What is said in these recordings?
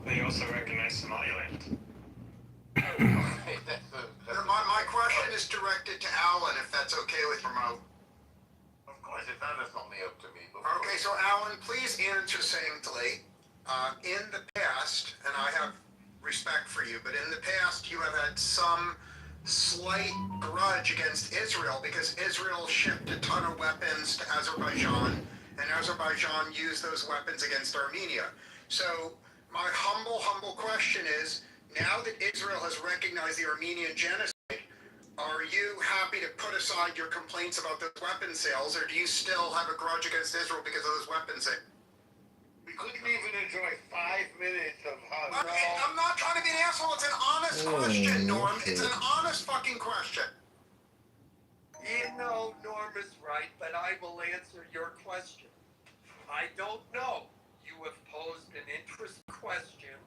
They also recognize Somaliland. My question is directed to Alan, if that's okay with remote. Of course, it's not only up to me. Okay, so Alan, please answer succinctly. In the past, and I have respect for you, but in the past you have had some slight grudge against Israel because Israel shipped a ton of weapons to Azerbaijan, and Azerbaijan used those weapons against Armenia. So my humble question is, now that Israel has recognized the Armenian genocide, are you happy to put aside your complaints about those weapon sales, or do you still have a grudge against Israel because of those weapon sales? We couldn't even enjoy 5 minutes of how. I'm not trying to be an asshole. It's an honest question, Norm. It's an honest fucking question. You know, Norm is right, but I will answer your question. I don't know. You have posed an interesting question.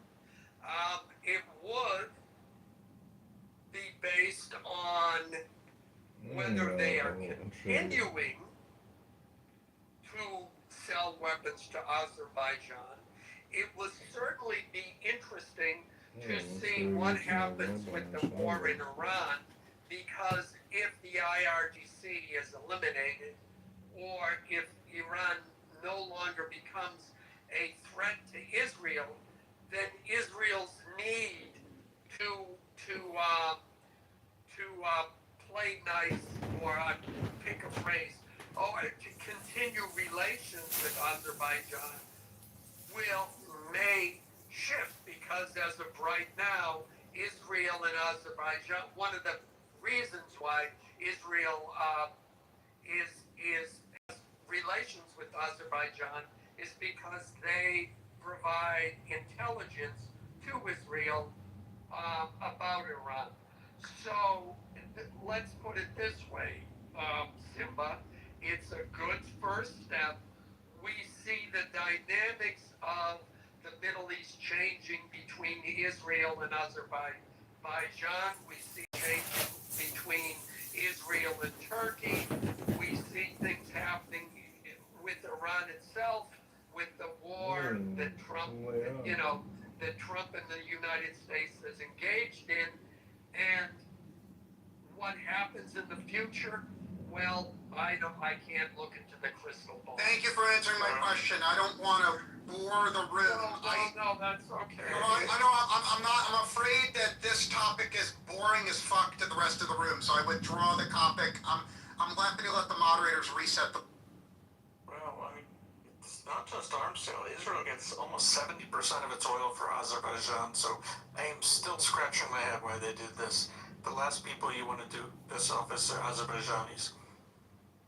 It would be based on whether they are continuing to sell weapons to Azerbaijan. It would certainly be interesting to see what happens with the war in Iran, because if the IRGC is eliminated, or if Iran no longer becomes a threat to Israel, then Israel's need to play nice, or pick a phrase, or to continue relations with Azerbaijan may shift, because as of right now, Israel and Azerbaijan, one of the reasons why Israel has relations with Azerbaijan is because they provide intelligence to Israel about Iran. So let's put it this way, Simba, it's a good first step. We see the dynamics of the Middle East changing between Israel and Azerbaijan. We see changes between Israel and Turkey. We see things happening with Iran itself, with the war that Trump and the United States is engaged in. And what happens in the future? Well, I can't look into the crystal ball. Thank you for answering my question. I don't want to bore the room. No, that's okay. I'm afraid that this topic is boring as fuck to the rest of the room, so I withdraw the topic. I'm happy to let the moderators reset the. Well, I mean, it's not just arms sale. Israel gets almost 70% of its oil for Azerbaijan, so I am still scratching my head why they did this. The last people you want to do this off is the Azerbaijanis.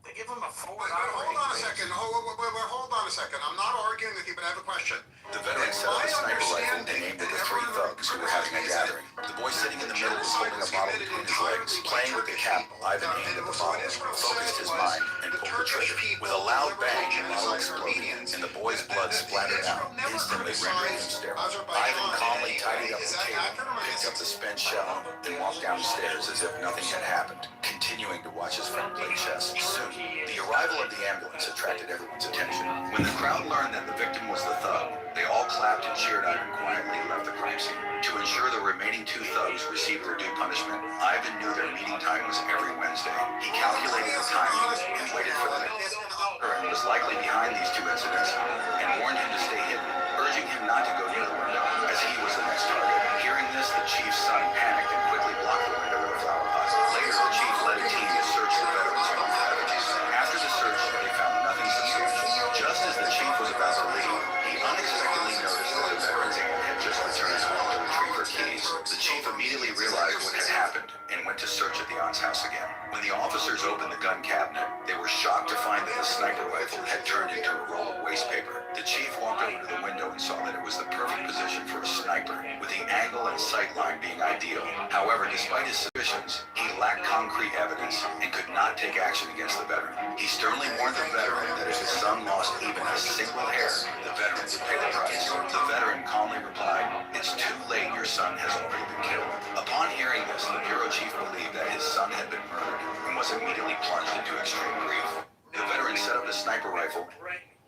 They give them a forward. Hold on a second. Hold on a second. I'm not arguing with you, but I have a question. The veteran set up a sniper rifle and aimed at the 3 thugs who were having a gathering. The boy sitting in the middle was holding a bottle between his legs. Playing with the cap, Ivan aimed at the bottle, focused his mind, and pulled the trigger. With a loud bang, the bottle exploded, and the boy's blood splattered out, instantly rendering him sterile. Ivan calmly tidied up the table, picked up the spent shell, and walked down the stairs as if nothing had happened, continuing to watch his friend play chess. Soon, the arrival of the ambulance attracted everyone's attention. When the crowd learned that the victim was the thug, they all clapped and cheered Ivan quietly and left the crime scene. To ensure the remaining 2 thugs received their due punishment, Ivan knew their meeting time was every Wednesday. He calculated the time and waited for the next and was likely behind these 2 incidents and warned him to stay hidden, urging him not to go near the window, as he was the next target. Hearing this, the chief's son panicked and quickly blocked the window with a flower pot. Later, the chief led a team to search the veteran's home for evidence. After the search, they found nothing substantial. Just as the chief was about to leave, he unexpectedly noticed that the veteran's aunt had just returned home to retrieve her keys. The chief immediately realized what had happened and went to search at the aunt's house again. When the officers opened the gun cabinet, they were shocked to find that the sniper rifle had turned into a roll of waste paper. The chief walked over to the window and saw that it was the perfect position for a sniper, with the angle and sight line being ideal. However, despite his suspicions, he lacked concrete evidence and could not take action against the veteran. He sternly warned the veteran that if his son lost even a single hair, the veteran would pay the price. The veteran calmly replied, "It's too late, your son has already been killed." Upon hearing this, the bureau chief believed that his son had been murdered and was immediately plunged into extreme grief. The veteran set up a sniper rifle.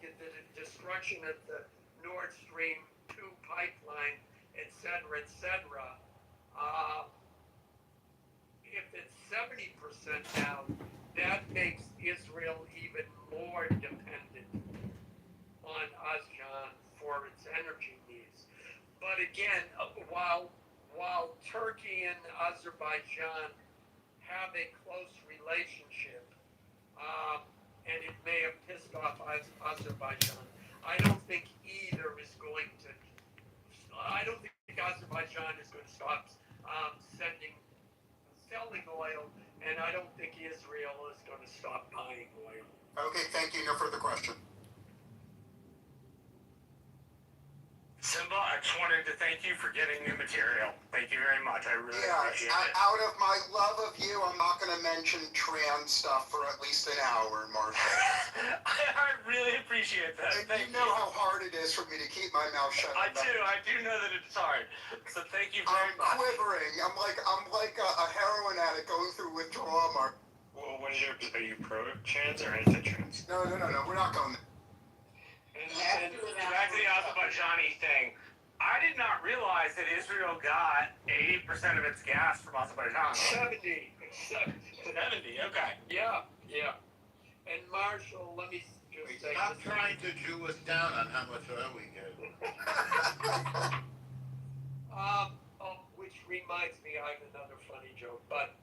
The destruction of the Nord Stream 2 pipeline cetera, et cetera. If it's 70% down, that makes Israel even more dependent on ASEAN for its energy needs. But again, while Turkey and Azerbaijan have a close relationship, and it may have pissed off Azerbaijan, I don't think either is going to. I don't think Azerbaijan is going to stop selling oil, and I don't think Israel is going to stop buying oil. Okay, thank you. No further question. Simba, I just wanted to thank you for getting new material. Thank you very much. I really appreciate it. Out of my love of you, I'm not going to mention trans stuff for at least an hour, Marshall. I really appreciate that. And Thank you know how hard it is for me to keep my mouth shut. I do know that it's hard. So thank you very I'm much. quivering. I'm like a heroin addict going through withdrawal, Mark. Well, what is are you pro-trans or anti-trans? No, we're not going there. And back to the Azerbaijani thing. I did not realize that Israel got 80% of its gas from Azerbaijan. 70, okay. Yeah. And Marshall, let me just say Stop this. trying to Jew us down on how much oil we get. Which reminds me, I have another funny joke. But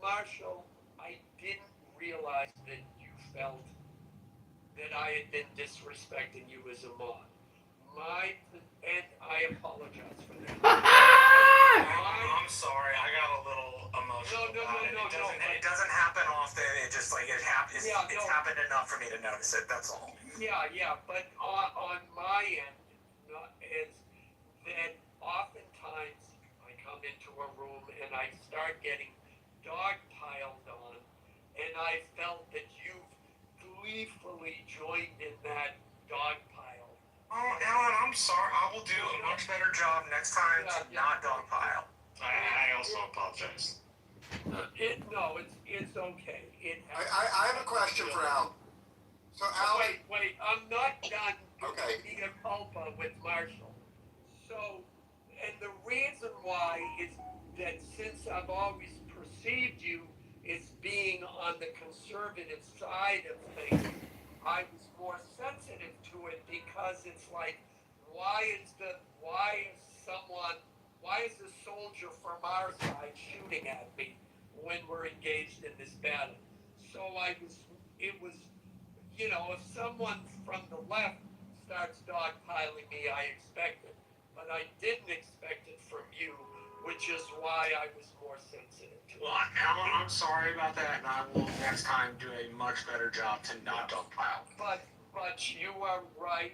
Marshall, I didn't realize that you felt that I had been disrespecting you as a mod. And I apologize for that. I'm sorry, I got a little emotional. No. It doesn't happen often. It just like it happens. Yeah, it's happened enough for me to notice it. That's all. Yeah, but on my end, is that oftentimes I come into a room and I start getting dog piled on, and I felt that you've gleefully joined in that dog pile. Oh, Alan, I'm sorry. I will do a much better job next time to not dogpile. I also apologize. It's okay. I have a question for Al. So Al, Wait, I'm not done. Okay. Mea culpa with Marshall. So, and the reason why is that since I've always perceived you as being on the conservative side of things, I was more sensitive to it because it's like, why is the soldier from our side shooting at me when we're engaged in this battle? So it was, if someone from the left starts dogpiling me, I expect it. But I didn't expect it from you, which is why I was more sensitive to it. Well, Alan, I'm sorry about that, and I will next time do a much better job to not dogpile. But you are right.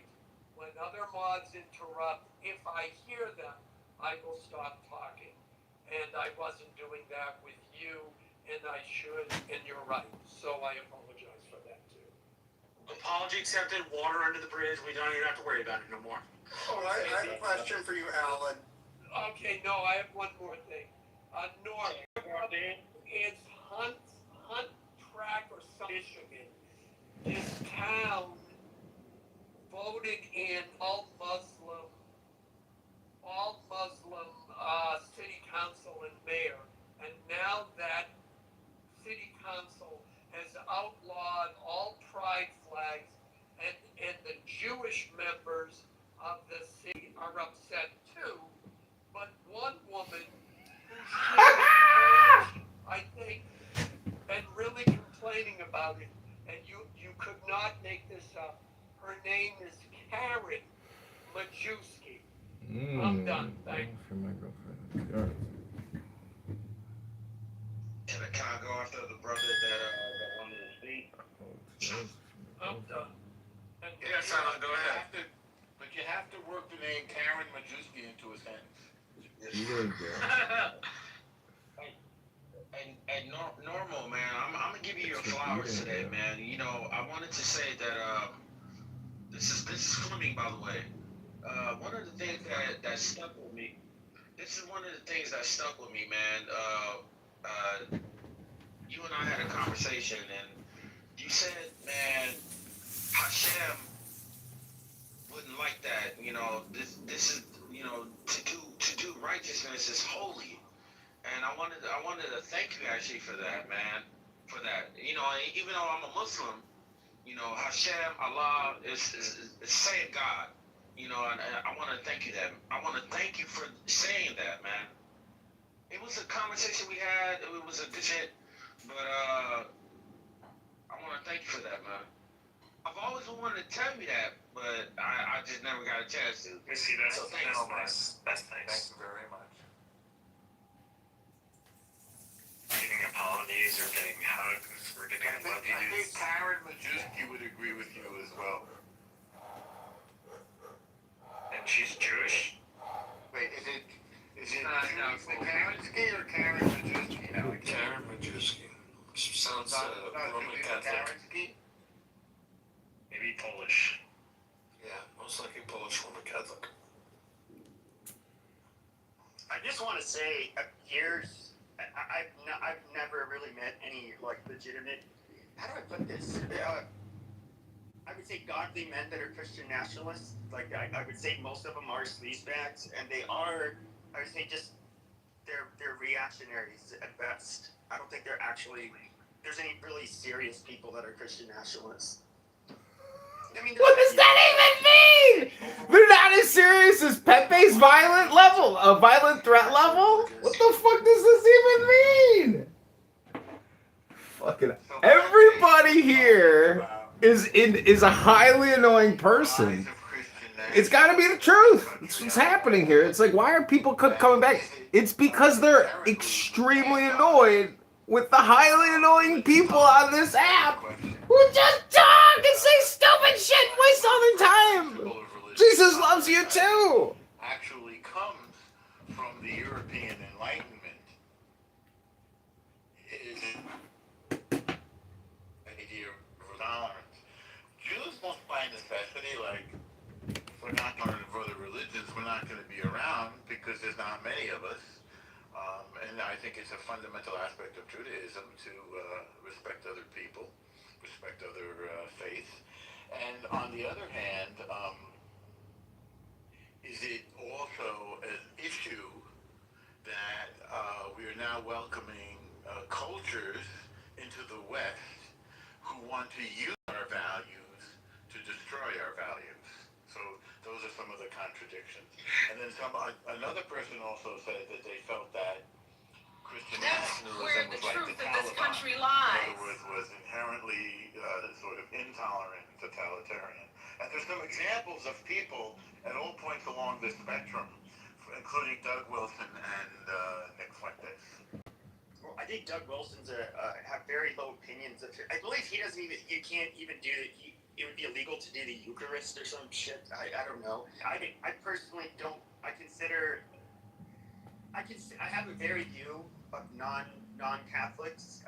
When other mods interrupt, if I hear them, I will stop talking. And I wasn't doing that with you, and I should, and you're right. So I apologize for that too. Apology accepted. Water under the bridge. We don't even have to worry about it no more. all right, I have a question for you, Alan. Okay, no, I have one more thing. Norm, it's Hunt Track or something, Michigan. This town voted in all Muslim city council and mayor, and now that city council has outlawed all pride flags, and the Jewish members of the city are upset too. But one woman who I think, and really complaining about it, and you could not make this up. Her name is Karen Majewski. I'm done. Thanks. For my girlfriend. All right. Can I go after the brother that wanted to speak? I'm done. And Yes, Alan, go ahead. But you have to work the name Karen Majewski into a sentence. You did good. And normal, man. I'm gonna give you your flowers today, man. I wanted to say that this is Fleming, by the way. One of the things that stuck with me. This is one of the things that stuck with me, man. You and I had a conversation, and you said, man, Hashem wouldn't like that. This is to righteousness is holy, and I wanted to thank you actually for that, man. For that, even though I'm a Muslim, Hashem, Allah is saying God, and I want to thank you that. I want to thank you for saying that, man. It was a conversation we had. It was a good shit, but I want to thank you for that, man. I've always wanted to tell you that, but I just never got a chance to. You see, that's So thanks, that's man. nice. That's nice. Thank you very much. Getting apologies or getting hugs or getting I think love-yous. Karen Majewski would agree with you as well. And she's Jewish. Wait, is it No, Karenski or Karen Majewski? No, Karen Majewski. Sounds Not Roman Julia Catholic. Karenski? Maybe Polish. Yeah, most likely Polish Roman Catholic. I just want to say, I've never really met any legitimate. How do I put this? I would say godly men that are Christian nationalists. I would say most of them are sleazebags, and they are. I would say just they're reactionaries at best. I don't think they're actually. There's any really serious people that are Christian nationalists. I mean, What does that even mean? They're not as serious as Pepe's violent threat level? What the fuck does this even mean? Fucking everybody here is a highly annoying person. It's got to be the truth. That's what's happening here. It's like, why are people coming back? It's because they're extremely annoyed with the highly annoying people on this app who just talk and say stupid shit, waste all their time. Jesus loves you too. Actually comes from the European Enlightenment. It is an idea of tolerance. Jews don't find necessity, we're not going to other religions, we're not going to be around because there's not many of us. And I think it's a fundamental aspect of Judaism to respect other people, respect other faiths. And on the other hand, is it also an issue that we are now welcoming cultures into the West who want to use our values to destroy our values? So those are some of the contradictions. And then another person also said that they felt that Christian nationalism was like the Taliban. In other words, was inherently sort of intolerant and totalitarian. And there's some examples of people at all points along this spectrum, including Doug Wilson and Nick Fuentes. Well, I think Doug Wilson's have very low opinions of. I believe he doesn't even. You can't even do it. It would be illegal to do the Eucharist or some shit. I don't know. I personally don't. I have a very view of non-Catholics.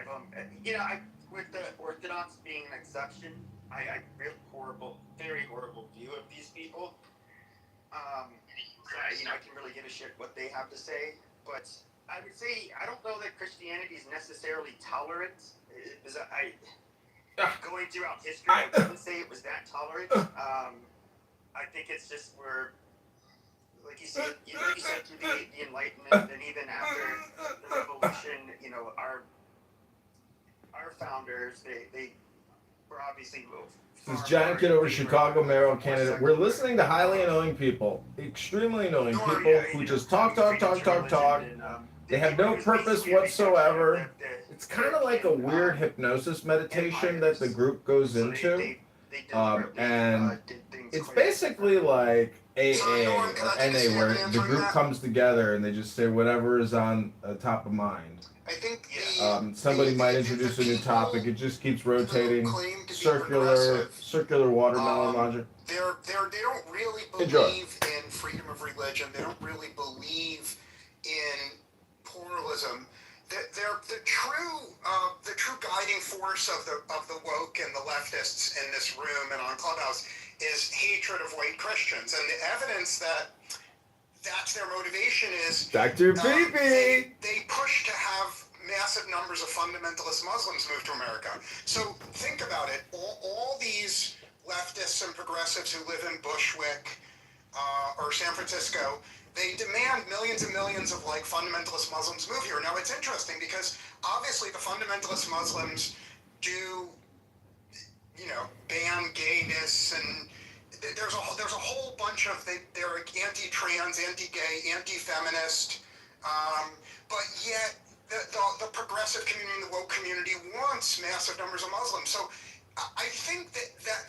With the Orthodox being an exception, I very horrible view of these people. I can really give a shit what they have to say, but I would say I don't know that Christianity is necessarily tolerant. Going throughout history, I wouldn't say it was that tolerant. I think it's just like you said through the Enlightenment, and even after the Revolution, our founders, they were obviously This is John Kitover, Chicago mayoral candidate. We're listening to highly annoying people, extremely annoying people who just talk. They have no purpose whatsoever. It's kind of like a weird hypnosis meditation that the group goes into. And it's basically like AA or NA, where the group comes together and they just say whatever is on top of mind. I think Somebody might introduce a new topic. It just keeps rotating. Circular watermelon logic. They don't really believe Enjoy. in freedom of religion. They don't really believe in pluralism. They're the true guiding force of the woke and the leftists in this room and on Clubhouse is hatred of white Christians, and the evidence that that's their motivation is Dr. Peepee. They push to have massive numbers of fundamentalist Muslims move to America. So think about it. All these leftists and progressives who live in Bushwick or San Francisco, they demand millions millions and millions of like fundamentalist Muslims move here. Now it's interesting because obviously the fundamentalist Muslims do, you know, ban gayness, and there's a whole bunch of they're anti-trans, anti-gay, anti-feminist, but yet the progressive community and the woke community wants massive numbers of Muslims. So I think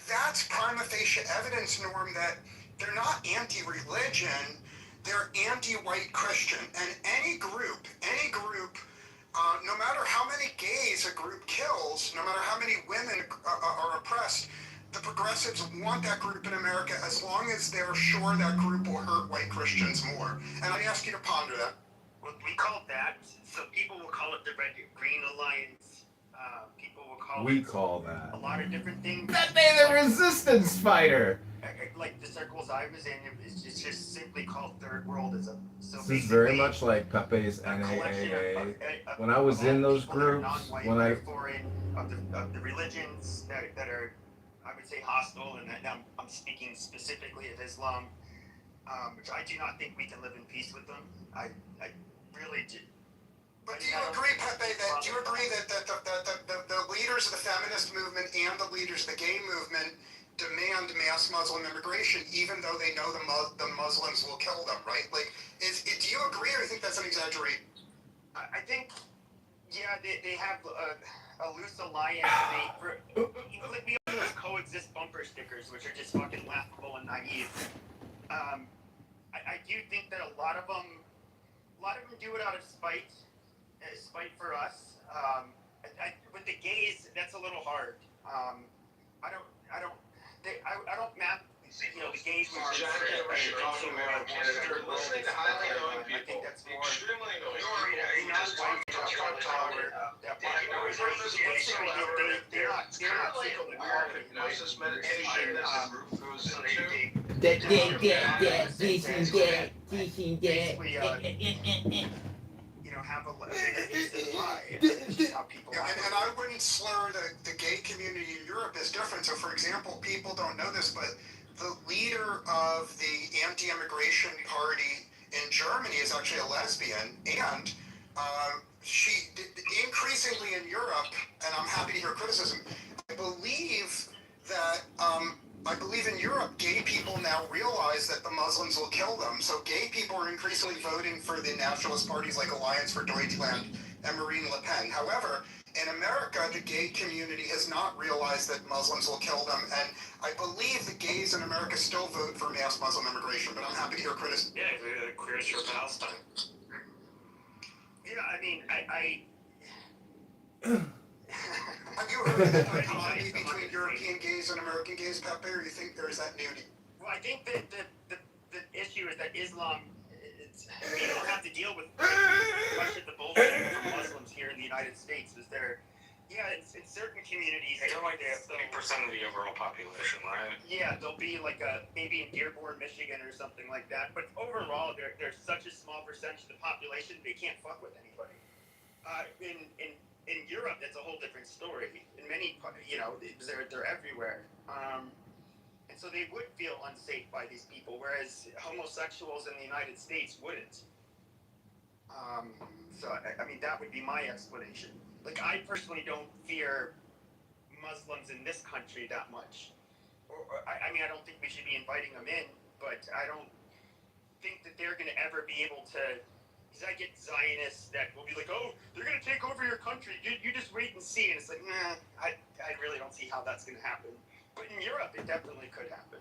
that's prima facie evidence, Norm, that they're not anti-religion, they're anti-white Christian. And any group, no matter how many gays a group kills, no matter how many women are oppressed, the progressives want that group in America as long as they're sure that group will hurt white Christians more. And I ask you to ponder that. Well, we call that, so people will call it the Red-Green Alliance. People will call We it call that a lot of different things. Pepe the Resistance Fighter. Like the circles I was in, it's just simply called Third Worldism. So This is very much like Pepe's NAAA. When I was in those groups, when I foreign of the religions that are, I would say, hostile, and I'm speaking specifically of Islam, which I do not think we can live in peace with them. I really do. But do you agree, Pepe, that the leaders of the feminist movement and the leaders of the gay movement demand mass Muslim immigration, even though they know the Muslims will kill them, right? Like, do you agree, or do you think that's an exaggeration? I think, yeah, they have a loose alliance. Like we have those coexist bumper stickers, which are just fucking laughable and naive. I do think that a lot of them do it out of spite for us. With the gays, that's a little hard. I don't map, you know, the gays. Listening to highly annoying people. Extremely annoying. Just talk. They're not hypnosis meditation. This group goes into. Have a it's just how people and I wouldn't slur the gay community in Europe as different. So, for example, people don't know this, but the leader of the anti-immigration party in Germany is actually a lesbian, and she increasingly in Europe, and I'm happy to hear criticism. I believe in Europe, gay people now realize that the Muslims will kill them. So gay people are increasingly voting for the nationalist parties like Alliance for Deutschland and Marine Le Pen. However, in America, the gay community has not realized that Muslims will kill them. And I believe the gays in America still vote for mass Muslim immigration, but I'm happy to hear criticism. Yeah, queers for Palestine. Yeah, I mean, Have you heard of the dichotomy between European gays and American gays, Pepe, or you think there is that nudity? Well, I think that the issue is that Islam, we don't have to deal with much of the bullshit from Muslims here in the United States. In certain communities, they're like 30% of the overall population, right? Yeah, they'll be like maybe in Dearborn, Michigan, or something like that. But overall, they're such a small percentage of the population they can't fuck with anybody. In Europe, that's a whole different story. In many, they're everywhere, and so they would feel unsafe by these people, whereas homosexuals in the United States wouldn't. So I mean, that would be my explanation. Like, I personally don't fear Muslims in this country that much. I mean, I don't think we should be inviting them in, but I don't think that they're going to ever be able to. Because I get Zionists that will be like, oh, they're going to take over your country. You just wait and see. And it's like, nah, I really don't see how that's going to happen. But in Europe, it definitely could happen.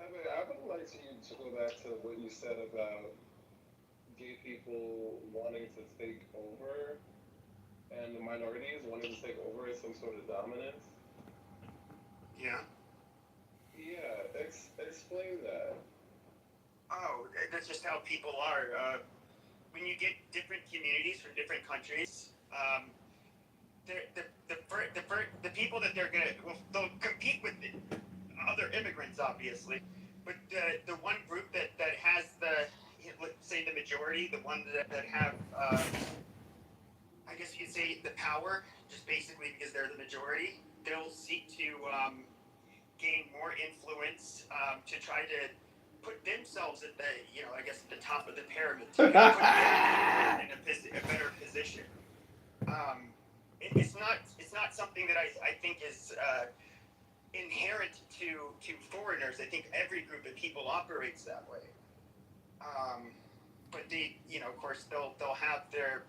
I would like you to go back to what you said about gay people wanting to take over and the minorities wanting to take over as some sort of dominance. Yeah. Yeah, explain that. Oh, that's just how people are. When you get different communities from different countries, the people that they'll compete with other immigrants, obviously. But the one group that has let's say the majority, the one that have, I guess you could say, the power, just basically because they're the majority, they'll seek to gain more influence to try to put themselves at the, I guess at the top of the pyramid to put their people in a better position. It's not something that I think is inherent to foreigners. I think every group of people operates that way. But they, of course, they'll have their.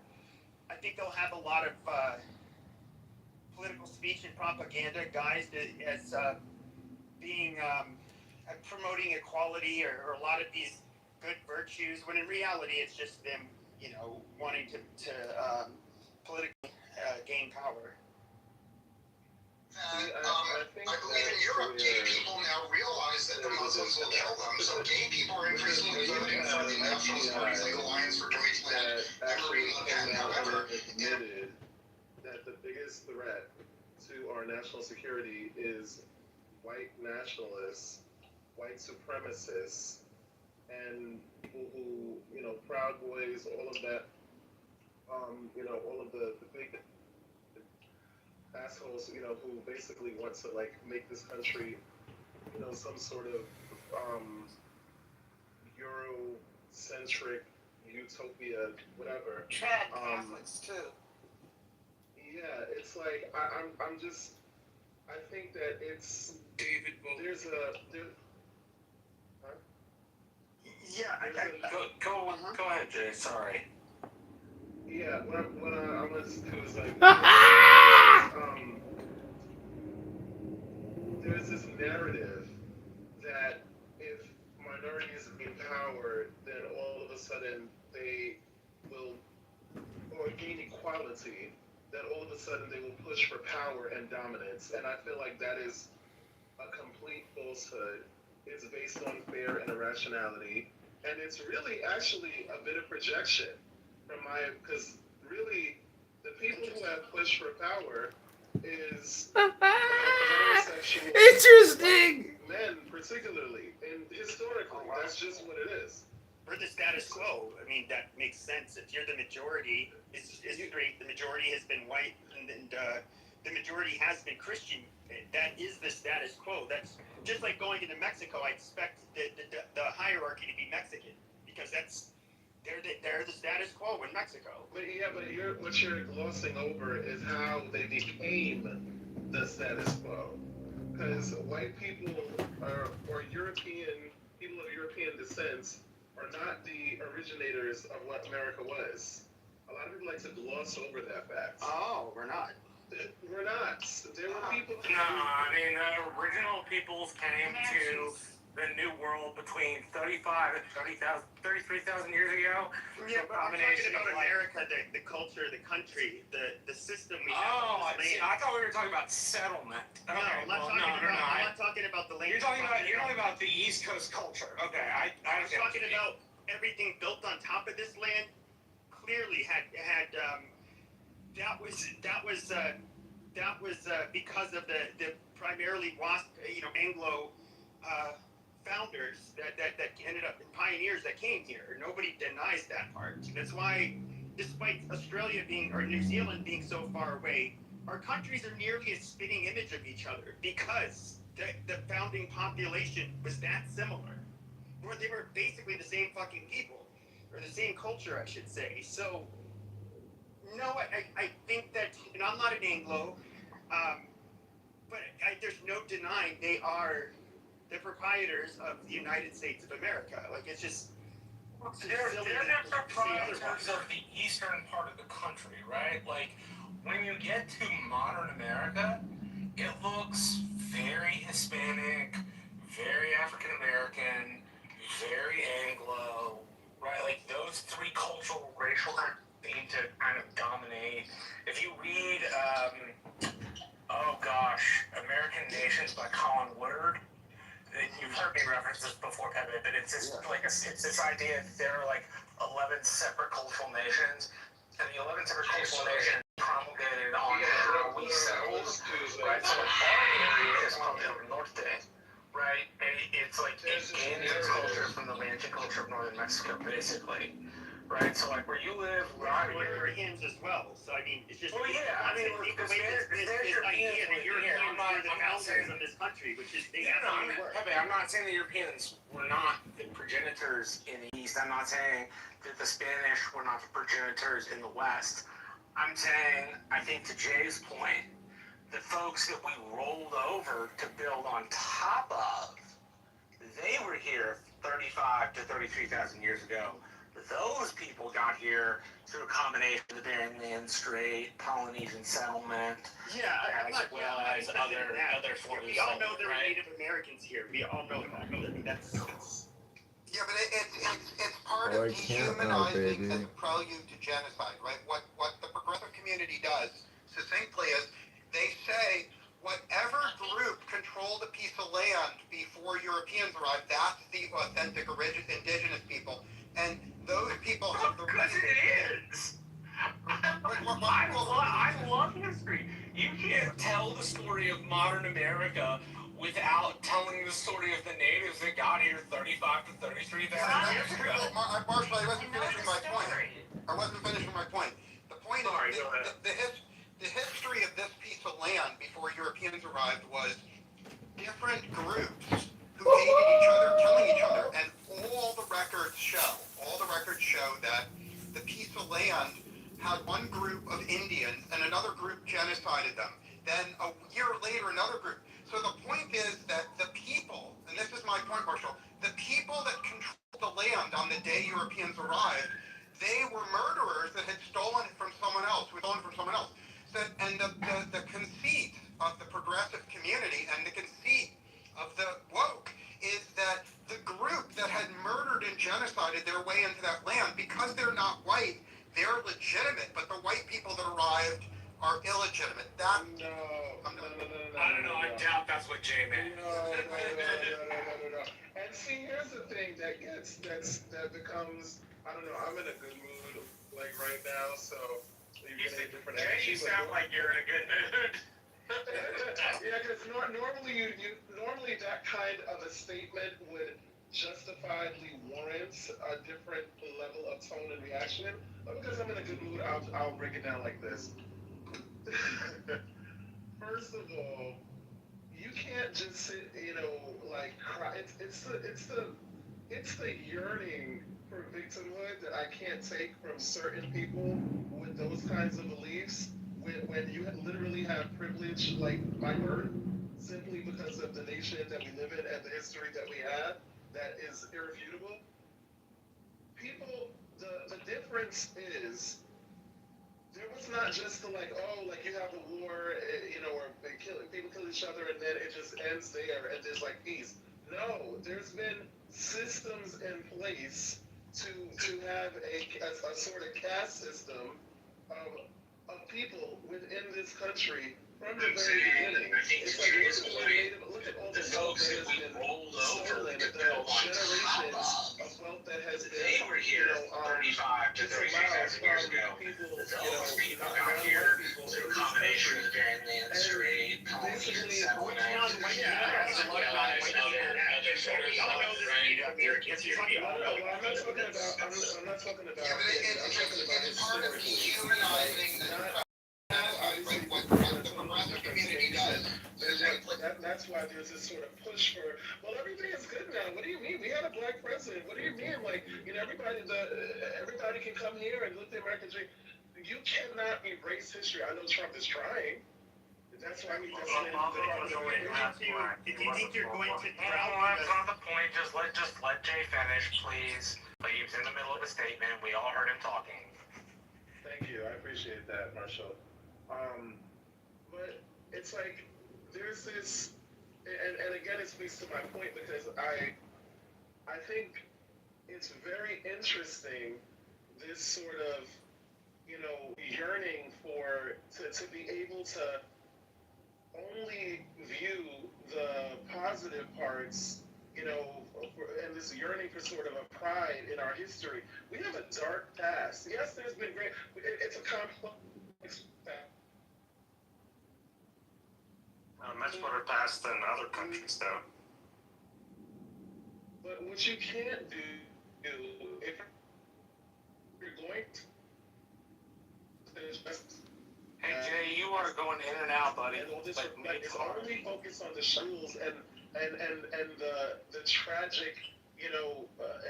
I think they'll have a lot of political speech and propaganda guised as being promoting equality or a lot of these good virtues, when in reality it's just them, wanting to politically gain power. I believe in Europe, gay people now realize that the Muslims will kill them, so gay people are increasingly voting for the Nationalist Party's like Alliance for Deutschland and Marine Le Pen. However, admitted that the biggest threat to our national security is white nationalists, white supremacists, and people who, Proud Boys, all of that, all of the big assholes, who basically want to make this country, some sort of Eurocentric utopia, whatever. Chad Catholics too. Yeah, it's like I'm just. I think that it's David Bowie. Go ahead, Jay. Sorry. Yeah, what I want to do is there's this narrative that if minorities gain power, then all of a sudden they will, or gain equality, that all of a sudden they will push for power and dominance. And I feel like that is a complete falsehood. It's based on fear and irrationality. And it's really actually a bit of projection because really the people who have pushed for power is heterosexual Interesting. men, particularly, and historically, that's just what it is. For the status quo, I mean, that makes sense. If you're the majority, it's great. The majority has been white, and the majority has been Christian. That is the status quo. That's just like going into Mexico. I expect the hierarchy to be Mexican because they're the status quo in Mexico. But what you're glossing over is how they became the status quo. Because white people or European people of European descent are not the originators of what America was. A lot of people like to gloss over that fact. Oh, we're not. We're not. There were people. No, I mean, the original peoples came to the New World between 35 and 33,000 years ago. Yeah, but I'm talking about America, the culture, the country, the system we have. Oh, I thought we were talking about settlement. Okay, I'm not talking about the land. You're talking about the East Coast culture. Okay, I'm talking about everything built on top of this land. Clearly had that was because of the primarily Anglo founders that ended up pioneers that came here. Nobody denies that part. That's why, despite Australia or New Zealand being so far away, our countries are nearly a spitting image of each other because the founding population was that similar. Or they were basically the same fucking people, or the same culture, I should say. So, no, I think that, and I'm not an Anglo, but there's no denying they are the proprietors of the United States of America. Like, it's just... They're the proprietors of the eastern part of the country, right? Like, when you get to modern America, it looks very Hispanic, very African American, very Anglo, right? Like, those three cultural, racial seem to kind of dominate. If you read, American Nations by Colin Woodard, you've heard me reference this before, Pepe, but it's this it's this idea that there are like 11 separate cultural nations, and the 11 separate cultural nations promulgated on how we settled, right? So our area is called El Norte, right? And it's like it gained its culture from the Manchu culture of northern Mexico, basically, right? So like where you live, where I live. Europeans as well. So I mean, it's just. Oh yeah, I mean, look, take there's away this idea that Europeans were the founders of this country, which is they absolutely were. I'm not saying the Europeans were not the progenitors in the East. I'm not saying that the Spanish were not the progenitors in the West. I'm saying, I think to Jay's point, the folks that we rolled over to build on top of, they were here 35 to 33,000 years ago. Those people got here through a combination of the Bering Strait, Polynesian settlement, I'm not, as other forms. We all know there were Native Americans here. We all know that. I mean, that's. Yeah, but it's part Oh, of I can't now, dehumanizing baby. as a prelude to genocide, right? What the progressive community does, succinctly, is they say whatever group controlled a piece of land before Europeans arrived, that's the authentic indigenous people. And those people have the Because it is. I love history. You can't tell the story of modern America without telling the story of the natives that got here 35 to 33,000 years ago. Marshall, I wasn't finishing my point. The point is, the history of this piece of land before Europeans arrived was different groups who hated each other, killing each other, and all the records show that the piece of land had one group of Indians and another group genocided them. Then a year later, another group. So the point is that the people, and this is my point, Marshall, the people that controlled the land on the day Europeans arrived, they were murderers that had stolen it from someone else, So, and the conceit of the progressive community and the conceit of the woke is that the group that had murdered and genocided their way into that land, because they're not white, they're legitimate, but the white people that arrived are illegitimate. No. I don't know. I doubt that's what Jay meant. No. And see, here's the thing that becomes, I don't know, I'm in a good mood, like right now, so You sound like you're in a good mood. Yeah, because normally that kind of a statement would justifiably warrant a different level of tone and reaction. But because I'm in a good mood, I'll break it down like this. First of all, you can't just sit, like cry. It's the yearning for victimhood that I can't take from certain people with those kinds of beliefs. When you literally have privilege like my birth, simply because of the nation that we live in and the history that we have, that is irrefutable. People, the difference is, there was not just you have a war, or people kill each other and then it just ends there and there's like peace. No, there's been systems in place to have a sort of caste system of people within this country from the very beginning. It's like, look at all the folks that we rolled over to build on top of. Wealth that has been, They were here 35 to 33,000 years ago. Those people got here through a combination of Bering Strait, Polynesian settlement, I'm not talking about. Yeah, but it's part of dehumanizing what the progressive community does. That's why there's this sort of push for, well, everything is good now. What do you mean? We had a black president. What do you mean? Like, everybody can come here and live the American dream. You cannot erase history. I know Trump is trying. That's why we just If you think you're going to That's not the point. Just let Jay finish, please. He was in the middle of a statement. We all heard him talking. Thank you. I appreciate that, Marshall. But it's like there's this, and again, it speaks to my point because I think it's very interesting, this sort of, yearning to be able to only view the positive parts, and this yearning for sort of a pride in our history. We have a dark past. Yes, there's been great, it's a complex past. A much better past than other countries, though. But what you can't do, if you're going to Hey Jay, you are going in and out, buddy. and all this Like, it's only focused on the schools and the tragic,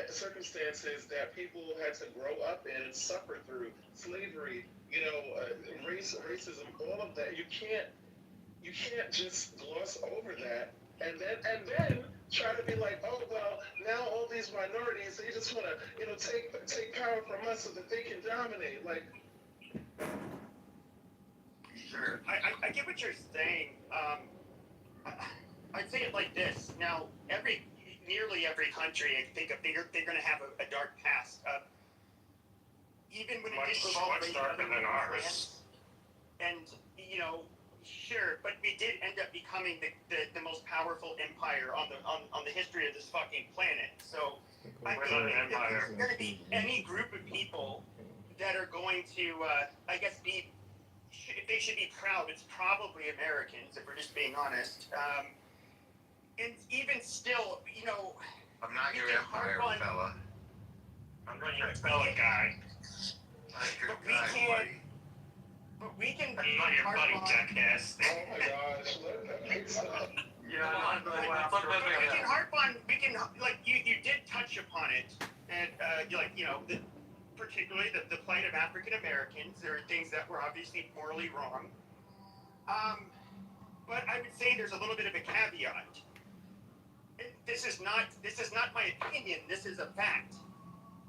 circumstances that people had to grow up in and suffer through, slavery, racism, all of that. You can't just gloss over that and then try to be like, oh well, now all these minorities, they just want to take power from us so that they can dominate. Like, Sure. I get what you're saying. I'd say it like this. Now, nearly every country, I think they're going to have a dark past. Even when it did involve much darker than ours. France, and sure, but we did end up becoming the most powerful empire on the history of this fucking planet. So I We're think not an empire. there's going to be any group of people that are going to, I guess, if they should be proud, it's probably Americans, if we're just being honest. And even still, I'm not your we can empire, harp on- fella. I'm not your fella guy. Not your But we guy, can't- buddy. but we can I'm not your harp buddy, on- jackass. oh my gosh, let that stop. we can like you did touch upon it, and particularly the plight of African Americans. There are things that were obviously morally wrong. But I would say there's a little bit of a caveat. This is not my opinion. This is a fact.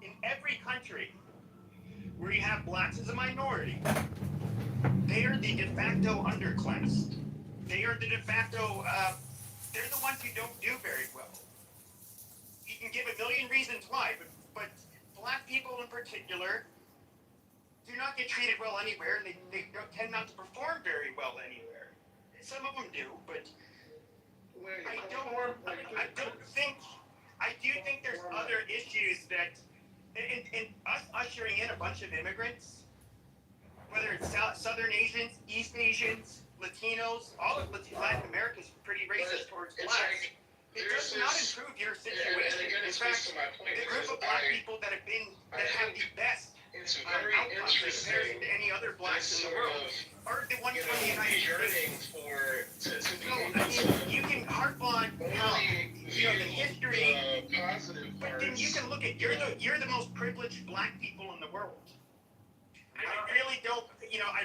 In every country where you have blacks as a minority, they are the de facto underclass. They are the de facto. They're the ones who don't do very well. You can give a million reasons why, but black people in particular do not get treated well anywhere, and they tend not to perform very well anywhere. Some of them do, but I do think there's other issues that, and us ushering in a bunch of immigrants, whether it's Southern Asians, East Asians, Latinos, all of Latin America is pretty racist towards It's blacks. like, It does not improve your situation. In fact, the group of black people that have the best it's outcomes in comparison to any other blacks in the world are the ones from the United States. to be So, able I mean, you can harp on how the history, positive but then you can look at you're the most privileged black people in the world. I really don't. I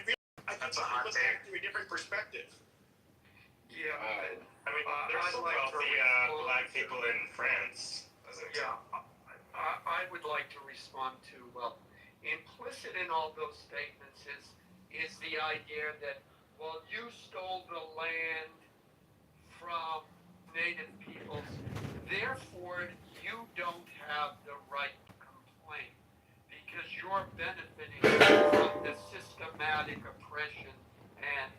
think That's you a hot should look take. at it through a different perspective. Yeah, I mean, there's I'd some like to wealthy respond black to- people in France. As an yeah, I would like to respond to, implicit in all those statements is the idea that, well, you stole the land from native peoples, therefore you don't have the right to complain because you're benefiting from the systematic oppression and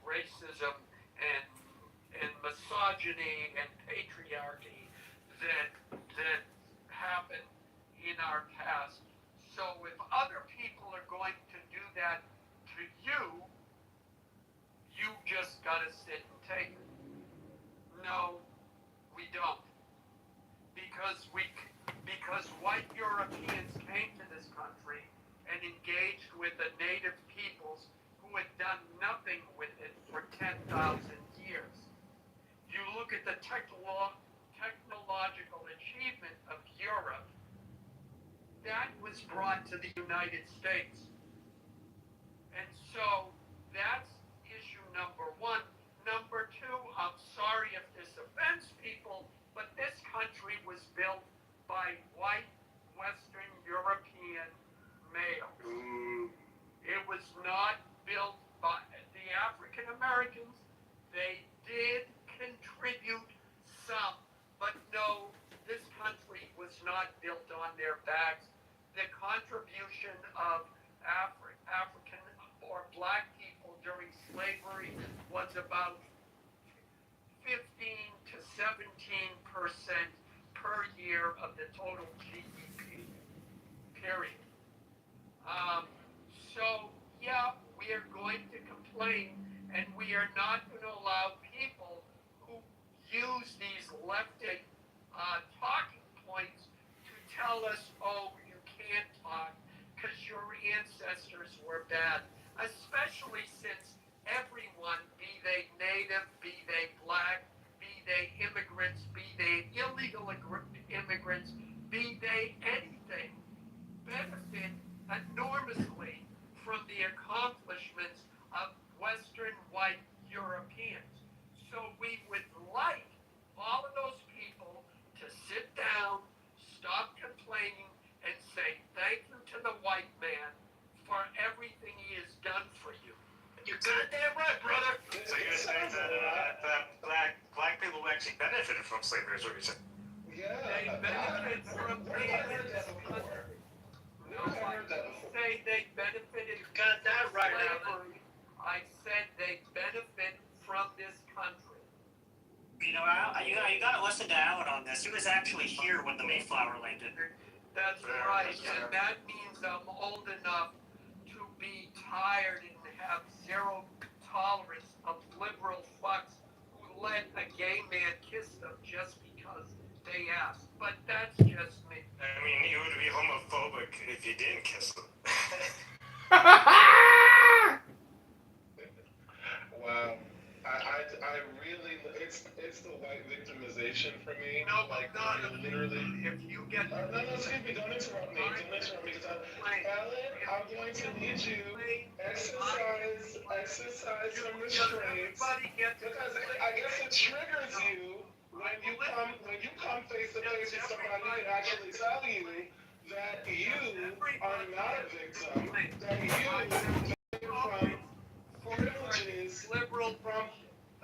racism and misogyny and patriarchy that happened in our past. So if other people are going to do that to you, you just gotta sit and take it. No, we don't. Because white Europeans came to this country and engaged with the native peoples who had done nothing with it for 10,000 years. You look at the technological achievement of Europe, that was brought to the United States. And so that's issue number one. Number two, I'm sorry if this offends people, but this country was built by white Western European males. It was not built by the African Americans. They did contribute some, but no, this country was not built on their backs. The contribution of African or black people during slavery was about 15 to 17% per year of the total GDP, period. So, yeah, we are going to complain, and we are not going to allow people who use these leftic talking points to tell us, oh, you can't talk because your ancestors were bad, especially since everyone, be they native, be they black, be they immigrants, be they illegal immigrants, be they anything, benefit enormously from the accomplishments of Western white Europeans. So we would like all of those people to sit down, stop complaining, and say thank you to the white man for everything he has done for you. You're goddamn right, brother. So you're saying that black people actually benefited from slavery, is what you're saying? Yeah. They benefit from Where have I heard that this before? country. Where have I heard that before? Say they benefited You got that right, slavery. I said they benefit from this country. You know, you got to listen to Alan on this. He was actually here when the Mayflower landed. That's right, and that means I'm old enough to be tired and have zero tolerance of liberal fucks who let a gay man kiss them just because they asked. But that's just me. I mean, you would be homophobic if you didn't kiss them. Wow. I really, it's the white victimization for me. No, like, no, literally. If you get No, excuse me, don't interrupt me. Don't interrupt me. Alan, I'm going to need you exercise some restraints. Because I guess it triggers you when you come face to face with somebody and actually tell you that you are not a victim, that you came from privileges liberal from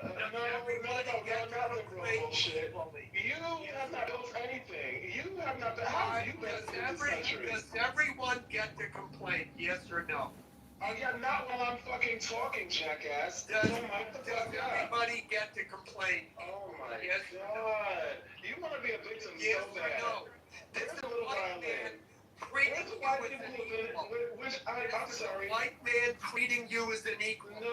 not liberal bullshit. You have not built anything. You have not. How have you built this country? Does everyone get to complain? Yes or no? Yeah, not while I'm fucking talking, jackass. Does mic the fuck up. everybody get to complain? Oh my Yes. god. You want to be a victim Yes so or bad. no? Where's the little white man violin? treating Where's the you white as people an who equal? which I'm sorry. White man treating you as an equal. No.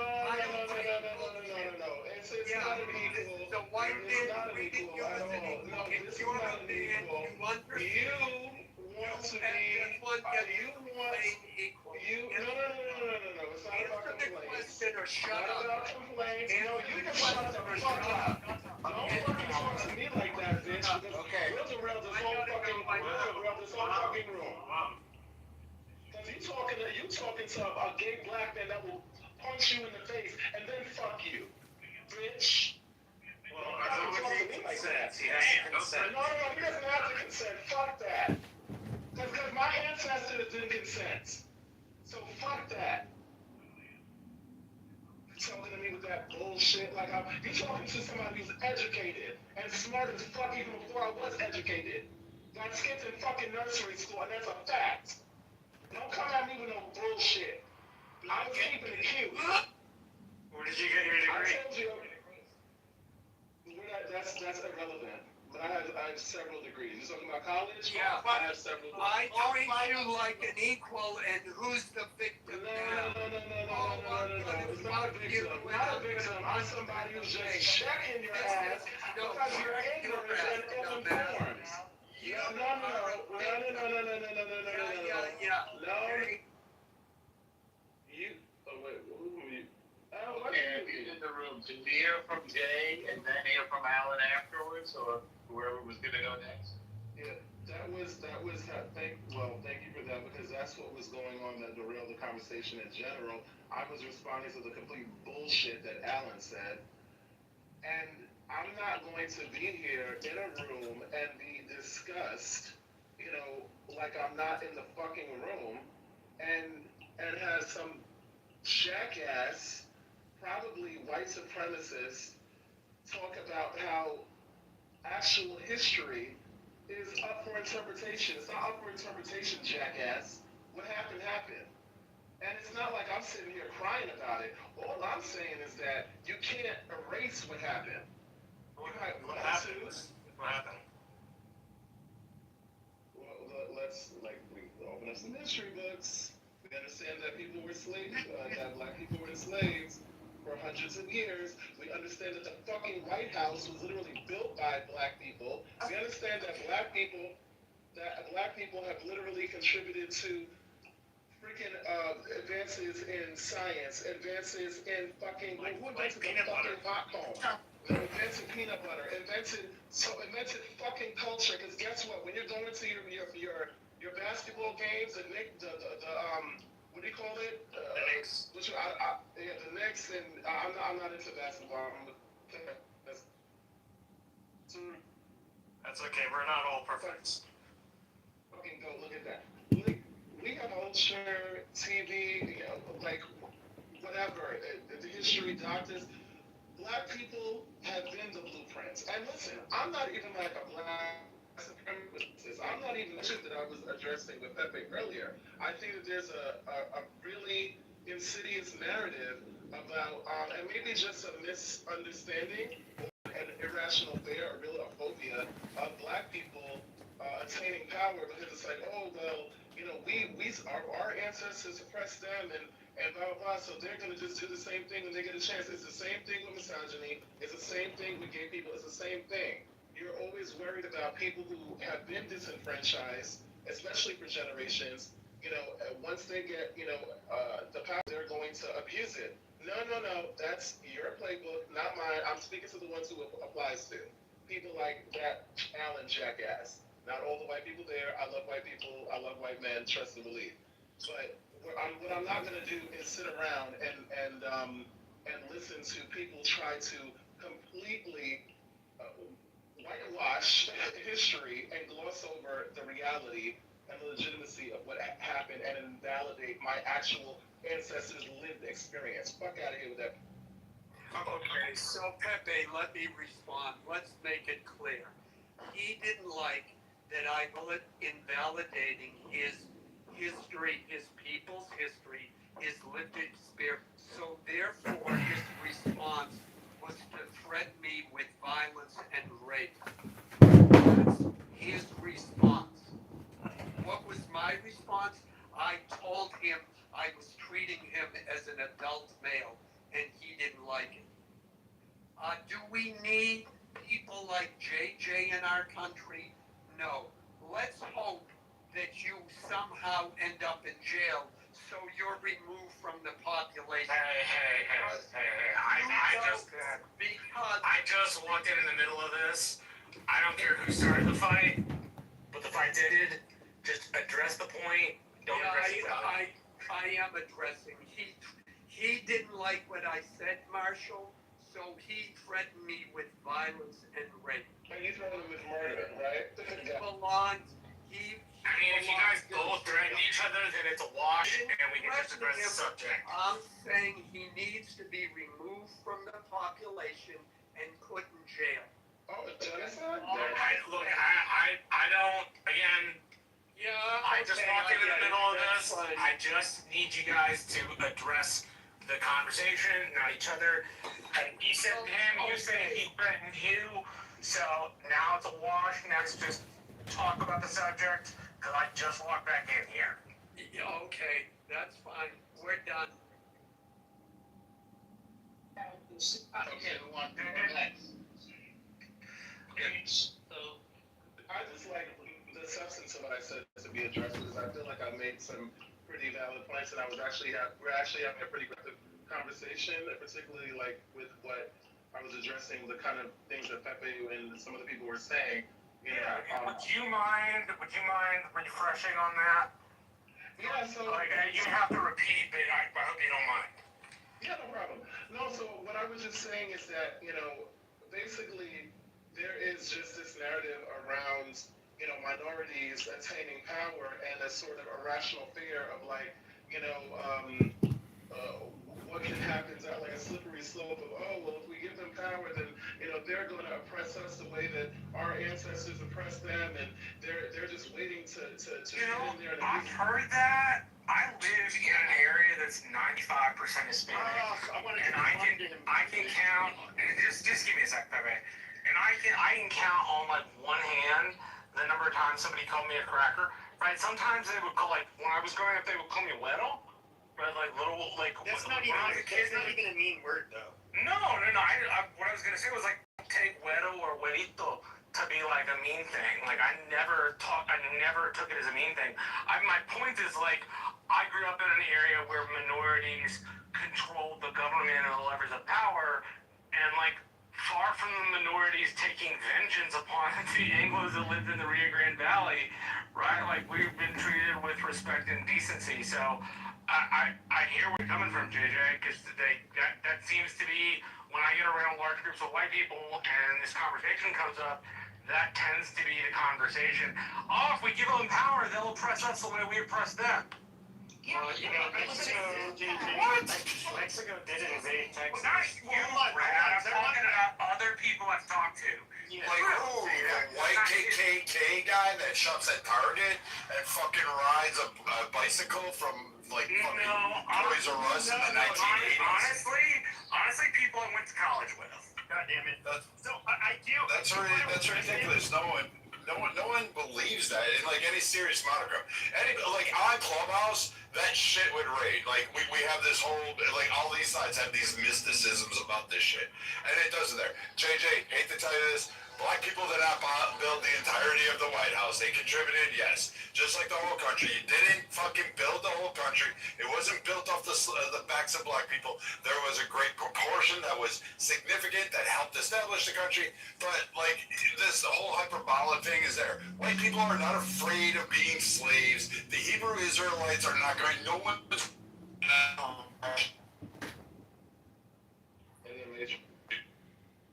It's not an equal. The white It's man not an treating equal you at as an all. equal. No, If this is you're not a an man, equal. you understand. You want to be. You want. Equal. No. It's not about Answer the complaints. question or shut Not up. about complaints. No, you can shut the fuck up. Don't fucking talk to me like that, bitch. Because we'll derail this whole fucking room. Because you talking to a gay black man that will punch you in the face and then fuck you, bitch. Well, as long as he consents, he has to consent. No, he doesn't have to consent. Fuck that. Because my ancestors didn't consent. So fuck that. You talking to me with that bullshit like you talking to somebody who's educated and smart as fuck even before I was educated. Got skipped in fucking nursery school, and that's a fact. Don't come at me with no bullshit. I was keeping it cute. Where did you get your degree? I told you. That's irrelevant. But I have several degrees. You talking about college? Yeah. I have several degrees. I treat you like an equal, and who's the victim now? No. It's not a victim. Not a victim. I'm somebody who's just checking your ass because you're ignorant and ill-informed. No. Yeah. No. You. Oh wait. Who are you? Oh, what Okay, if he's in the room, did you hear from Jay and then hear from Alan afterwards, or whoever was gonna go next? Yeah, that was thank you for that, because that's what was going on that derailed the conversation in general. I was responding to the complete bullshit that Alan said, and I'm not going to be here in a room and be discussed, like I'm not in the fucking room, and have some jackass, probably white supremacist, talk about how actual history is up for interpretation. It's not up for interpretation, jackass. What happened, happened. And it's not like I'm sitting here crying about it. All I'm saying is that you can't erase what happened. What happened? What happened? Well, let's, we open up some history books. We understand that people were slaves, that black people were slaves for hundreds of years. We understand that the fucking White House was literally built by black people. We understand that black people that black people have literally contributed to freaking advances in science, advances in fucking who invented the fucking pop cone? Invented peanut butter, invented fucking culture. Because guess what? When you're going to your basketball games, the what do you call it? The Knicks. Yeah, the Knicks, and I'm not into basketball. That's okay. We're not all perfect. Fucking go look at that. We have culture, TV, like whatever, the history, doctors. Black people have been the blueprints. And listen, I'm not even like a black supremacist. I'm not even sure that I was addressing with Pepe earlier. I think that there's a really insidious narrative about, and maybe just a misunderstanding, an irrational fear, or really a phobia of black people attaining power, because it's like, oh, well, our ancestors oppressed them, and blah, blah, blah, so they're going to just do the same thing when they get a chance. It's the same thing with misogyny. It's the same thing with gay people. It's the same thing. You're always worried about people who have been disenfranchised, especially for generations. Once they get, the power, they're going to abuse it. No. That's your playbook, not mine. I'm speaking to the ones who it applies to. People like that Alan jackass. Not all the white people there. I love white people. I love white men. Trust and believe. But what I'm not going to do is sit around and listen to people try to completely whitewash history and gloss over the reality and the legitimacy of what happened and invalidate my actual ancestors' lived experience. Fuck out of here with that. Okay, so Pepe, let me respond. Let's make it clear. He didn't like that I was invalidating his history, his people's history, his lived experience. So therefore, his response was to threaten me with violence and rape. That's his response. What was my response? I told him I was treating him as an adult male, and he didn't like it. Do we need people like JJ in our country? No. Let's hope that you somehow end up in jail so you're removed from the population. Hey. I just walked in the middle of this. I don't care who started the fight, but the fight's ended. Just address the point. Don't address the fight. I am addressing. He didn't like what I said, Marshall, so he threatened me with violence and rape. And you threatened him with murder, right? I mean, if you guys both threaten each other, then it's a wash, and we can just address the subject. I'm saying he needs to be removed from the population and put in jail. Oh, genocide? I don't, again, Yeah. I just walked in the middle of this. I just need you guys to address the conversation, not each other. And he said to him, you said he threatened you, so now it's a wash. Let's just talk about the subject, because I just walked back in here. Yeah, okay, that's fine. We're done. Okay, we want to go next. So, I just like the substance of what I said to be addressed, because I feel like I made some pretty valid points, and we're actually having a pretty productive conversation, particularly like with what I was addressing, the kind of things that Pepe and some of the people were saying. Would you mind refreshing on that? Yeah, so you have to repeat, but I hope you don't mind. Yeah, no problem. No, so what I was just saying is that, basically there is just this narrative around, minorities attaining power and a sort of irrational fear of like, what can happen, like a slippery slope of, oh, well, if we give them power, then, they're going to oppress us the way that our ancestors oppressed them, and they're just waiting to get in there. And I've heard that. I live in an area that's 95% Hispanic, and I can count. Just give me a sec, Pepe. And I can count on like one hand the number of times somebody called me a cracker. Right? Sometimes they would call, like, when I was growing up, they would call me güero. Right? Like little, like. That's not even a mean word, though. No. What I was gonna say was like take güero or güerito to to be like a mean thing. Like I never took it as a mean thing. My point is like I grew up in an area where minorities controlled the government and the levers of power, and like far from the minorities taking vengeance upon the Anglos that lived in the Rio Grande Valley, right? Like we've been treated with respect and decency. So I hear where you're coming from, JJ, because that seems to be when I get around large groups of white people and this conversation comes up, that tends to be the conversation. Oh, if we give them power, they'll oppress us the way we oppress them. Well, you know, Mexico did invade Texas. Well, not you, Brad. I'm talking about other people I've talked to. Like who? The white KKK guy that shops at Target and fucking rides a bicycle from like fucking Toys R Us in the 1980s? Honestly, people I went to college with. God damn it. So I do. That's ridiculous. No one believes that in like any serious monochrome. Like on Clubhouse, that shit would rate. Like we have this whole like all these sides have these mysticisms about this shit, and it doesn't there. JJ, hate to tell you this. Black people did not build the entirety of the White House. They contributed, yes. Just like the whole country. You didn't fucking build the whole country. It wasn't built off the backs of black people. There was a great proportion that was significant that helped establish the country. But, like, the whole hyperbolic thing is there. White people are not afraid of being slaves. The Hebrew Israelites are not going, no one...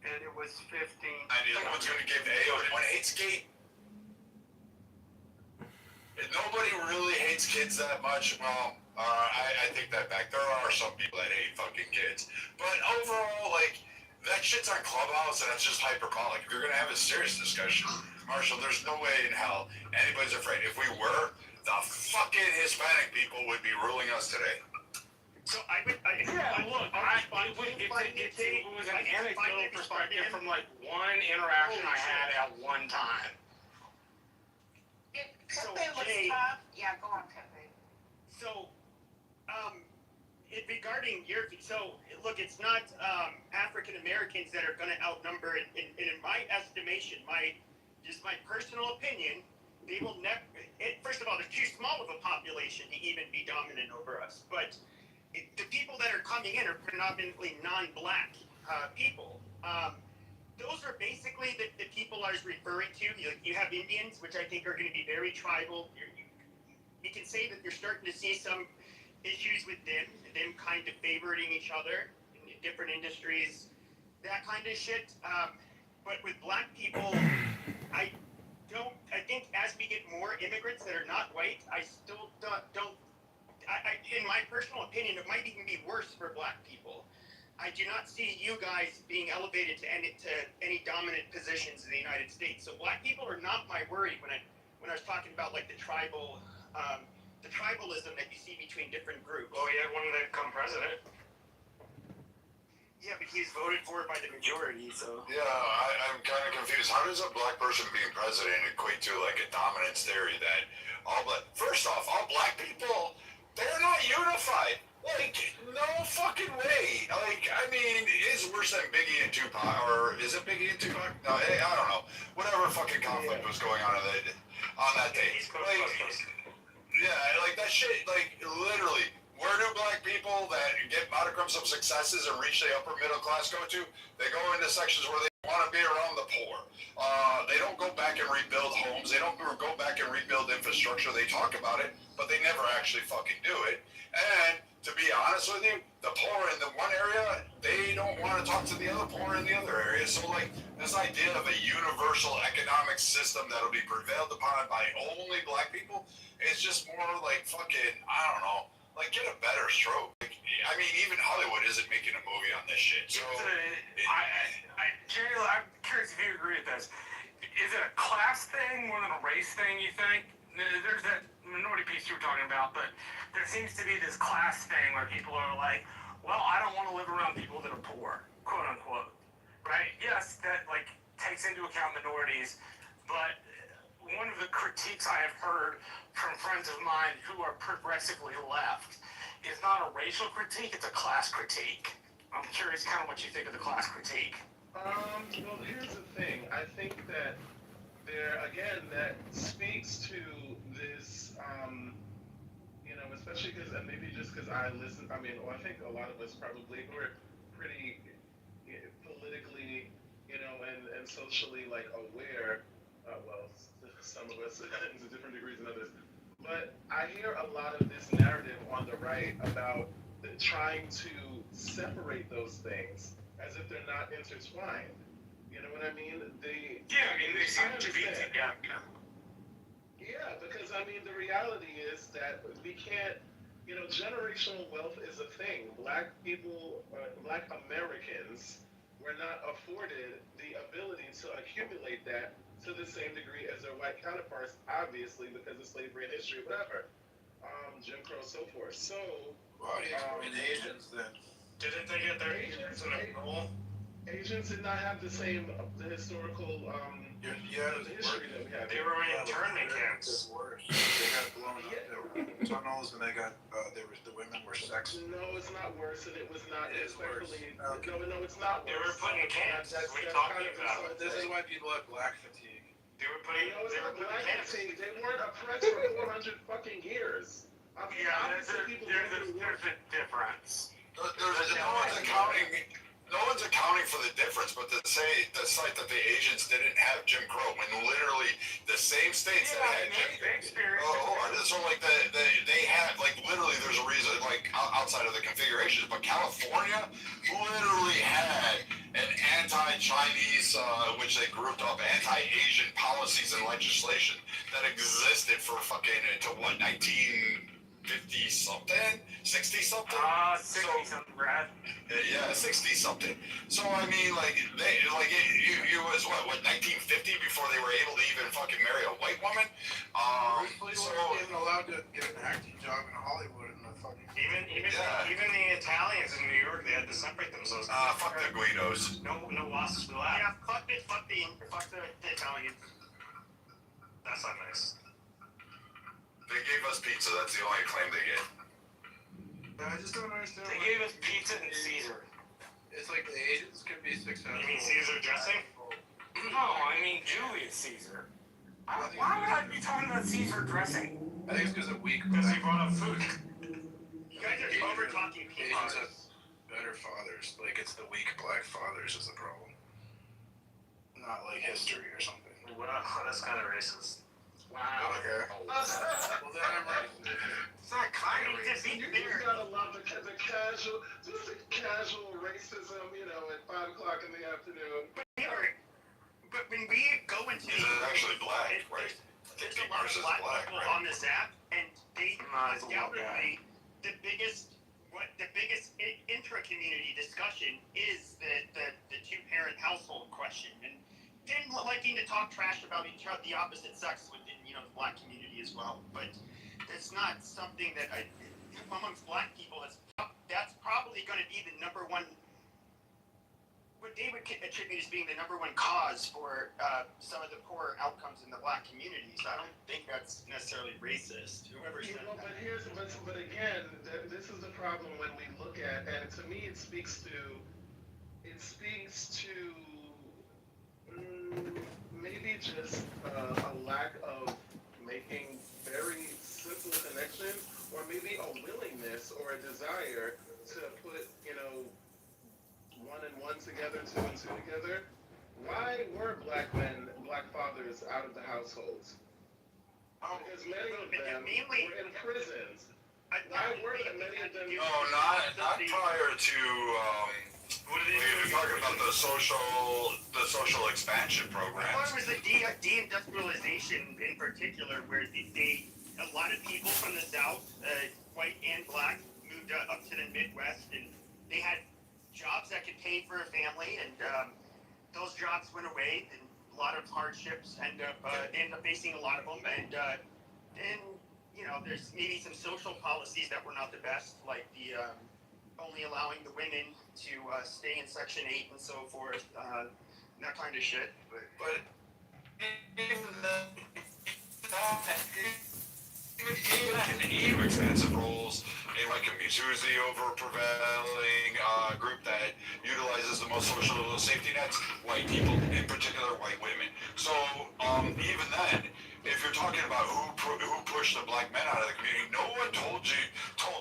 And it was 15. I mean, no one's going to give anyone hates gay. Nobody really hates kids that much. Well, I take that back. There are some people that hate fucking kids. But overall, like, that shit's on Clubhouse and it's just hyperbolic. If you're going to have a serious discussion, Marshall, there's no way in hell anybody's afraid. If we were, the fucking Hispanic people would be ruling us today. So I would, it was an anecdotal perspective from like one interaction I had at one time. So, Jay, yeah, go on, Pepe. So, regarding your, look, it's not African Americans that are going to outnumber, in my estimation, my personal opinion, they will never. First of all, they're too small of a population to even be dominant over us. But the people that are coming in are predominantly non-black people. Those are basically the people I was referring to. You have Indians, which I think are going to be very tribal. You can say that you're starting to see some issues with them kind of favoring each other in different industries, that kind of shit. But with black people, I think as we get more immigrants that are not white, I still don't. In my personal opinion, it might even be worse for black people. I do not see you guys being elevated to any dominant positions in the United States. So black people are not my worry when I was talking about like the tribalism that you see between different groups. Oh yeah, one that become president. Yeah, but he's voted for by the majority, so. Yeah, I'm kind of confused. How does a black person being president equate to like a dominance theory that first off, all black people, they're not unified. Like, no fucking way. Like, I mean, it's worse than Biggie and Tupac, or is it Biggie and Tupac? No, I don't know. Whatever fucking conflict was going on that day. Like, yeah, like that shit, like, literally, where do black people that get modicums of successes and reach the upper middle class go to? They go into sections where they want to be around the poor. They don't go back and rebuild homes. They don't go back and rebuild infrastructure. They talk about it, but they never actually fucking do it. And to be honest with you, the poor in the one area, they don't want to talk to the other poor in the other area. So like this idea of a universal economic system that'll be prevailed upon by only black people is just more like fucking, I don't know, like get a better stroke. Like, I mean, even Hollywood isn't making a movie on this shit. So Jay, I'm curious if you agree with this. Is it a class thing more than a race thing, you think? There's that minority piece you were talking about, but there seems to be this class thing where people are like, well, I don't want to live around people that are poor, quote unquote, right? Yes, that like takes into account minorities, but one of the critiques I have heard from friends of mine who are progressively left is not a racial critique, it's a class critique. I'm curious kind of what you think of the class critique. Well, here's the thing. I think that there again, that speaks to this, especially because, and maybe just because I listen, I think a lot of us probably who are pretty politically, and socially like aware, well, some of us to different degrees than others, but I hear a lot of this narrative on the right about trying to separate those things as if they're not intertwined. You know what I mean? They seem to be together. Yeah, because the reality is that we can't, generational wealth is a thing. Black people, Black Americans, were not afforded the ability to accumulate that to the same degree as their white counterparts, obviously, because of slavery and history, whatever. Jim Crow, so forth. So, Well, Asians then. Didn't they get their Asians in a role? Asians did not have the same the historical Yeah, the history that we have. They were in internment camps. It's worse. They got blown up. They were tunnels, and the women were sex. No, it's not worse, and it was not. It is worse. Okay. No, it's not worse. They were put in camps. That's What are you kind talking of about? This is why people have black fatigue. They were putting. No, it's They were not put in black camps. fatigue. They weren't oppressed for 400 fucking years. Yeah, there's a difference. No one's accounting for the difference, but to say the site that the Asians didn't have Jim Crow when literally the same states that had Jim Crow. So like they had like literally there's a reason like outside of the configurations, but California literally had an anti-Chinese, which they grouped up anti-Asian policies and legislation that existed for fucking until what 1950 something, 60 something. 60 something, Brad. Yeah, 60 something. So I mean, like it was what 1950 before they were able to even fucking marry a white woman. So weren't even allowed to get an acting job in Hollywood in the fucking. Even the Italians in New York, they had to separate themselves. Fuck the Guidos. No wasps allowed. Yeah, fuck the Italians. That's not nice. They gave us pizza. That's the only claim they get. I just don't understand. They gave us pizza and Caesar. It's like the Asians can be successful. You mean Caesar dressing? No, I mean Julius Caesar. Why would I be talking about Caesar dressing? I think it's because of weak. Because he brought up food. You guys are over talking people. Asians have better fathers. Like it's the weak black fathers is the problem. Not like history or something. Wow, that's kind of racist. Wow. Okay. Well then I'm right. It's not kind of I mean, racist. You just gotta love the casual racism, at 5 o'clock in the afternoon. But when we go into Is it actually black, right? there's a lot of black people on this app, and they undoubtedly the biggest intra-community discussion is the two-parent household question, and then liking to talk trash about each other, the opposite sex within the black community as well. But that's not something that amongst black people that's probably going to be the number one. What they would attribute as being the number one cause for some of the poorer outcomes in the black communities. I don't think that's necessarily racist. Whoever said that. But again, this is the problem when we look at, and to me, it speaks to maybe just a lack of making very simple connections, or maybe a willingness or a desire to put, 1 and 1 together, 2 and 2 together. Why were black fathers out of the households? Because many of them were in prisons. Why were many of them? No, not prior to. We're talking about the social expansion programs. Well, it was the deindustrialization in particular, where a lot of people from the South, white and black, moved up to the Midwest, and they had jobs that could pay for a family, and those jobs went away, and a lot of hardships they ended up facing a lot of them, and there's maybe some social policies that were not the best, like the only allowing the women to stay in Section 8 and so forth, that kind of shit. But even expansive roles in like a Misuzi over prevailing group that utilized utilizes the most social safety nets? White people, in particular white women. So even then, if you're talking about who pushed the black men out of the community, no one told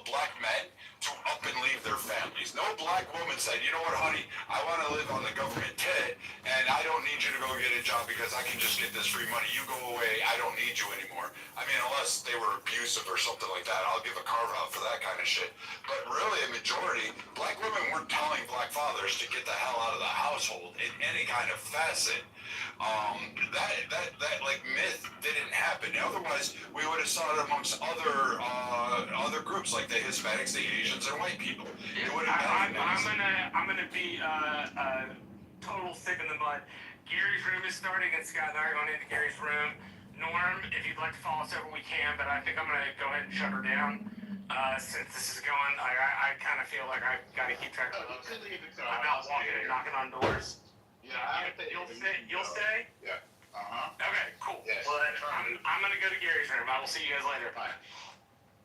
black men to up and leave their families. No black woman said, you know what, honey, I want to live on the government tit, and I don't need you to go get a job because I can just get this free money. You go away. I don't need you anymore. I mean, unless they were abusive or something like that, I'll give a carve out for that kind of shit. But really, a majority, black women weren't telling black fathers to get the hell out of the household in any kind of facet. That like myth didn't happen. Otherwise, we would have saw it amongst other groups like the Hispanics, the Asians, and white people. It would have I'm gonna be total stick in the mud. Gary's room is starting, and Scott and I are going into Gary's room. Norm, if you'd like to follow us over, we can, but I think I'm gonna go ahead and shut her down. Since this is going, I kind of feel like I've got to keep track of those. I'm out walking and knocking on doors. Yeah, You'll stay? Yeah. Okay, cool. Yes. Well, I'm gonna go to Gary's room. I will see you guys later. Bye.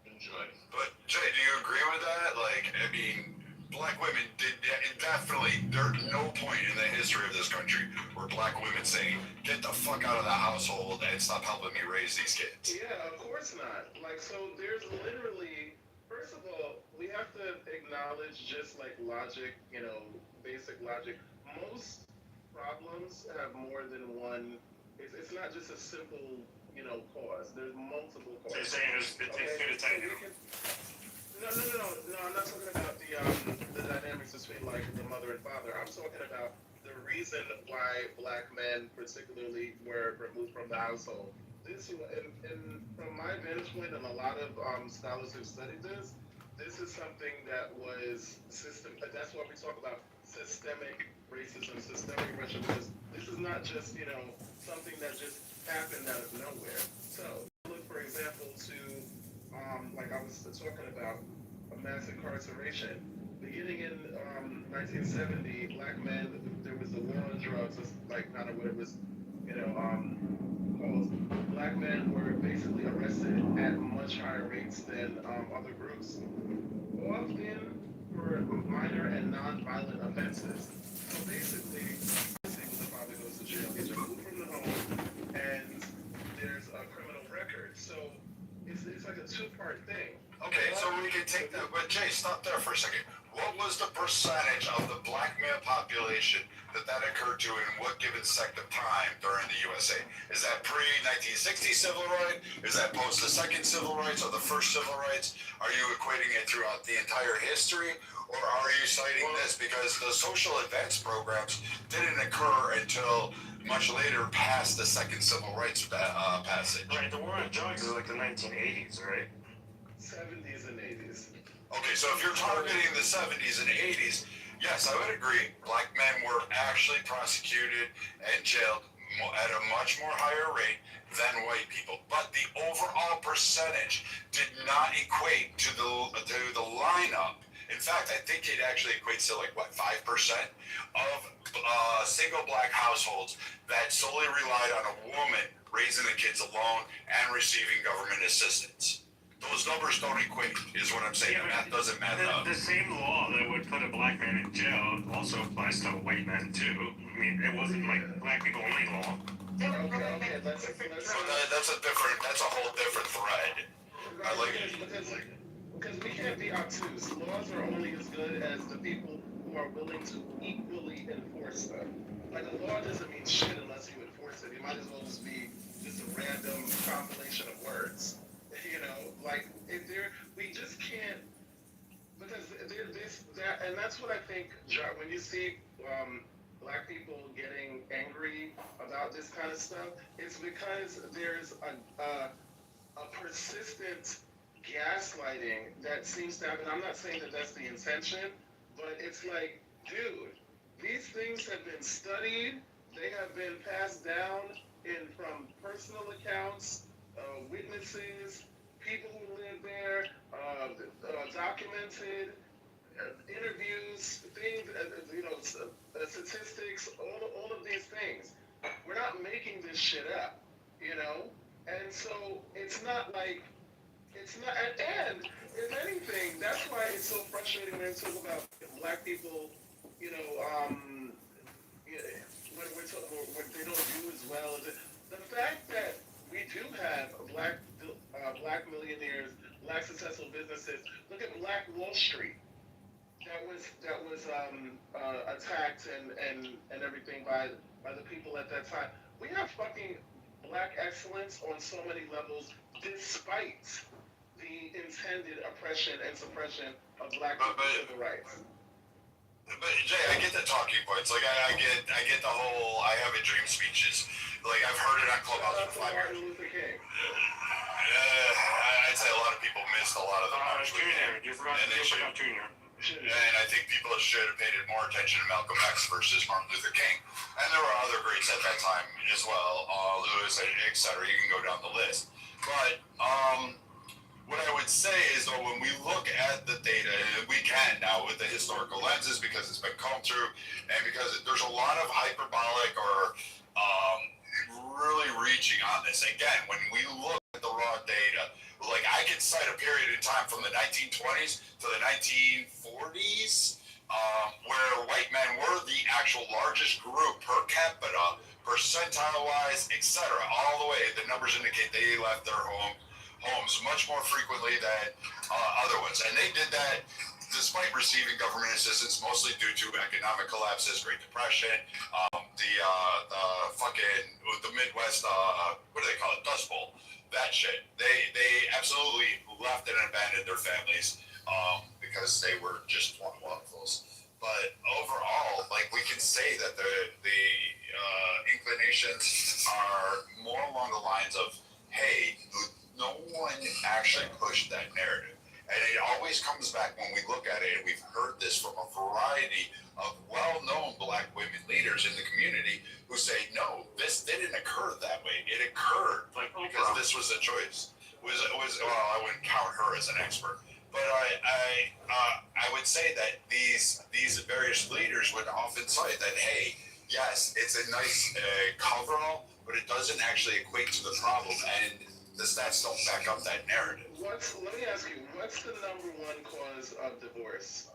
Enjoy. But Jay, do you agree with that? Like, I mean, black women did definitely. There's no point in the history of this country where black women saying, "Get the fuck out of the household and stop helping me raise these kids." Yeah, of course not. Like, so there's literally, first of all, we have to acknowledge just like logic, you know, basic logic. Most problems have more than one. It's not just a simple, you know, cause. There's multiple causes. So you're saying it takes two to tango? No. I'm not talking about the dynamics between like the mother and father. I'm talking about the reason why black men, particularly, were removed from the household. This, and from my vantage point, and a lot of scholars who've studied this is something that was system. That's why we talk about systemic racism, systemic oppression, because this is not just, you know, something that just happened out of nowhere. So look, for example, to like I was talking about mass incarceration. Beginning in 1970, black men, there was the war on drugs, was like kind of what it was, you know, called. Black men were basically arrested at much higher rates than other groups, often for minor and non-violent offenses. So basically, when the father goes to jail, he's removed from the home, and there's a criminal record. So it's like a two-part thing. Okay, so we can take that, but Jay, stop there for a second. What was the percentage of the black male population that occurred to in what given sect of time during the USA? Is that pre-1960 civil rights? Is that post the second civil rights or the first civil rights? Are you equating it throughout the entire history? Or are you citing this because the social advance programs didn't occur until much later past the second civil rights passage? Right, the war on drugs is like the 1980s, right? 70s and 80s. Okay, so if you're targeting the 70s and 80s, yes, I would agree. Black men were actually prosecuted and jailed at a much more higher rate than white people. But the overall percentage did not equate to the lineup. In fact, I think it actually equates to like, what, 5% of single black households that solely relied on a woman raising the kids alone and receiving government assistance. Those numbers don't equate, is what I'm saying. Yeah, that doesn't matter. The same law that would put a black man in jail also applies to white men too. I mean, it wasn't like black people only law. Okay, that's So that's a whole different thread. I like it. Because we can't be obtuse. Laws are only as good as the people who are willing to equally enforce them. Like a law doesn't mean shit unless you enforce it. It might as well just be just a random compilation of words. You know, like we just can't, because and that's what I think, when you see black people getting angry about this kind of stuff, it's because there's a persistent gaslighting that seems to happen. I'm not saying that that's the intention, but it's like, dude, these things have been studied, they have been passed down from personal accounts, witnesses, people who live there, documented interviews, things, statistics, all of these things. We're not making this shit up, you know? And so it's not, and if anything, that's why it's so frustrating when you talk about black people you know, what they don't do as well. The fact that we do have black millionaires, black successful businesses. Look at Black Wall Street. That was attacked and everything by the people at that time. We have fucking black excellence on so many levels, despite the intended oppression and suppression of black people's civil rights. But Jay, I get the talking points. Like I get the whole "I have a dream" speeches. Like I've heard it on Clubhouse for 5 years. Martin Luther King. I'd say a lot of people missed a lot of the Martin Luther King. You forgot And they should. Junior. And I think people should have paid more attention to Malcolm X versus Martin Luther King. And there were other greats at that time as well, Lewis, etc. You can go down the list. But what I would say is, though, when we look at the data, we can now with the historical lenses because it's been combed through, and because there's a lot of hyperbolic or really reaching on this. Again, when we look at the raw data, like I could cite a period in time from the 1920s to the 1940s, where white men were the actual largest group per capita, percentile-wise, etc. All the way, the numbers indicate they left their homes much more frequently than other ones, and they did that despite receiving government assistance, mostly due to economic collapses, Great Depression, the Midwest, what do they call it, Dust Bowl, that shit. They absolutely left and abandoned their families because they were just one of those. But overall, like we can say that the inclinations are more along the lines of, hey, no one actually pushed that narrative. And it always comes back when we look at it, and we've heard this from a variety of well-known black women leaders in the community who say, no, this didn't occur that way. It occurred because this was a choice. Well, I wouldn't count her as an expert. But I would say that these various leaders would often cite that, hey, yes, it's a nice coverall, but it doesn't actually equate to the problem. And the stats don't back up that narrative. Let me ask you, what's the number one cause of divorce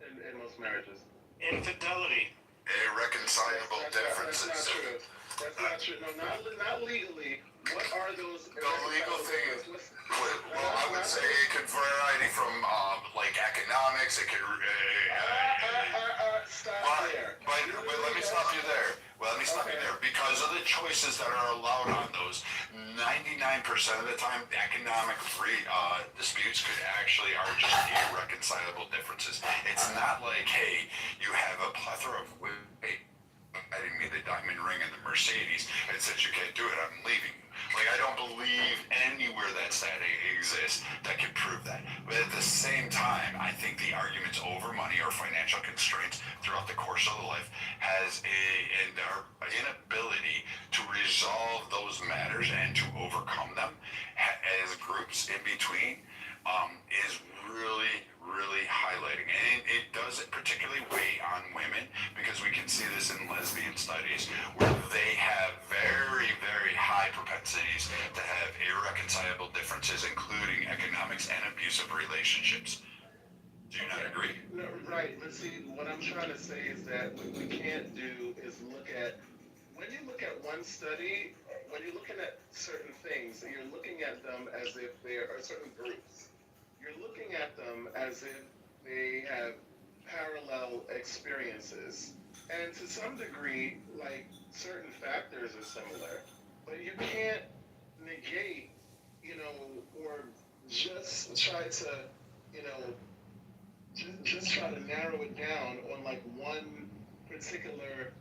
in most marriages? Infidelity. Irreconcilable differences. That's not true. No, not legally. What are those? The legal thing is, well, I would say it could vary from like economics. It could. Stop there. But let me stop you there. Well, let me stop you there. Because of the choices that are allowed on those, 99% of the time, the economic disputes are just irreconcilable differences. It's not like, hey, you have a plethora of women. I didn't mean the diamond ring and the Mercedes, and since you can't do it, I'm leaving. Like, I don't believe anywhere that study exists that can prove that. But at the same time, I think the arguments over money or financial constraints throughout the course of the life has our inability to resolve those matters and to overcome them as groups in between is really, really highlighting. And it doesn't particularly weigh on women because we can see this in lesbian studies where they have very, very high propensities to have irreconcilable differences, including economics and abusive relationships. Do you not agree? No, right. But see, what I'm trying to say is that what we can't do is when you look at one study, when you're looking at certain things, you're looking at them as if there are certain groups. You're looking at them as if they have parallel experiences. And to some degree, like, certain factors are similar. But you can't negate, or just try to, just try to narrow it down on, like, one particular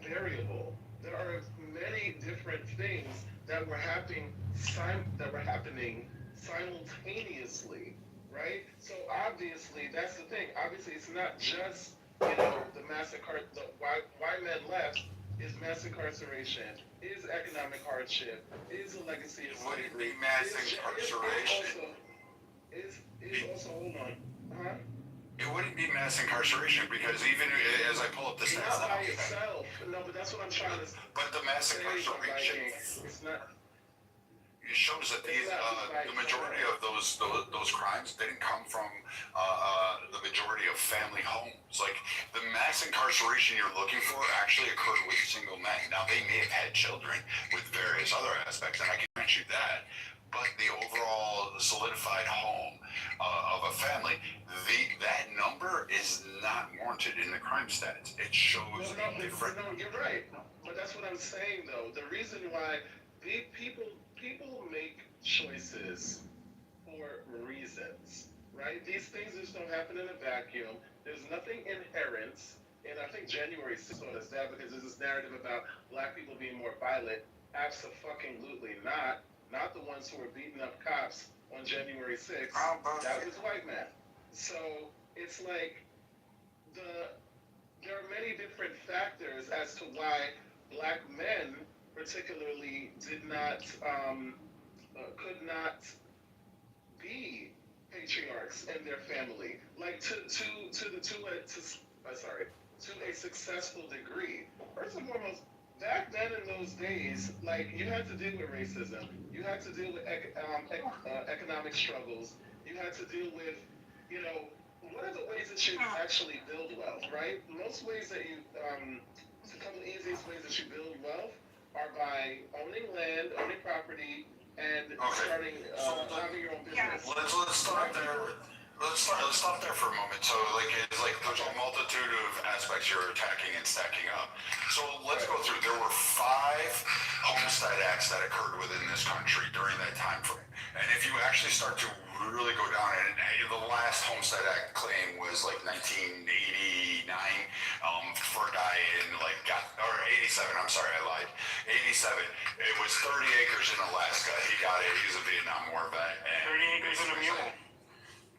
variable. There are many different things that were happening simultaneously, right? So obviously, that's the thing. Obviously, it's not just, the why men left is mass incarceration, is economic hardship, is a legacy of slavery. Would it be mass incarceration? Is also, hold on, huh? It wouldn't be mass incarceration because even as I pull up the stats, not by itself. No, but that's what I'm trying to. But the mass incarceration. It's not. it shows that the majority of those crimes didn't come from the majority of family homes. Like the mass incarceration you're looking for actually occurred with single men. Now they may have had children with various other aspects, and I can grant you that. But the overall solidified home of a family, that number is not warranted in the crime stats. It shows different. No, you're right. But that's what I'm saying, though. The reason why people make choices for reasons, right? These things just don't happen in a vacuum. There's nothing inherent. And I think January 6th was that because there's this narrative about black people being more violent. Absolutely not. Not the ones who were beating up cops on January 6th. That was white man. So it's like there are many different factors as to why black men particularly did not could not be patriarchs in their family, like to a successful degree. First and foremost, back then in those days, like you had to deal with racism, you had to deal with economic struggles, you had to deal with, what are the ways that you actually build wealth, right? Most ways that you, a couple of the easiest ways that you build wealth are by owning land, owning property, and starting having your own business. Let's stop there. Let's stop there for a moment. So, it's like there's a multitude of aspects you're attacking and stacking up. So let's go through. There were 5 homestead acts that occurred within this country during that time frame. And if you actually start to really go down, and the last homestead act claim was like 1989 for a guy in or 87. I'm sorry, I lied. 87. It was 30 acres in Alaska. He got it. He was a Vietnam War vet. 30 acres in a mule.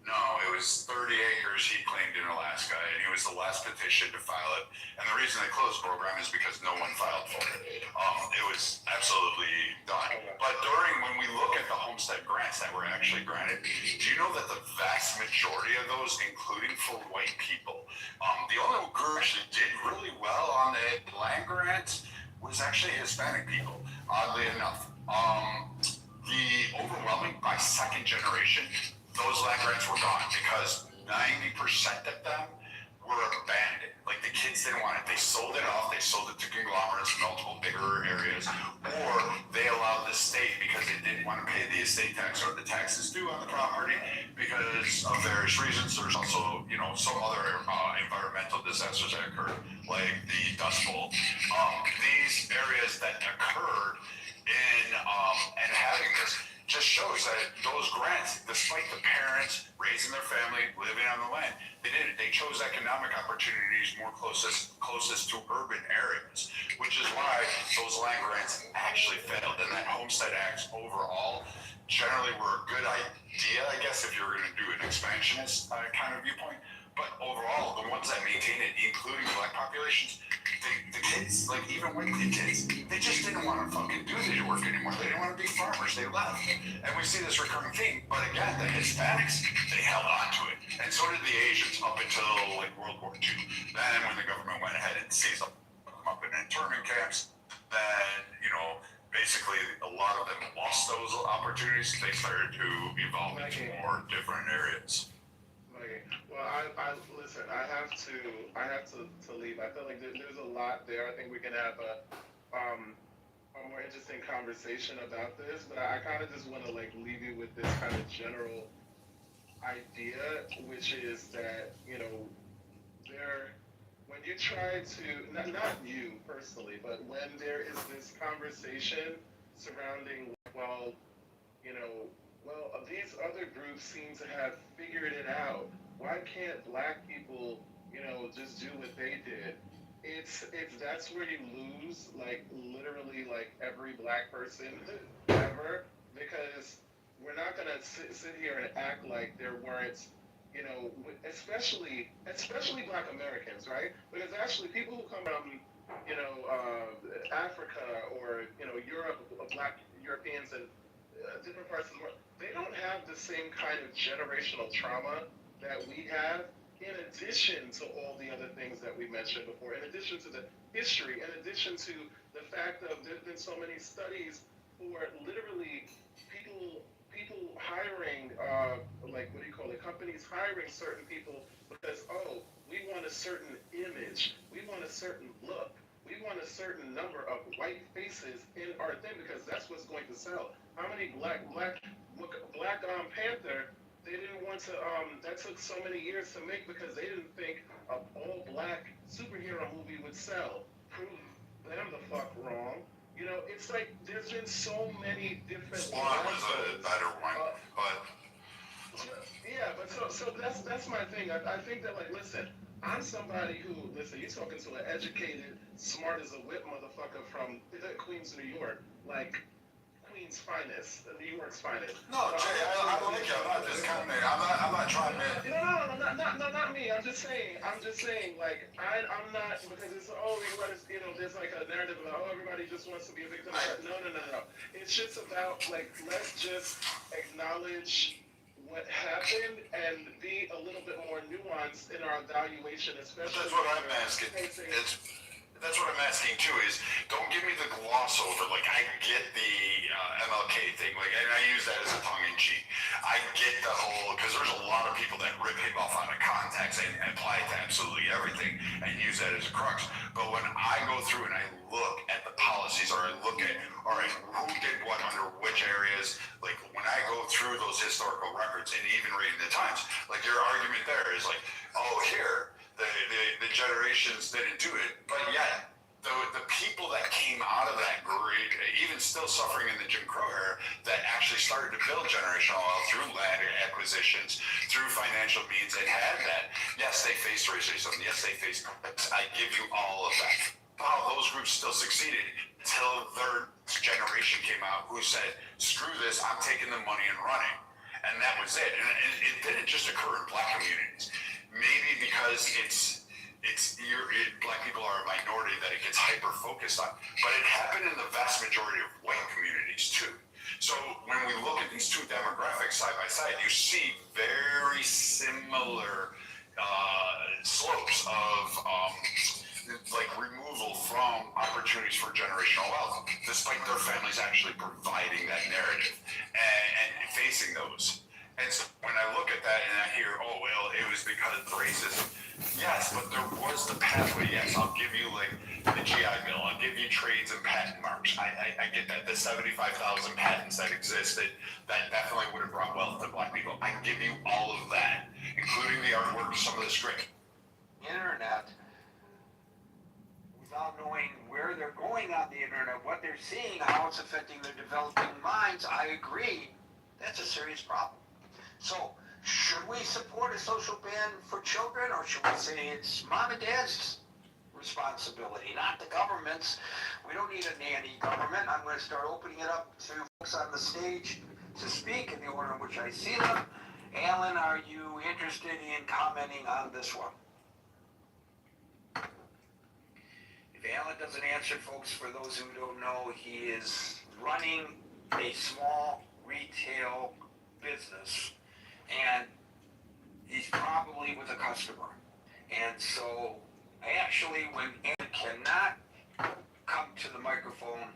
No, it was 30 acres he claimed in Alaska, and he was the last petition to file it. And the reason they closed the program is because no one filed for it. It was absolutely done. But when we look at the homestead grants that were actually granted, do you know that the vast majority of those, including for white people, the only group actually did really well on the land grants was actually Hispanic people, oddly enough. The overwhelming, by second generation, those land grants were gone because 90% of them were abandoned. Like the kids didn't want it. They sold it off. They sold it to conglomerates, multiple bigger areas, or they allowed the state because they didn't want to pay the estate tax or the taxes due on the property because of various reasons. There's also, some other environmental disasters that occurred, like the Dust Bowl. These areas that occurred and having this just shows that those grants, despite the parents raising their family, living on the land, they chose economic opportunities more closest to urban areas, which is why those land grants actually failed. And that Homestead Acts overall generally were a good idea, I guess, if you were going to do an expansionist kind of viewpoint. But overall, the ones that maintain it, including black populations, the kids, like even white kids, they just didn't want to fucking do the work anymore. They didn't want to be farmers. They left. And we see this recurring theme. But again, the Hispanics, they held on to it. And so did the Asians up until World War II. Then when the government went ahead and seized them up in internment camps, then, basically a lot of them lost those opportunities. They started to evolve into more different areas. Well, I listen. I have to leave. I feel like there's a lot there. I think we can have a more interesting conversation about this. But I kind of just want to leave you with this kind of general idea, which is that when you try to not you personally, but when there is this conversation surrounding these other groups seem to have figured it out. Why can't black people, just do what they did? It's that's where you lose, literally, every black person ever, because we're not gonna sit here and act like there weren't, especially black Americans, right? Because actually people who come from, Africa or, Europe, black Europeans and different parts of the world, they don't have the same kind of generational trauma that we have, in addition to all the other things that we mentioned before, in addition to the history, in addition to the fact of there's been so many studies for literally always hiring certain people because, oh, we want a certain image, we want a certain look, we want a certain number of white faces in our thing because that's what's going to sell. How many Black Panther? They didn't want to. That took so many years to make because they didn't think an all black superhero movie would sell. Prove them the fuck wrong. You know, it's like there's been so many different. Spawn was a better one, but yeah, but so that's my thing. I think that like, listen, I'm somebody who listen. You're talking to an educated, smart as a whip motherfucker from Queens, New York, like. Queens finest, New York's finest. no, Jay, I like you. I'm not discounting. I'm not trying to. No, not me. I'm just saying, like, I'm not, because it's, oh, everybody's, you know, there's like a narrative about, oh, everybody just wants to be a victim. No. It's just about, like, let's just acknowledge what happened and be a little bit more nuanced in our evaluation, especially. That's what I'm asking. That's what I'm asking too. Is don't give me the gloss over. Like I get the MLK thing. Like, and I use that as a tongue in cheek. I get the whole because there's a lot of people that rip him off out of context and apply it to absolutely everything and use that as a crux. But when I go through and I look at the policies or I look at all right, who did what under which areas, like when I go through those historical records and even reading the Times, like your argument there is like, oh here. The generations didn't do it, but yet the people that came out of that great, even still suffering in the Jim Crow era, that actually started to build generational wealth through land acquisitions, through financial means, and had that. Yes, they faced racism. Yes, they faced. I give you all of that. How those groups still succeeded until their generation came out who said, "Screw this! I'm taking the money and running," and that was it. And it didn't just occur in black communities. Maybe because black people are a minority that it gets hyper focused on, but it happened in the vast majority of white communities too. So when we look at these two demographics side by side, you see very similar slopes of like removal from opportunities for generational wealth, despite their families actually providing that narrative and facing those. And so when I look at that and I hear, oh, well, it was because of racism. Yes, but there was the pathway. Yes, I'll give you like the GI Bill. I'll give you trades and patent marks. I get that. The 75,000 patents that existed, that definitely would have brought wealth to black people. I give you all of that, including the artwork, some of the script. Internet, without knowing where they're going on the internet, what they're seeing, how it's affecting their developing minds, I agree. That's a serious problem. So, should we support a social ban for children, or should we say it's mom and dad's responsibility, not the government's? We don't need a nanny government. I'm going to start opening it up to folks on the stage to speak in the order in which I see them. Alan, are you interested in commenting on this one? If Alan doesn't answer, folks, for those who don't know, he is running a small retail business, and he's probably with a customer. And so, actually, when Ed cannot come to the microphone,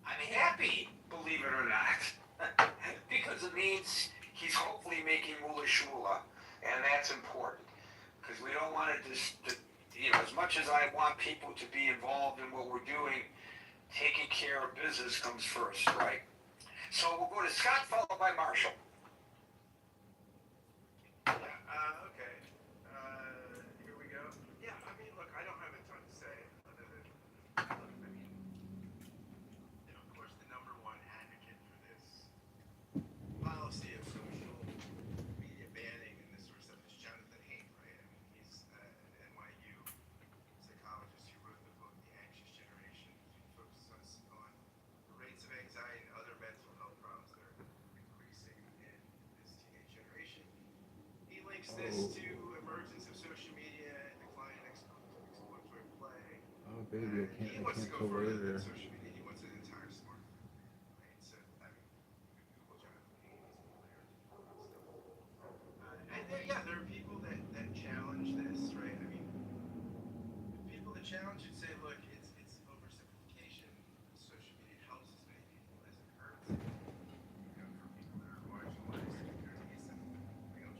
I'm happy, believe it or not, because it means he's hopefully making moolah shula, and that's important, because we don't want to just, you know, as much as I want people to be involved in what we're doing, taking care of business comes first, right? So we'll go to Scott, followed by Marshall. Okay. Here we go. Yeah, I mean, look, I don't have a ton to say other than, look, I mean, you know, of course, the number one advocate for this policy of social media banning and this sort of stuff is Jonathan Haidt, right? I mean, he's an NYU psychologist who wrote the book The Anxious Generation, who focuses on the rates of anxiety and other mental health problems that are increasing in this teenage generation. He links this to emergence of social media and decline in exploratory play. Oh baby, He I wants to can't go go further later. than social media. He wants an entire smartphone, right? So, I mean, Google Jonathan Haidt, he's stuff. And there are people that challenge this, right? I mean, the people that challenge it say, look, it's oversimplification. Social media helps as many people as it hurts. You know, for people that are marginalized, there needs to, you know,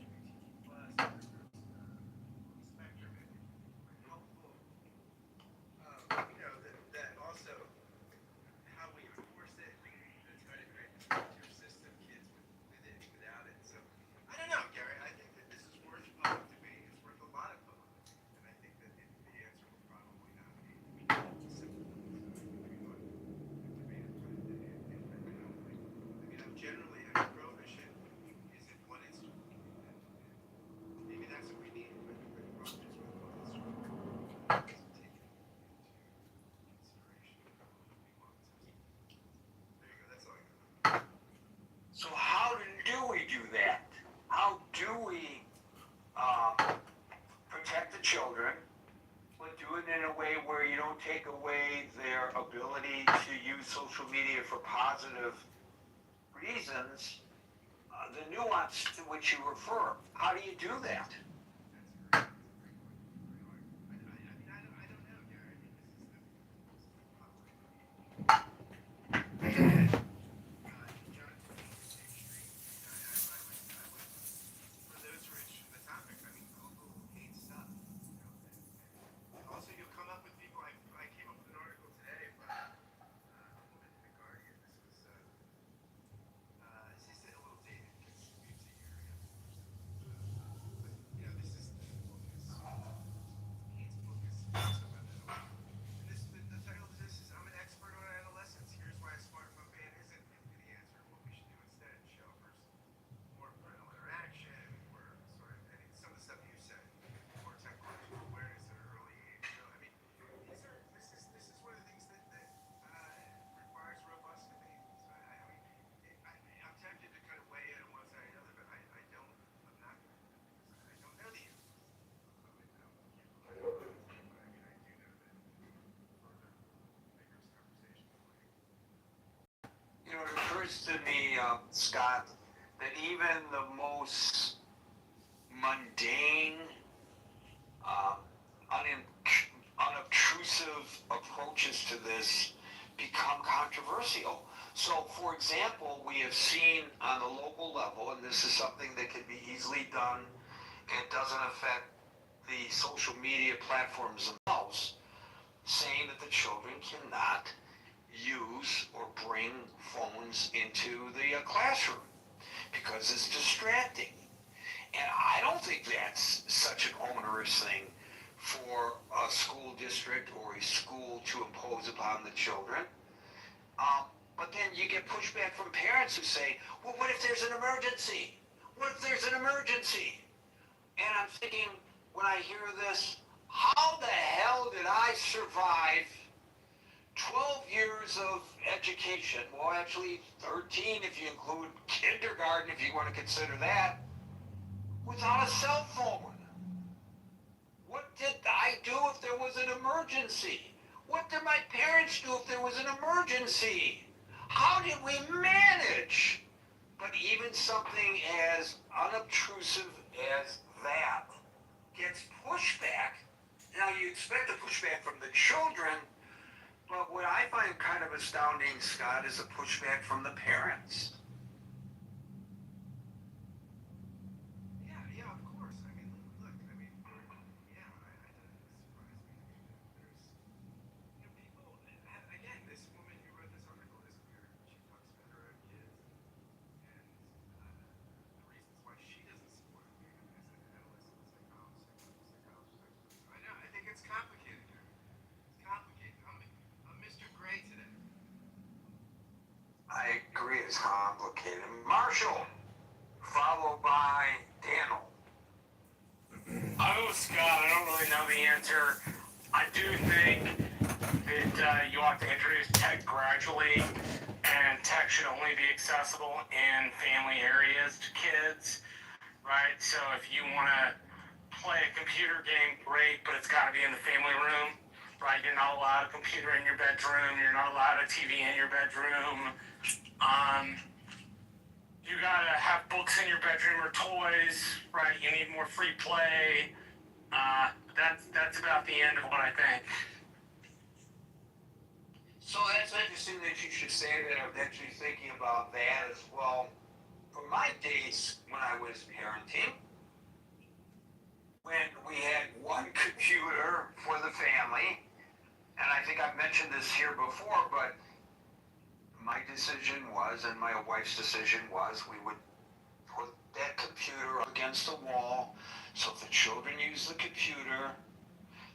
social media for positive reasons, the nuance to which you refer. How do you do that? Also, you'll come up with people. I came up with an article today from a woman in the Guardian. This is a little dated because we've seen your but you know, this is the book is Kate's book is about that. And the title of this is "I'm an expert on adolescence. Here's why a smartphone ban isn't the answer. What we should do instead: show more parental interaction, or sort of some of the stuff you said, more technological awareness at an early age. So I mean, this is one of the things that requires robust debate. So I'm tempted to kind of weigh in on one side or the other, but I don't. I'm not. I don't know the answer. I do know that further vigorous conversation. You know, it occurs to me, Scott, that even the most mundane, unobtrusive approaches to this become controversial. So, for example, we have seen on the local level, and this is something that can be easily done and doesn't affect the social media platforms themselves, saying that the children cannot use or bring phones into the classroom because it's distracting. And I don't think that's such an onerous thing for a school district or a school to impose upon the children. But then you get pushback from parents who say, well, what if there's an emergency? What if there's an emergency? And I'm thinking, when I hear this, how the hell did I survive 12 years of education, well, actually 13 if you include kindergarten, if you want to consider that, without a cell phone? What did I do if there was an emergency? What did my parents do if there was an emergency? How did we manage? But even something as unobtrusive as that gets pushback. Now, you expect the pushback from the children, but what I find kind of astounding, Scott, is the pushback from the parents. Yeah, of course. I mean, look, I mean, yeah, I doesn't surprise me. There's, you know, people, again, this woman who wrote this article is weird. She talks about her own kids and the reasons why she doesn't support it being as an adolescent psychologist. I know, I think it's complicated here. It's complicated. I'm Mr. Gray today. I agree, it's complicated. Marshall, followed by Daniel. Oh, Scott, I don't really know the answer. I do think that you ought to introduce tech gradually, and tech should only be accessible in family areas to kids, right? So if you want to play a computer game, great, but it's got to be in the family room, right? You're not allowed a computer in your bedroom. You're not allowed a TV in your bedroom. You gotta have books in your bedroom or toys, right? You need more free play. That's about the end of what I think. So that's interesting that you should say that. I was actually thinking about that as well. From my days when I was parenting, when we had one computer for the family, and I think I've mentioned this here before, but my decision was, and my wife's decision was, we would put that computer up against the wall, so if the children used the computer,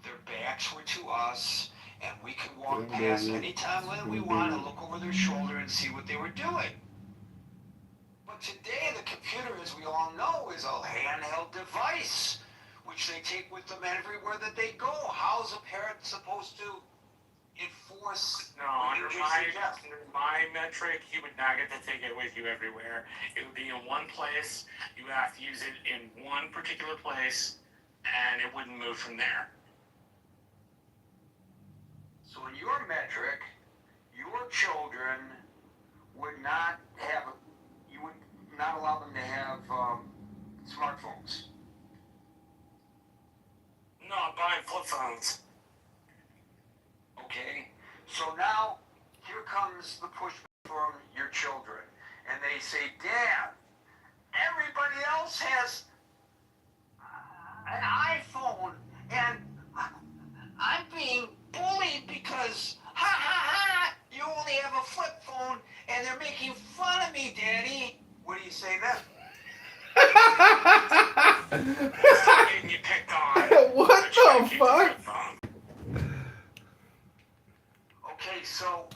their backs were to us, and we could walk past anytime that we want and look over their shoulder and see what they were doing. But today, the computer, as we all know, is a handheld device, which they take with them everywhere that they go. How's a parent supposed to enforce? No, under my metric, you would not get to take it with you everywhere. It would be in one place. You would have to use it in one particular place, and it wouldn't move from there. So in your metric, you your children would not have, you would not allow them to have smartphones. No, I'm buying flip phones. Okay, so now here comes the pushback from your children, and they say, Dad, everybody else has an iPhone, and I'm being bullied because, ha ha ha, you only have a flip phone, and they're making fun of me, Daddy. What do you say then? Stop getting you picked on. What the fuck? Okay, so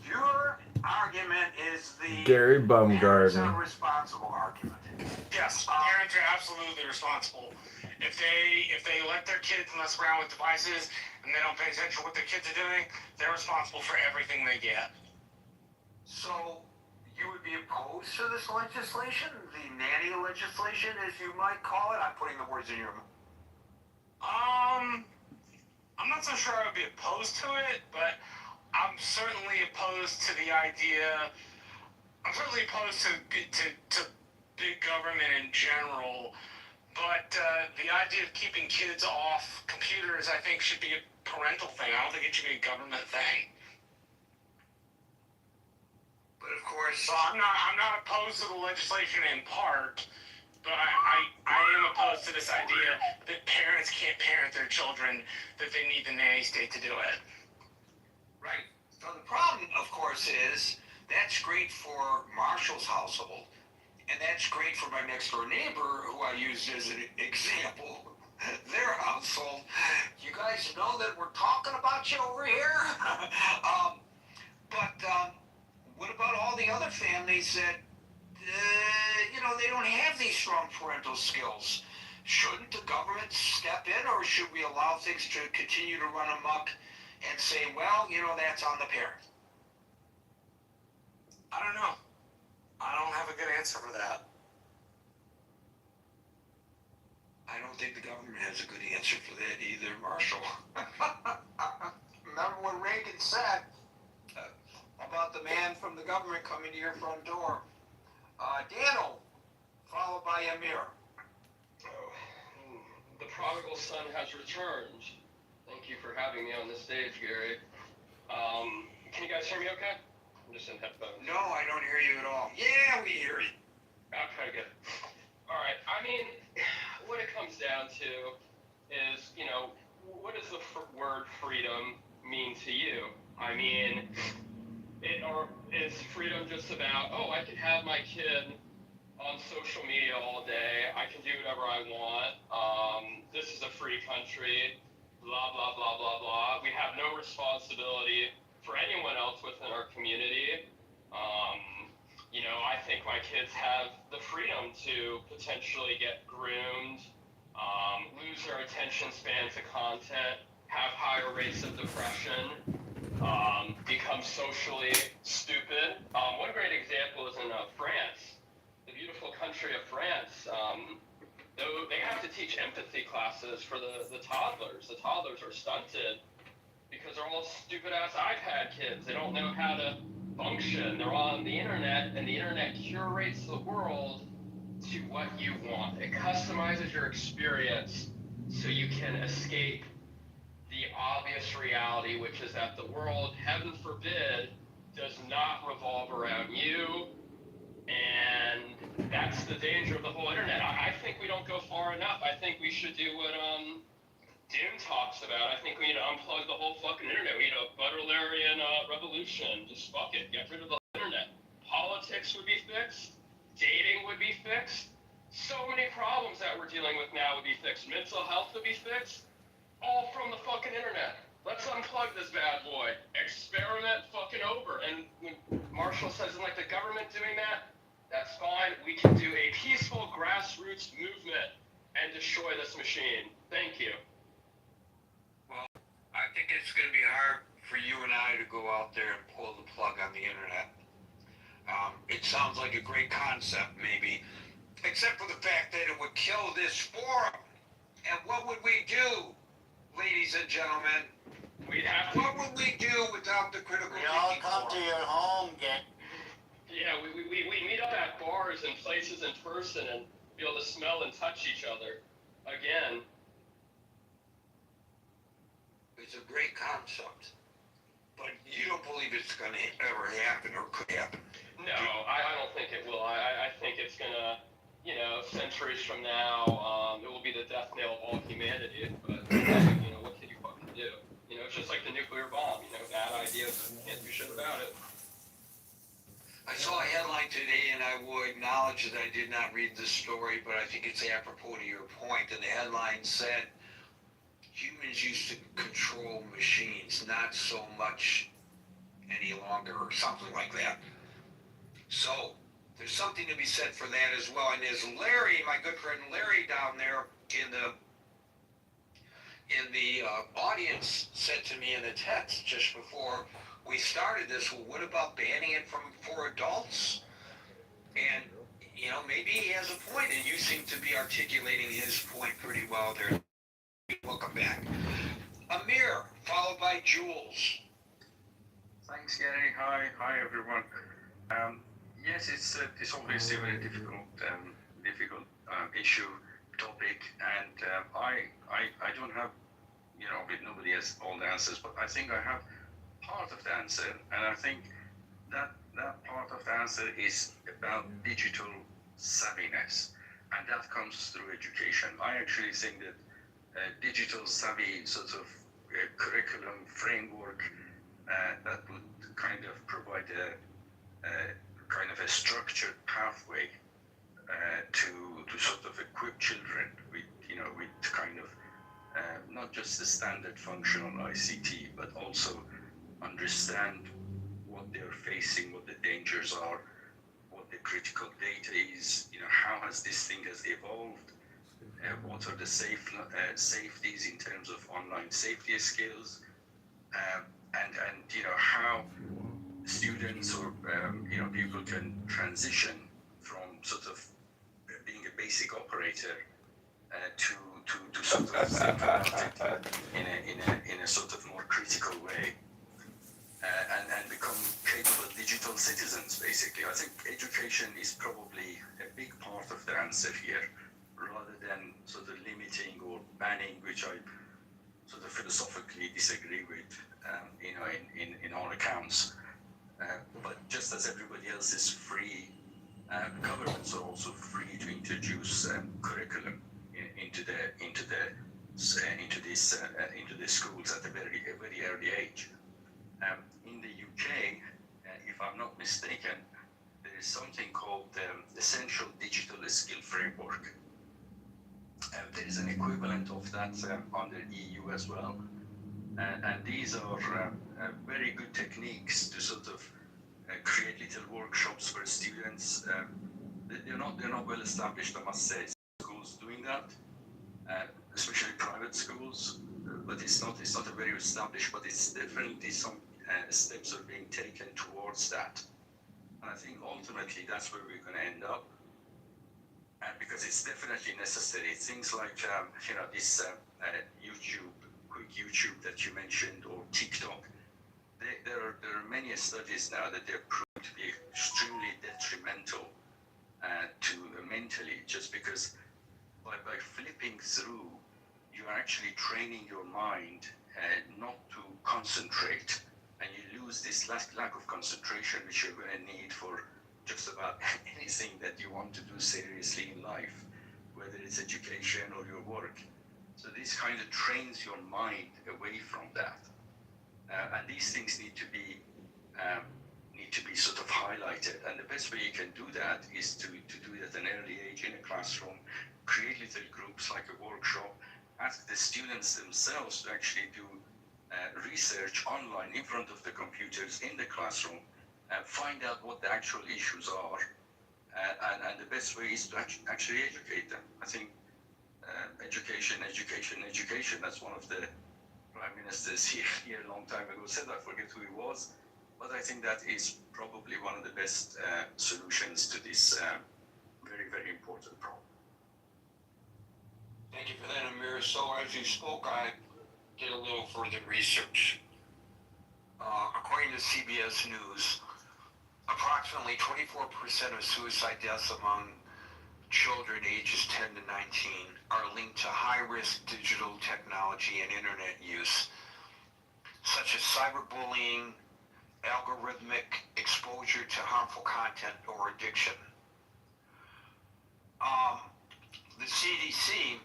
your argument is the Gary parents Baumgarten. are responsible argument. Yes, parents are absolutely responsible. If they let their kids mess around with devices and they don't pay attention to what their kids are doing, they're responsible for everything they get. So you would be opposed to this legislation, the nanny legislation, as you might call it? I'm putting the words in your mouth. I'm not so sure I would be opposed to it, but I'm certainly opposed to the idea. I'm certainly opposed to big government in general, but the idea of keeping kids off computers, I think, should be a parental thing. I don't think it should be a government thing. But of course, So I'm not opposed to the legislation in part, but I am opposed to this idea that parents can't parent their children, that they need the nanny state to do it. right. So the problem, of course, is that's great for Marshall's household, and that's great for my next door neighbor, who I used as an example. Their household. You guys know that we're talking about you over here. What about all the other families that, they don't have these strong parental skills? Shouldn't the government step in, or should we allow things to continue to run amok and say, well, that's on the parent? I don't know. I don't have a good answer for that. I don't think the government has a good answer for that either, Marshall. Remember what Reagan said about the man from the government coming to your front door? Daniel, followed by Amir. The prodigal son has returned. Thank you for having me on the stage, Gary. Can you guys hear me okay? I'm just in headphones. No, I don't hear you at all. Yeah, we hear you. Okay, good. All right. I mean, what it comes down to is, what does the word freedom mean to you? I mean, or is freedom just about, I can have my kid on social media all day, I can do whatever I want, this is a free country, blah, blah, blah, blah, blah. We have no responsibility for anyone else within our community. I think my kids have the freedom to potentially get groomed, lose their attention span to content, have higher rates of depression, become socially stupid. One great example is in France, the beautiful country of France. They have to teach empathy classes for the toddlers. The toddlers are stunted because they're all stupid-ass iPad kids. They don't know how to function. They're on the internet, and the internet curates the world to what you want. It customizes your experience so you can escape the obvious reality, which is that the world, heaven forbid, does not revolve around you. And that's the danger of the whole internet. I think we don't go far enough. I think we should do what Dune talks about. I think we need to unplug the whole fucking internet. We need a Butlerian revolution. Just fuck it. Get rid of the internet. Politics would be fixed. Dating would be fixed. So many problems that we're dealing with now would be fixed. Mental health would be fixed. All from the fucking internet. Let's unplug this bad boy. Experiment fucking over. And when Marshall says, like the government doing that, that's fine. We can do a peaceful grassroots movement and destroy this machine. Thank you. Well, I think it's going to be hard for you and I to go out there and pull the plug on the internet. It sounds like a great concept, maybe, except for the fact that it would kill this forum. And what would we do, ladies and gentlemen? We'd We'd have to. What would we do without the critical We all thinking come to forum? your home, get. Yeah, we meet up at bars and places in person and be able to smell and touch each other again. It's a great concept, but you don't believe it's going to ever happen or could happen. No, I don't think it will. I think it's gonna, centuries from now, it will be the death knell of all humanity. But, what can you fucking do? It's just like the nuclear bomb, bad idea, can't do shit about it. I saw a headline today, and I will acknowledge that I did not read the story, but I think it's apropos to your point. And the headline said, humans used to control machines, not so much any longer, or something like that. So there's something to be said for that as well. And as Larry, my good friend Larry down there in the audience said to me in a text just before we started this, well, what about banning it for adults? And maybe he has a point, and you seem to be articulating his point pretty well there. Welcome back. Amir, followed by Jules. Thanks, Gary. Hi everyone. Yes, it's obviously a very difficult issue, topic, and I don't have, nobody has all the answers, but I think I have part of the answer, and I think that part of the answer is about digital savviness, and that comes through education. I actually think that digital savvy sort of curriculum framework that would kind of provide a kind of a structured pathway to sort of equip children with kind of not just the standard functional ICT, but also understand what they're facing, what the dangers are, what the critical data is, how has this thing has evolved, what are the safeties in terms of online safety skills, and how students or people can transition from sort of being a basic operator to sort of think about it in a sort of more critical way, and become capable digital citizens. Basically, I think education is probably a big part of the answer here, rather than sort of limiting or banning, which I sort of philosophically disagree with, in all accounts. But just as everybody else is free, governments are also free to introduce curriculum into the schools at a very early age. In the UK, if I'm not mistaken, there is something called the Essential Digital Skill Framework. There is an equivalent of that under EU as well. And these are very good techniques to sort of create little workshops for students. They're not well established, I must say, schools doing that, especially private schools. But it's not a very established, but it's definitely some steps are being taken towards that. And I think ultimately that's where we're going to end up. Because it's definitely necessary. Things like this quick YouTube that you mentioned, or TikTok. There are many studies now that they're proved to be extremely detrimental to mentally, just because by flipping through, you're actually training your mind not to concentrate, and you lose this lack of concentration, which you're going to need for just about anything that you want to do seriously in life, whether it's education or your work. So this kind of trains your mind away from that, and these things need to be sort of highlighted. And the best way you can do that is to do it at an early age in a classroom, create little groups like a workshop, ask the students themselves to actually do research online in front of the computers in the classroom, find out what the actual issues are, and the best way is to actually educate them. I think education. That's one of the prime ministers here a long time ago said. I forget who he was, but I think that is probably one of the best solutions to this very, very important problem. Thank you for that, Amir. So as you spoke, I did a little further research. According to CBS News, approximately 24% of suicide deaths among children ages 10 to 19 are linked to high-risk digital technology and internet use, such as cyberbullying, algorithmic exposure to harmful content, or addiction. The CDC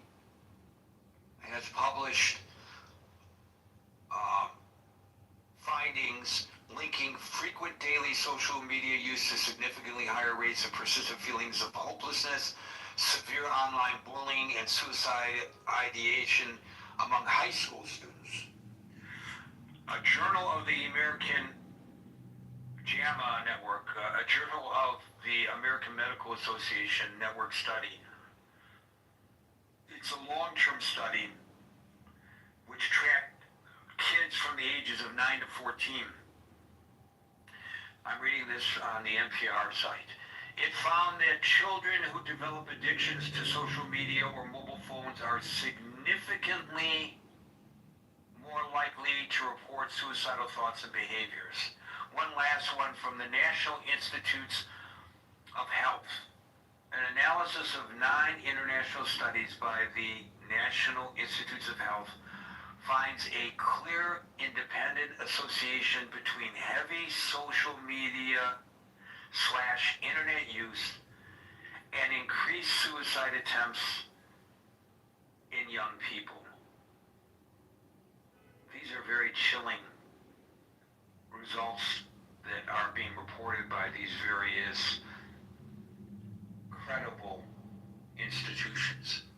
has published findings linking frequent daily social media use to significantly higher rates of persistent feelings of hopelessness, severe online bullying, and suicide ideation among high school students. A Journal of the American JAMA Network, a Journal of the American Medical Association Network study. It's a long-term study which tracked kids from the ages of 9 to 14. I'm reading this on the NPR site. It found that children who develop addictions to social media or mobile phones are significantly more likely to report suicidal thoughts and behaviors. One last one from the National Institutes of Health. An analysis of 9 international studies by the National Institutes of Health finds a clear independent association between heavy social media / internet use and increased suicide attempts in young people. These are very chilling results that are being reported by these various credible institutions.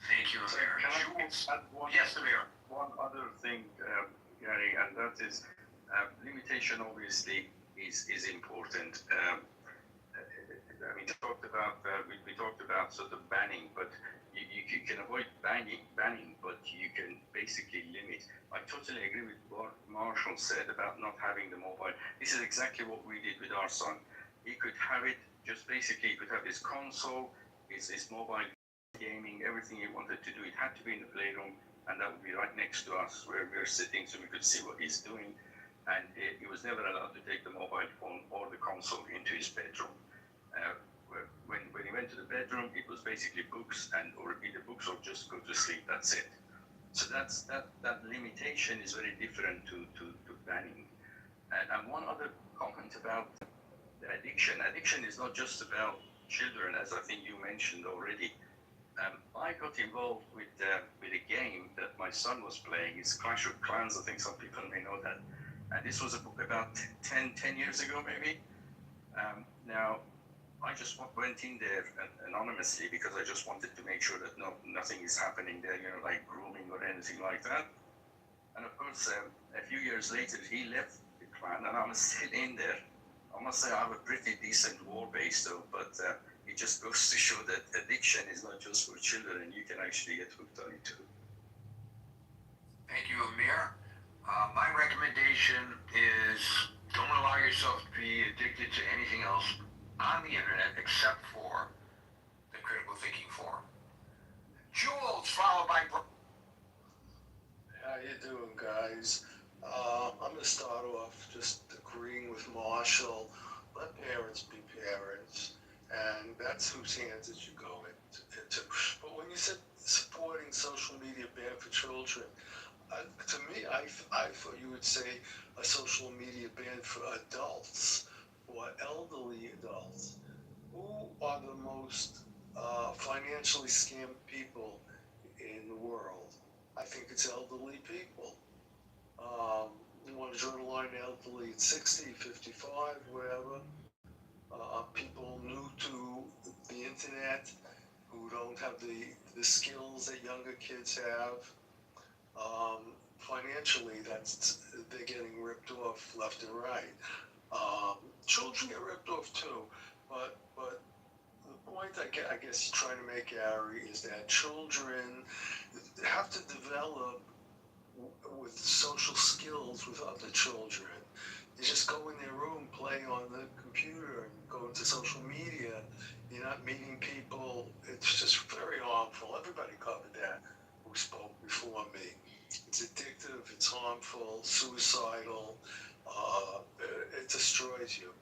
Thank you, Amir. Can I add one? Yes, Amir. One other thing, Gary, and that is limitation. Obviously, is important. We talked about we talked about sort of banning, but you can avoid banning, but you can basically limit. I totally agree with what Marshall said about not having the mobile. This is exactly what we did with our son. He could have it. Just basically, he could have his console, his mobile gaming, everything he wanted to do. It had to be in the playroom, and that would be right next to us where we're sitting, so we could see what he's doing. And he was never allowed to take the mobile phone or the console into his bedroom. When he went to the bedroom, it was basically books or read the books or just go to sleep. That's it. So that limitation is very different to banning. And one other comment about the addiction. Addiction is not just about children, as I think you mentioned already. I got involved with a game that my son was playing. It's Clash of Clans. I think some people may know that. And this was about 10 years ago, maybe. Now, I just went in there anonymously because I just wanted to make sure that nothing is happening there, like grooming or anything like that. And of course, a few years later, he left the clan, and I'm still in there. I must say I have a pretty decent war base, though, but it just goes to show that addiction is not just for children, and you can actually get hooked on it too. Thank you, Amir. My recommendation is don't allow yourself to be addicted to anything else on the internet except for the Critical Thinking Forum. Jules, followed by... How you doing, guys? I'm going to start off just agreeing with Marshall. Let parents be parents, and that's whose hands it should go into. But when you said supporting social media ban for children, to me, I thought you would say a social media ban for adults or elderly adults. Who are the most financially scammed people in the world? I think it's elderly people. You want to draw the line elderly at 60, 55, whatever. People new to the internet who don't have the skills that younger kids have. Financially, they're getting ripped off left and right. Children get ripped off too, but the point I guess you're trying to make, Ari, is that children have to develop with social skills with other children. You just go in their room, play on the computer, and go into social media. You're not meeting people. It's just very harmful. Everybody covered that who spoke before me. It's addictive, it's harmful, suicidal. it destroys you.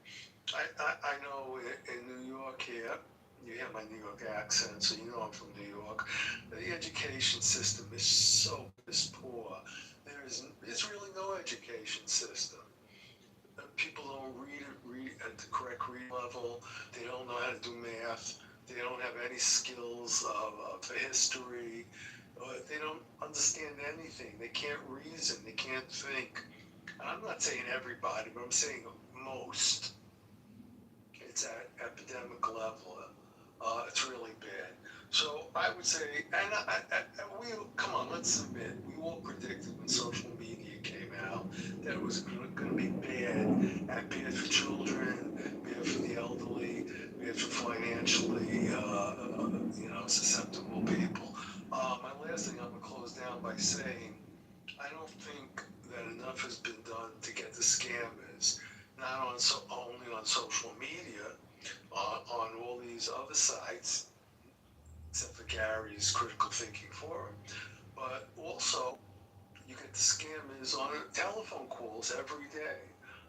I know in New York here, you hear my New York accent, so you know I'm from New York. The education system is so piss poor. There's really no education system. People don't read at the correct read level. They don't know how to do math. They don't have any skills of history. They don't understand anything. They can't reason. They can't think. And I'm not saying everybody, but I'm saying most. It's at epidemic level. It's really bad. So I would say, we come on, let's admit, we all predicted when social media came out that it was going to be bad, and bad for children, bad for the elderly, bad for financially, susceptible people. My last thing, I'm going to close down by saying, I don't think that enough has been done to get the scammers, not only on social media, on all these other sites, except for Gary's critical thinking forum, but also you get the scammers on telephone calls every day.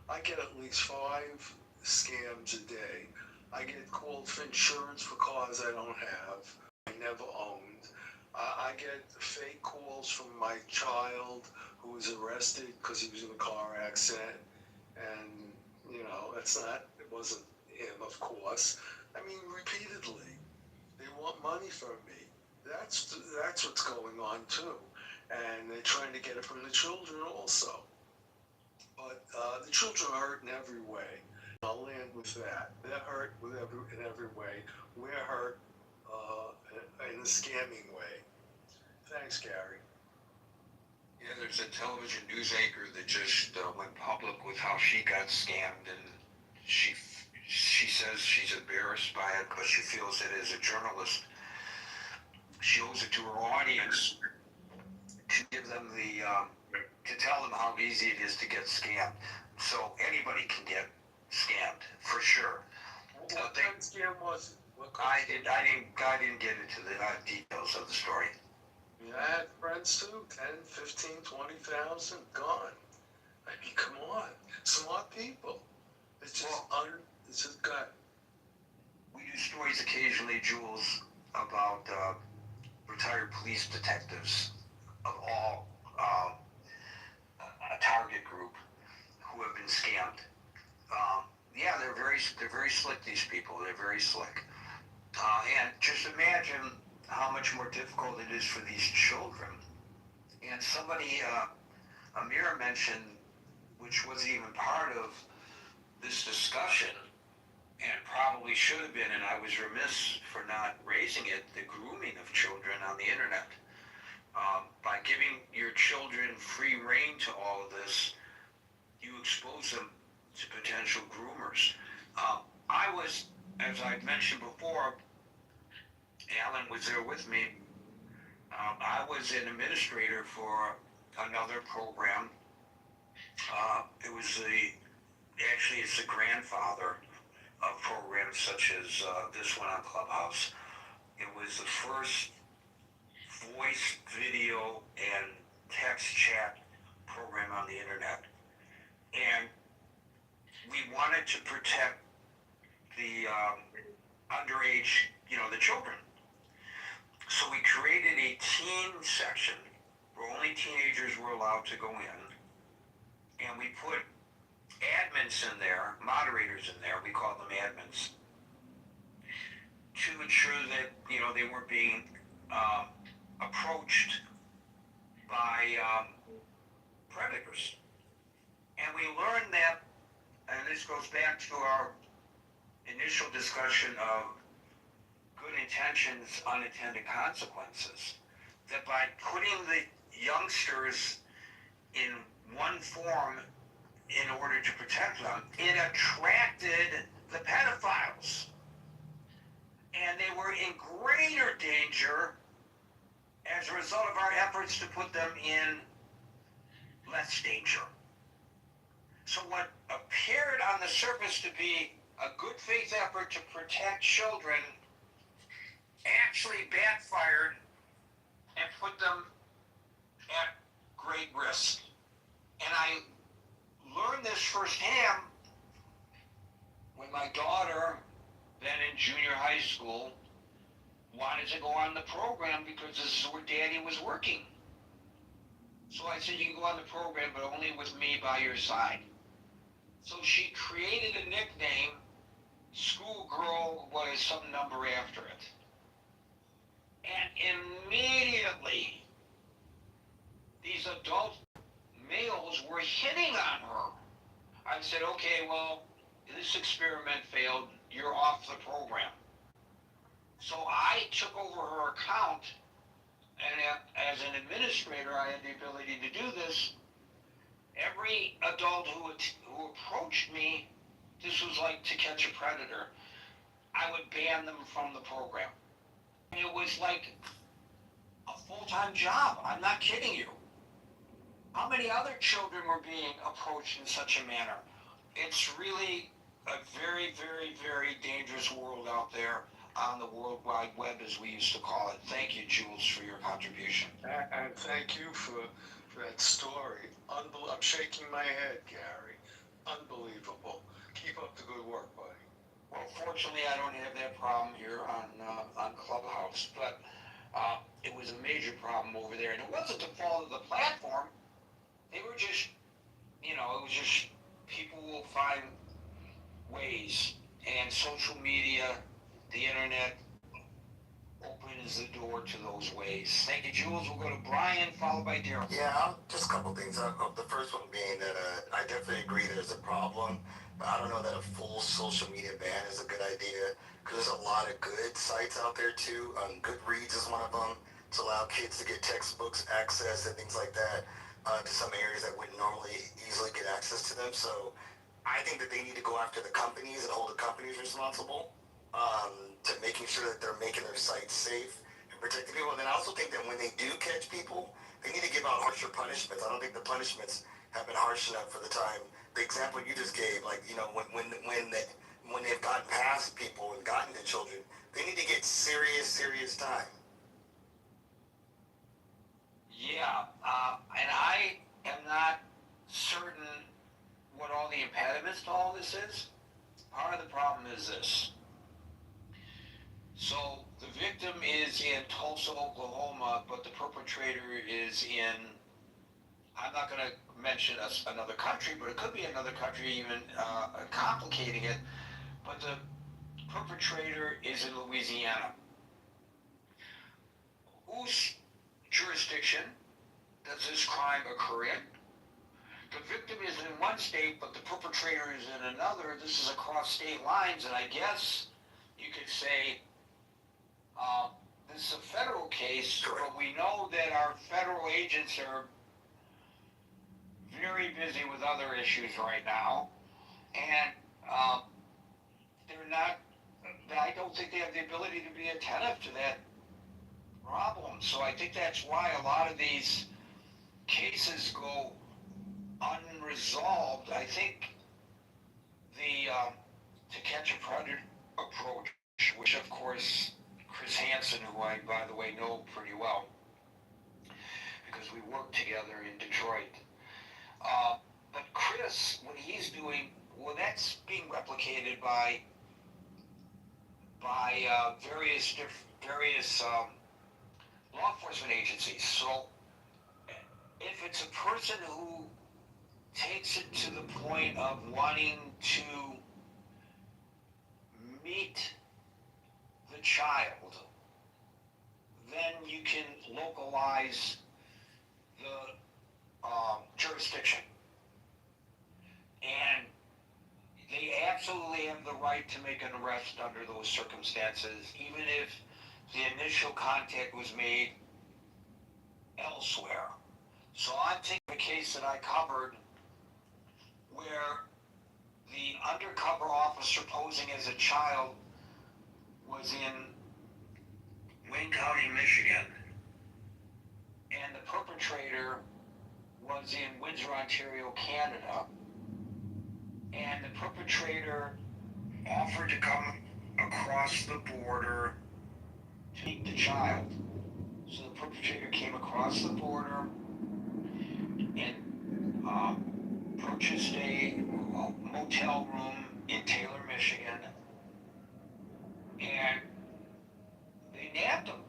I get at least 5 scams a day. I get called for insurance for cars I don't have, I never owned. I get fake calls from my child who was arrested because he was in a car accident, and it wasn't him, of course. I mean, repeatedly, they want money from me. That's what's going on too, and they're trying to get it from the children also. But the children are hurt in every way. I'll land with that. They're hurt in every way. We're hurt in a scamming way. Thanks, Gary. Yeah, there's a television news anchor that just went public with how she got scammed, and she says she's embarrassed by it, but she feels that as a journalist, she owes it to her audience to give them to tell them how easy it is to get scammed. So anybody can get scammed, for sure. What kind of scam was it? I didn't get into the details of the story. Yeah, I had friends too, 10, 15, 20,000 gone. I mean, come on, smart people. It's just gone. We do stories occasionally, Jules, about retired police detectives of all a target group who have been scammed. Yeah, they're very slick. These people, they're very slick. And just imagine how much more difficult it is for these children. And somebody, Amir mentioned, which wasn't even part of this discussion, and probably should have been, and I was remiss for not raising it, the grooming of children on the internet. By giving your children free rein to all of this, you expose them to potential groomers. I was, as I mentioned before, Alan was there with me. I was an administrator for another program. It's the grandfather of programs such as this one on Clubhouse. It was the first voice, video, and text chat program on the internet. And we wanted to protect the underage, the children. So we created a teen section where only teenagers were allowed to go in. And we put admins in there, moderators in there, we call them admins, to ensure that, they weren't being approached by predators. And we learned that, and this goes back to our initial discussion of good intentions, unintended consequences, that by putting the youngsters in one form in order to protect them, it attracted the pedophiles. And they were in greater danger as a result of our efforts to put them in less danger. So what appeared on the surface to be a good faith effort to protect children actually backfired and put them at great risk. And I learned this firsthand when my daughter, then in junior high school, wanted to go on the program because this is where Daddy was working. So I said, you can go on the program, but only with me by your side. So she created a nickname, Schoolgirl was some number after it. And immediately, these adult males were hitting on her. I said, okay, well, this experiment failed, you're off the program. So I took over her account, and as an administrator, I had the ability to do this. Every adult who approached me, this was like To Catch a Predator, I would ban them from the program. It was like a full-time job. I'm not kidding you. How many other children were being approached in such a manner? It's really a very, very, very dangerous world out there on the World Wide Web, as we used to call it. Thank you, Jules, for your contribution. And thank you for that story. I'm shaking my head, Gary. Unbelievable. Keep up the good work, buddy. Well, fortunately, I don't have that problem here on Clubhouse, but it was a major problem over there, and it wasn't the fault of the platform. They were just, it was just people will find ways, and social media, the internet opens the door to those ways. Thank you, Jules. We'll go to Brian, followed by Daryl. Yeah, just a couple things. The first one being that I definitely agree there's a problem, but I don't know that a full social media ban is a good idea because there's a lot of good sites out there too. Goodreads is one of them to allow kids to get textbooks access and things like that to some areas that wouldn't normally easily get access to them. So I think that they need to go after the companies and hold the companies responsible to making sure that they're making their sites safe and protecting people. And then I also think that when they do catch people, they need to give out harsher punishments. I don't think the punishments have been harsh enough for the time. The example you just gave, like, when they've gotten past people and gotten to children, they need to get serious time. Yeah, and I am not certain what all the impediments to all this is. Part of the problem is this. So the victim is in Tulsa, Oklahoma, but the perpetrator is in, I'm not going to mention another country, but it could be another country, even complicating it, but the perpetrator is in Louisiana. Whose jurisdiction does this crime occur in? The victim is in one state, but the perpetrator is in another. This is across state lines, and I guess you could say this is a federal case, but we know that our federal agents are very busy with other issues right now, and they're not, I don't think they have the ability to be attentive to that problem. So I think that's why a lot of these cases go unresolved. I think the To Catch a Predator approach, which of course Chris Hansen, who I, by the way, know pretty well because we worked together in Detroit. But Chris, what he's doing, well, that's being replicated by various law enforcement agencies. So if it's a person who takes it to the point of wanting to meet the child, then you can localize the jurisdiction. And they absolutely have the right to make an arrest under those circumstances, even if the initial contact was made elsewhere. So I'm taking a case that I covered where the undercover officer posing as a child was in Wayne County, Michigan, and the perpetrator was in Windsor, Ontario, Canada, and the perpetrator offered to come across the border to meet the child. So the perpetrator came across the border, and purchased a motel room in Taylor, Michigan, and they nabbed him,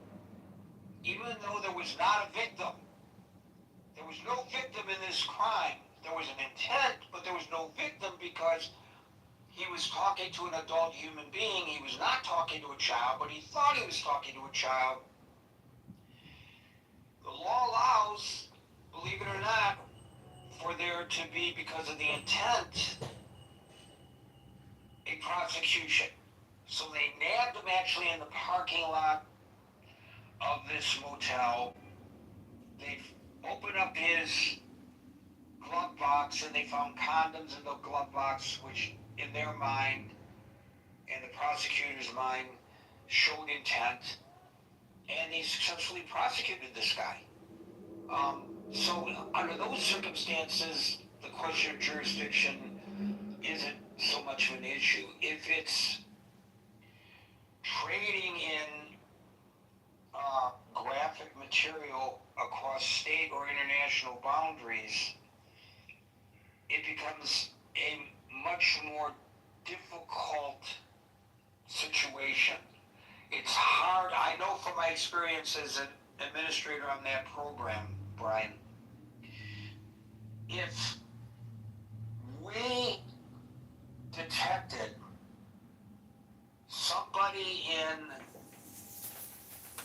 even though there was not a victim. There was no victim in this crime. There was an intent, but there was no victim because he was talking to an adult human being. He was not talking to a child, but he thought he was talking to a child. The law allows, believe it or not, for there to be, because of the intent, a prosecution. So they nabbed him actually in the parking lot of this motel. They opened up his glove box and they found condoms in the glove box, which in their mind and the prosecutor's mind showed intent, and they successfully prosecuted this guy. So under those circumstances, the question of jurisdiction isn't so much of an issue. If it's trading in graphic material across state or international boundaries, it becomes a much more difficult situation. It's hard. I know from my experience as an administrator on that program, Brian, if we detected somebody in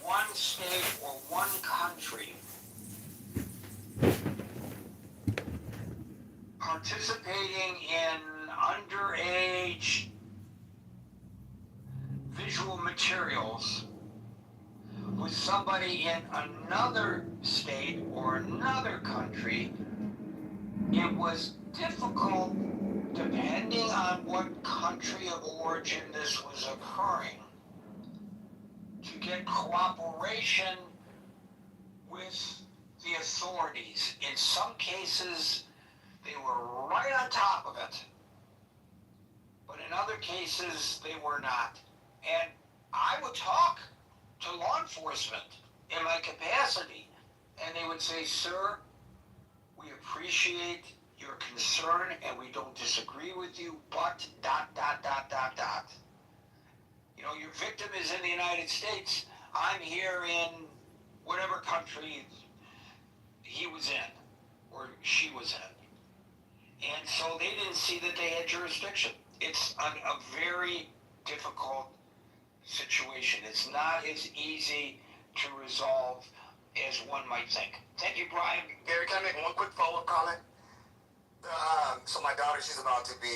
one state or one country participating in underage visual materials with somebody in another state or another country, it was difficult, depending on what country of origin this was occurring, to get cooperation with the authorities. In some cases, they were right on top of it, but in other cases, they were not. And I would talk to law enforcement in my capacity, and they would say, "Sir, we appreciate your concern and we don't disagree with you, but ... You know, your victim is in the United States. I'm here in whatever country he was in or she was in." And so they didn't see that they had jurisdiction. It's a very difficult situation. It's not as easy to resolve as one might think. Thank you, Brian. Gary, can I make one quick follow-up comment? So my daughter, she's about to be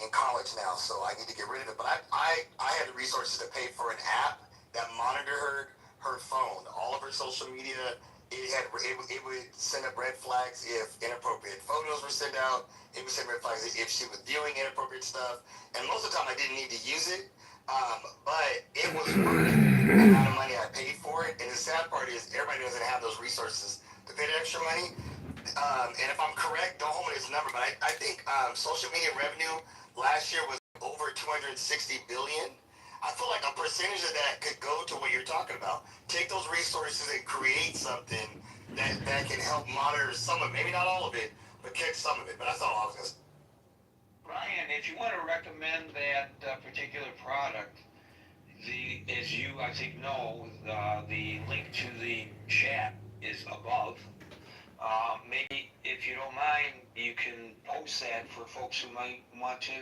in college now, so I need to get rid of it. But I had the resources to pay for an app that monitored her phone, all of her social media. It would send up red flags if inappropriate photos were sent out. It would send red flags if she was viewing inappropriate stuff. And most of the time, I didn't need to use it, but it was worth the amount of money I paid for it. And the sad part is, everybody doesn't have those resources to pay the extra money. And if I'm correct, don't hold me to this number, but I think social media revenue last year was over 260 billion. I feel like a percentage of that could go to what you're talking about. Take those resources and create something that can help monitor some of it. Maybe not all of it, but catch some of it. But that's all I was going to say. Brian, if you want to recommend that particular product, as you, I think, know, the link to the chat is above. Maybe, if you don't mind, you can post that for folks who might want to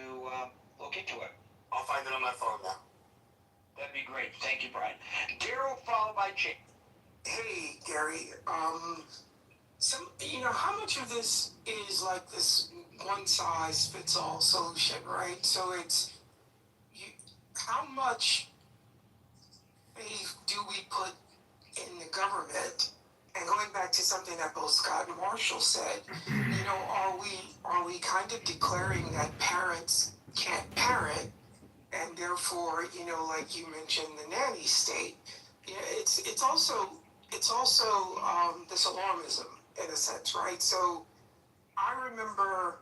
look into it. I'll find it on my phone now. That'd be great. Thank you, Brian. Daryl, followed by Jake. Hey, Gary. How much of this is like this one-size-fits-all solution, right? So how much faith do we put in the government? And going back to something that both Scott and Marshall said, are we kind of declaring that parents can't parent, and therefore, like you mentioned, the nanny state? It's also this alarmism in a sense, right? So I remember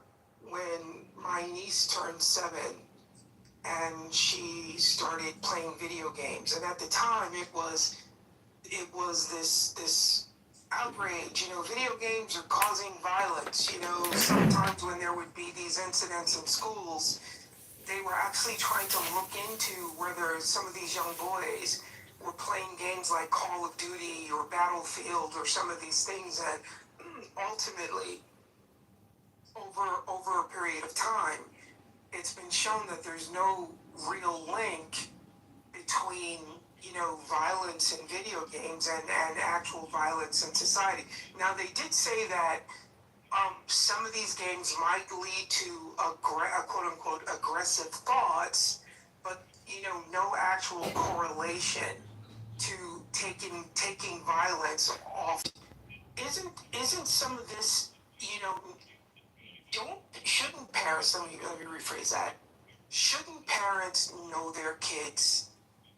when my niece turned 7 and she started playing video games, and at the time it was this outrage, video games are causing violence, sometimes when there would be these incidents in schools, they were actually trying to look into whether some of these young boys were playing games like Call of Duty or Battlefield or some of these things that ultimately, over a period of time, it's been shown that there's no real link between violence in video games and actual violence in society. Now they did say that some of these games might lead to quote unquote aggressive thoughts, but no actual correlation to taking violence off. Isn't some of this shouldn't parents, let me rephrase that, shouldn't parents know their kids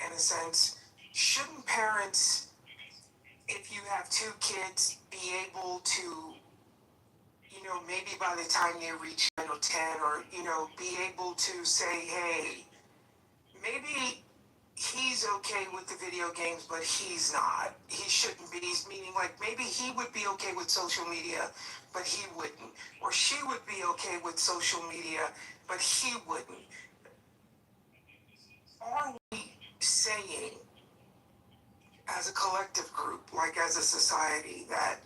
in a sense? Shouldn't parents, if you have two kids, be able to, maybe by the time they reach 9 or 10, or, be able to say, hey, maybe he's okay with the video games, but he's not. He shouldn't be. Meaning, like, maybe he would be okay with social media, but he wouldn't. Or she would be okay with social media, but he wouldn't. Are we saying, as a collective group, like as a society, that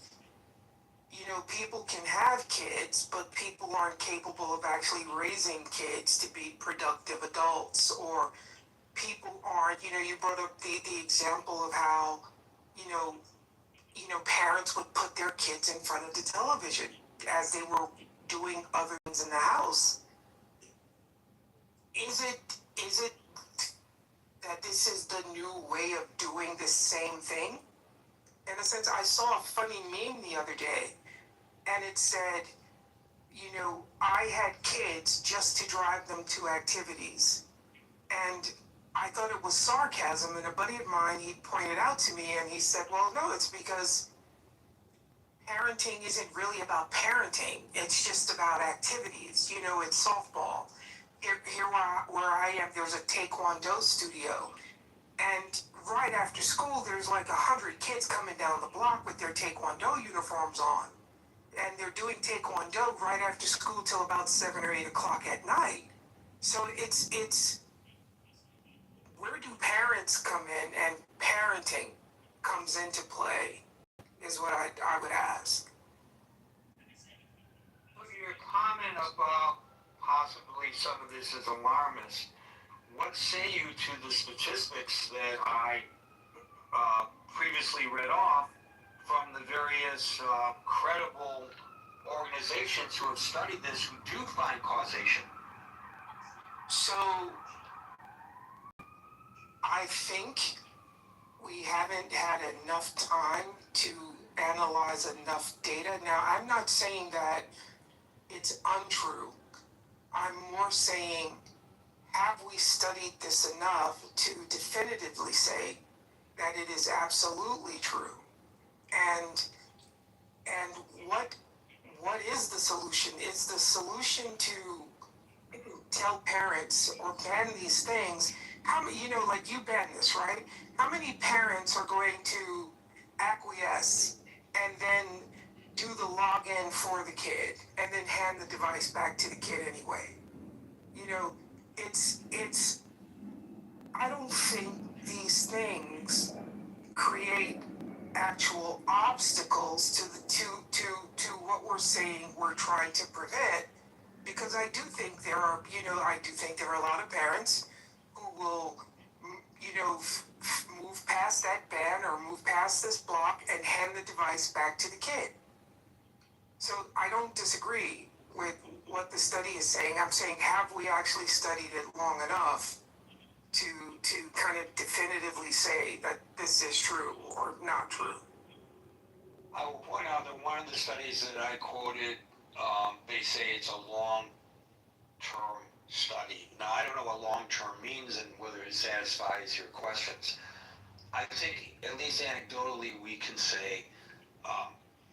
people can have kids, but people aren't capable of actually raising kids to be productive adults? Or people aren't, you brought up the example of how, parents would put their kids in front of the television as they were doing other things in the house. Is it that this is the new way of doing the same thing? In a sense, I saw a funny meme the other day, and it said, I had kids just to drive them to activities. And I thought it was sarcasm, and a buddy of mine, he pointed out to me, and he said, well, no, it's because parenting isn't really about parenting. It's just about activities. It's softball. Here where I am, there's a Taekwondo studio. And right after school, there's like 100 kids coming down the block with their Taekwondo uniforms on. And they're doing Taekwondo right after school till about 7 or 8 o'clock at night. So it's where do parents come in, and parenting comes into play, is what I would ask. Look at your comment about possibly some of this is alarmist. What say you to the statistics that I previously read off from the various credible organizations who have studied this, who do find causation? So I think we haven't had enough time to analyze enough data. Now, I'm not saying that it's untrue. I'm more saying, have we studied this enough to definitively say that it is absolutely true? And what is the solution? Is the solution to tell parents or ban these things? How many, like you ban this, right? How many parents are going to acquiesce and then do the login for the kid and then hand the device back to the kid anyway? It's I don't think these things create actual obstacles to what we're saying we're trying to prevent, because I do think there are a lot of parents who will move past that ban or move past this block and hand the device back to the kid. So I don't disagree with what the study is saying. I'm saying, have we actually studied it long enough to kind of definitively say that this is true or not true? I will point out that one of the studies that I quoted, they say it's a long-term study. Now, I don't know what long-term means and whether it satisfies your questions. I think, at least anecdotally, we can say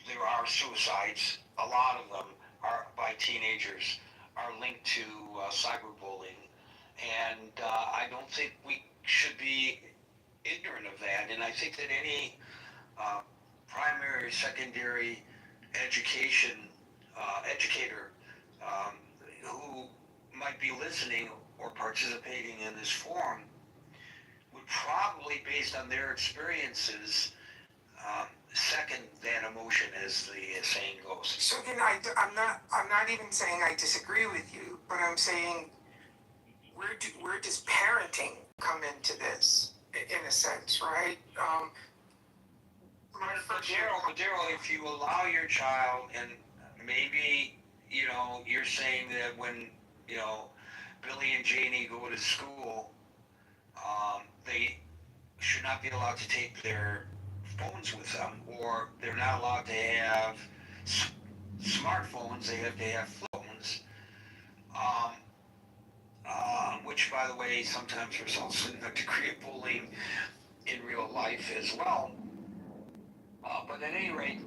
there are suicides. A lot of them are by teenagers, are linked to cyberbullying. And I don't think we should be ignorant of that. And I think that any primary or secondary educator who might be listening or participating in this forum would probably, based on their experiences, second that emotion, as the saying goes. So then I'm not even saying I disagree with you, but I'm saying where does parenting come into this in a sense, right? But Daryl, if you allow your child, and maybe, you're saying that when, Billy and Janie go to school, they should not be allowed to take their phones with them, or they're not allowed to have smartphones, they have to have phones, which, by the way, sometimes results in a degree of bullying in real life as well. But at any rate,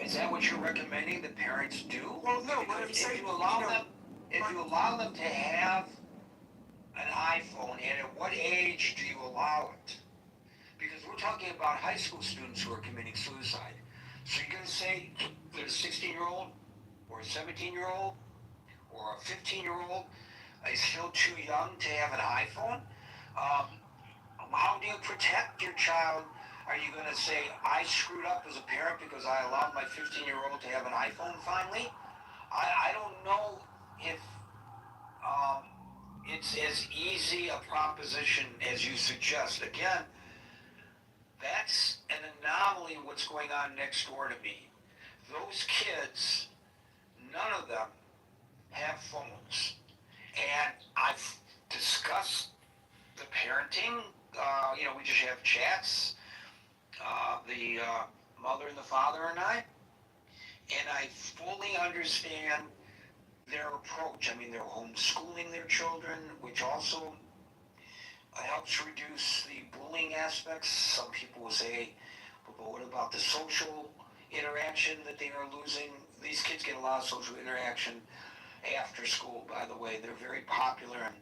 is that what you're recommending that parents do? Well, no, what I'm saying, if you allow them to have an iPhone, and at what age do you allow it? Because we're talking about high school students who are committing suicide. So you're going to say that a 16-year-old or a 17-year-old or a 15-year-old is still too young to have an iPhone? How do you protect your child? Are you going to say, I screwed up as a parent because I allowed my 15-year-old to have an iPhone finally? I don't know if it's as easy a proposition as you suggest. Again, that's an anomaly what's going on next door to me. Those kids, none of them have phones. And I've discussed the parenting. We just have chats, the mother and the father and I fully understand their approach. I mean, they're homeschooling their children, which also helps reduce the bullying aspects. Some people will say, but what about the social interaction that they are losing? These kids get a lot of social interaction after school, by the way. They're very popular, and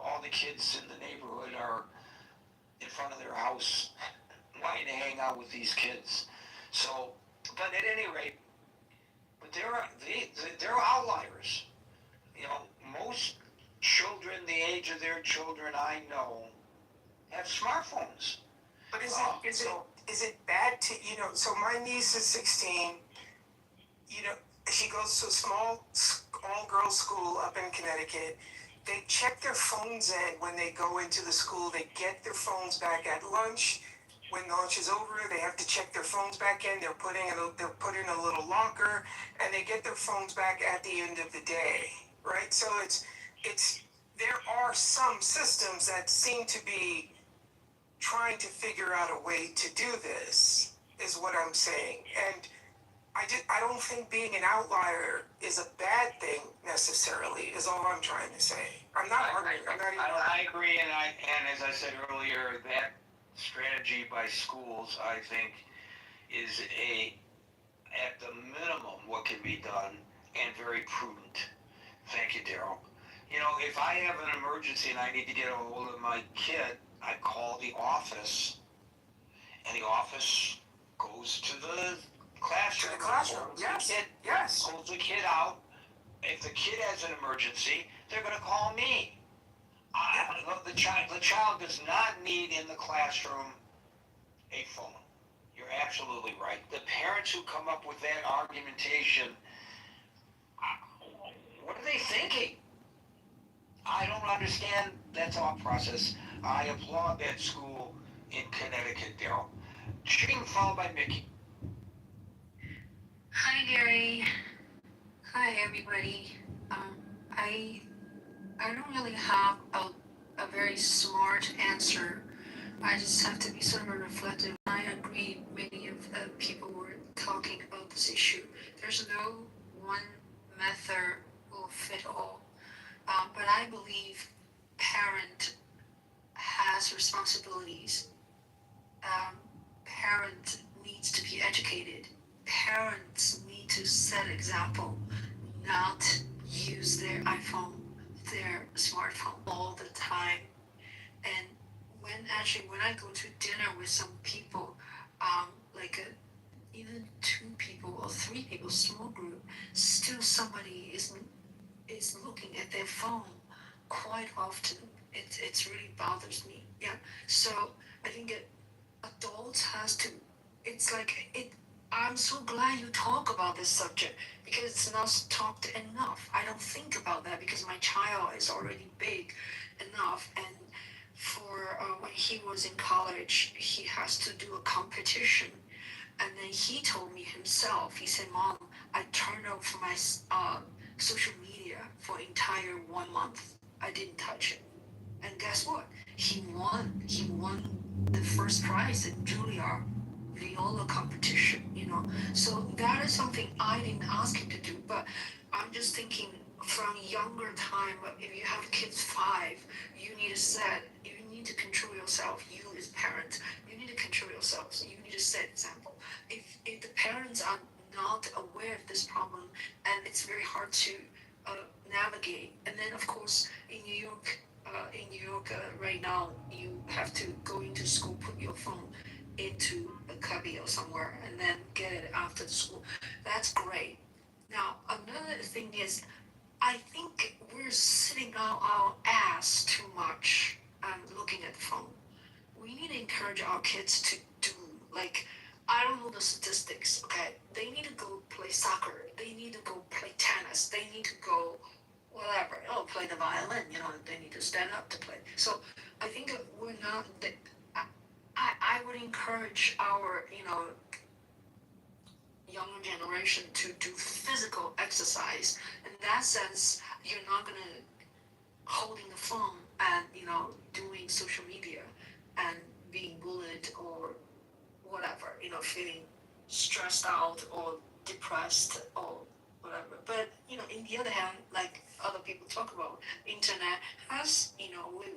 all the kids in the neighborhood are in front of their house wanting to hang out with these kids. So, but at any rate, but they're outliers. Most children the age of their children I know have smartphones. But is it bad to, so my niece is 16, she goes to a small all-girls school up in Connecticut. They check their phones in when they go into the school. They get their phones back at lunch. When lunch is over, they have to check their phones back in. They're put in a little locker, and they get their phones back at the end of the day, right? So there are some systems that seem to be trying to figure out a way to do this, is what I'm saying. And I don't think being an outlier is a bad thing necessarily, is all I'm trying to say. I'm not arguing. I agree, and as I said earlier, that strategy by schools, I think, is at the minimum what can be done, and very prudent. Thank you, Daryl. If I have an emergency and I need to get a hold of my kid, I call the office, and the office goes to the classroom. To the classroom, yes. Pulls the kid out. If the kid has an emergency, they're going to call me. The child does not need in the classroom a phone. You're absolutely right. The parents who come up with that argumentation, what are they thinking? I don't understand that thought process. I applaud that school in Connecticut, Daryl. Shane, followed by Mickey. Hi, Gary. Hi, everybody. I don't really have a very smart answer. I just have to be sort of reflective. I agree many of the people were talking about this issue. There's no one method will fit all. But I believe parent has responsibilities. Parent needs to be educated. Parents need to set example, not use their iPhone, their smartphone all the time. And when I go to dinner with some people, like even 2 people or 3 people, small group, still somebody is looking at their phone quite often. It's really bothers me. Yeah. So I think adults has to. It's like it. I'm so glad you talk about this subject because it's not talked enough. I don't think about that because my child is already big enough, and for when he was in college, he has to do a competition, and then he told me himself. He said, "Mom, I turned off my social media for entire 1 month. I didn't touch it." And guess what? He won. He won the first prize in Juilliard viola competition, you know. So that is something I didn't ask him to do, but I'm just thinking from younger time, if you have kids 5, you need to you need to control yourself. You as parents, you need to control yourself. So you need to set example. If the parents are not aware of this problem, and it's very hard to navigate. And then of course in New York, right now, you have to go into school, put your phone into a cubby or somewhere, and then get it after the school. That's great. Now, another thing is, I think we're sitting on our ass too much and looking at the phone. We need to encourage our kids to do, like, I don't know the statistics, okay? They need to go play soccer. They need to go play tennis. They need to go whatever. Oh, play the violin. You know, they need to stand up to play. So I think we're not. I would encourage our younger generation to do physical exercise. In that sense, you're not gonna holding the phone and doing social media and being bullied or whatever. Feeling stressed out or depressed or whatever. But in the other hand, like other people talk about, internet has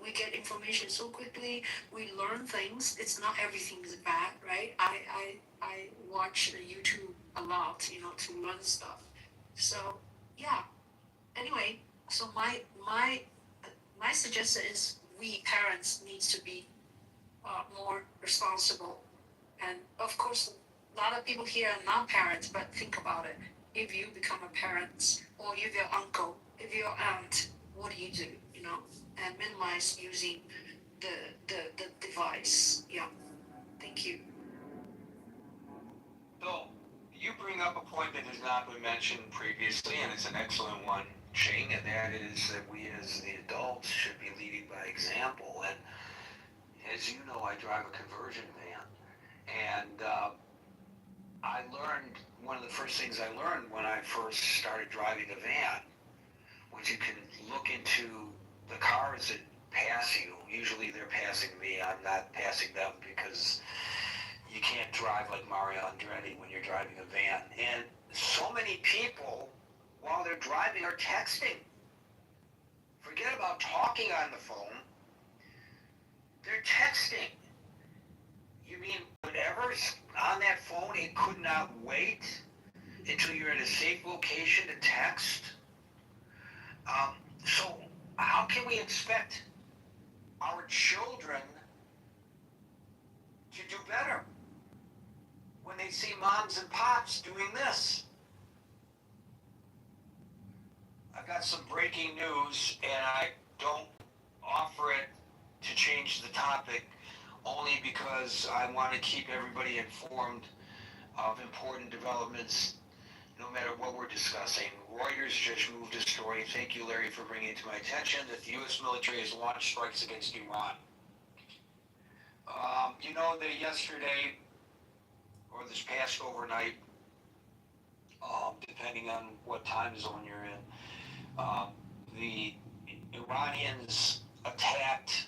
we get information so quickly. We learn things. It's not everything is bad, right? I watch the YouTube a lot, to learn stuff. So yeah. Anyway, so my suggestion is we parents needs to be more responsible. And of course, a lot of people here are not parents, but think about it. If you become a parent, or if your uncle, if your aunt, what do? And minimize using the device. Yeah. Thank you. So, you bring up a point that has not been mentioned previously, and it's an excellent one, Ching, and that is that we as the adults should be leading by example. And as you know, I drive a conversion van, and I learned, one of the first things I learned when I first started driving a van was you can look into the cars that pass you. Usually they're passing me. I'm not passing them because you can't drive like Mario Andretti when you're driving a van. And so many people, while they're driving, are texting. Forget about talking on the phone. They're texting. You mean whatever's on that phone, it could not wait until you're in a safe location to text? So how can we expect our children to do better when they see moms and pops doing this? I've got some breaking news, and I don't offer it to change the topic only because I want to keep everybody informed of important developments no matter what we're discussing. Reuters just moved a story, thank you Larry for bringing it to my attention, that the U.S. military has launched strikes against Iran. You know that yesterday, or this past overnight, depending on what time zone you're in, the Iranians attacked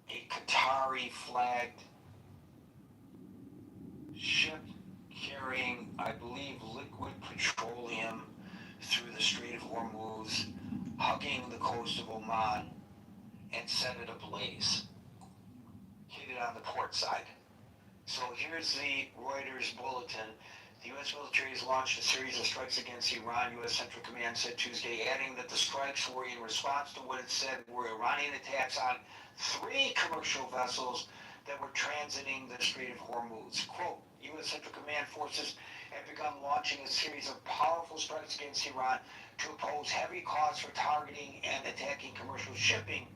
a Qatari flagged ship carrying, I believe, liquid petroleum through the Strait of Hormuz, hugging the coast of Oman, and set it ablaze. Hit it on the port side. So here's the Reuters bulletin. The U.S. military has launched a series of strikes against Iran, U.S. Central Command said Tuesday, adding that the strikes were in response to what it said were Iranian attacks on 3 commercial vessels that were transiting the Strait of Hormuz. Quote, U.S. Central Command forces have begun launching a series of powerful strikes against Iran to oppose heavy costs for targeting and attacking commercial shipping,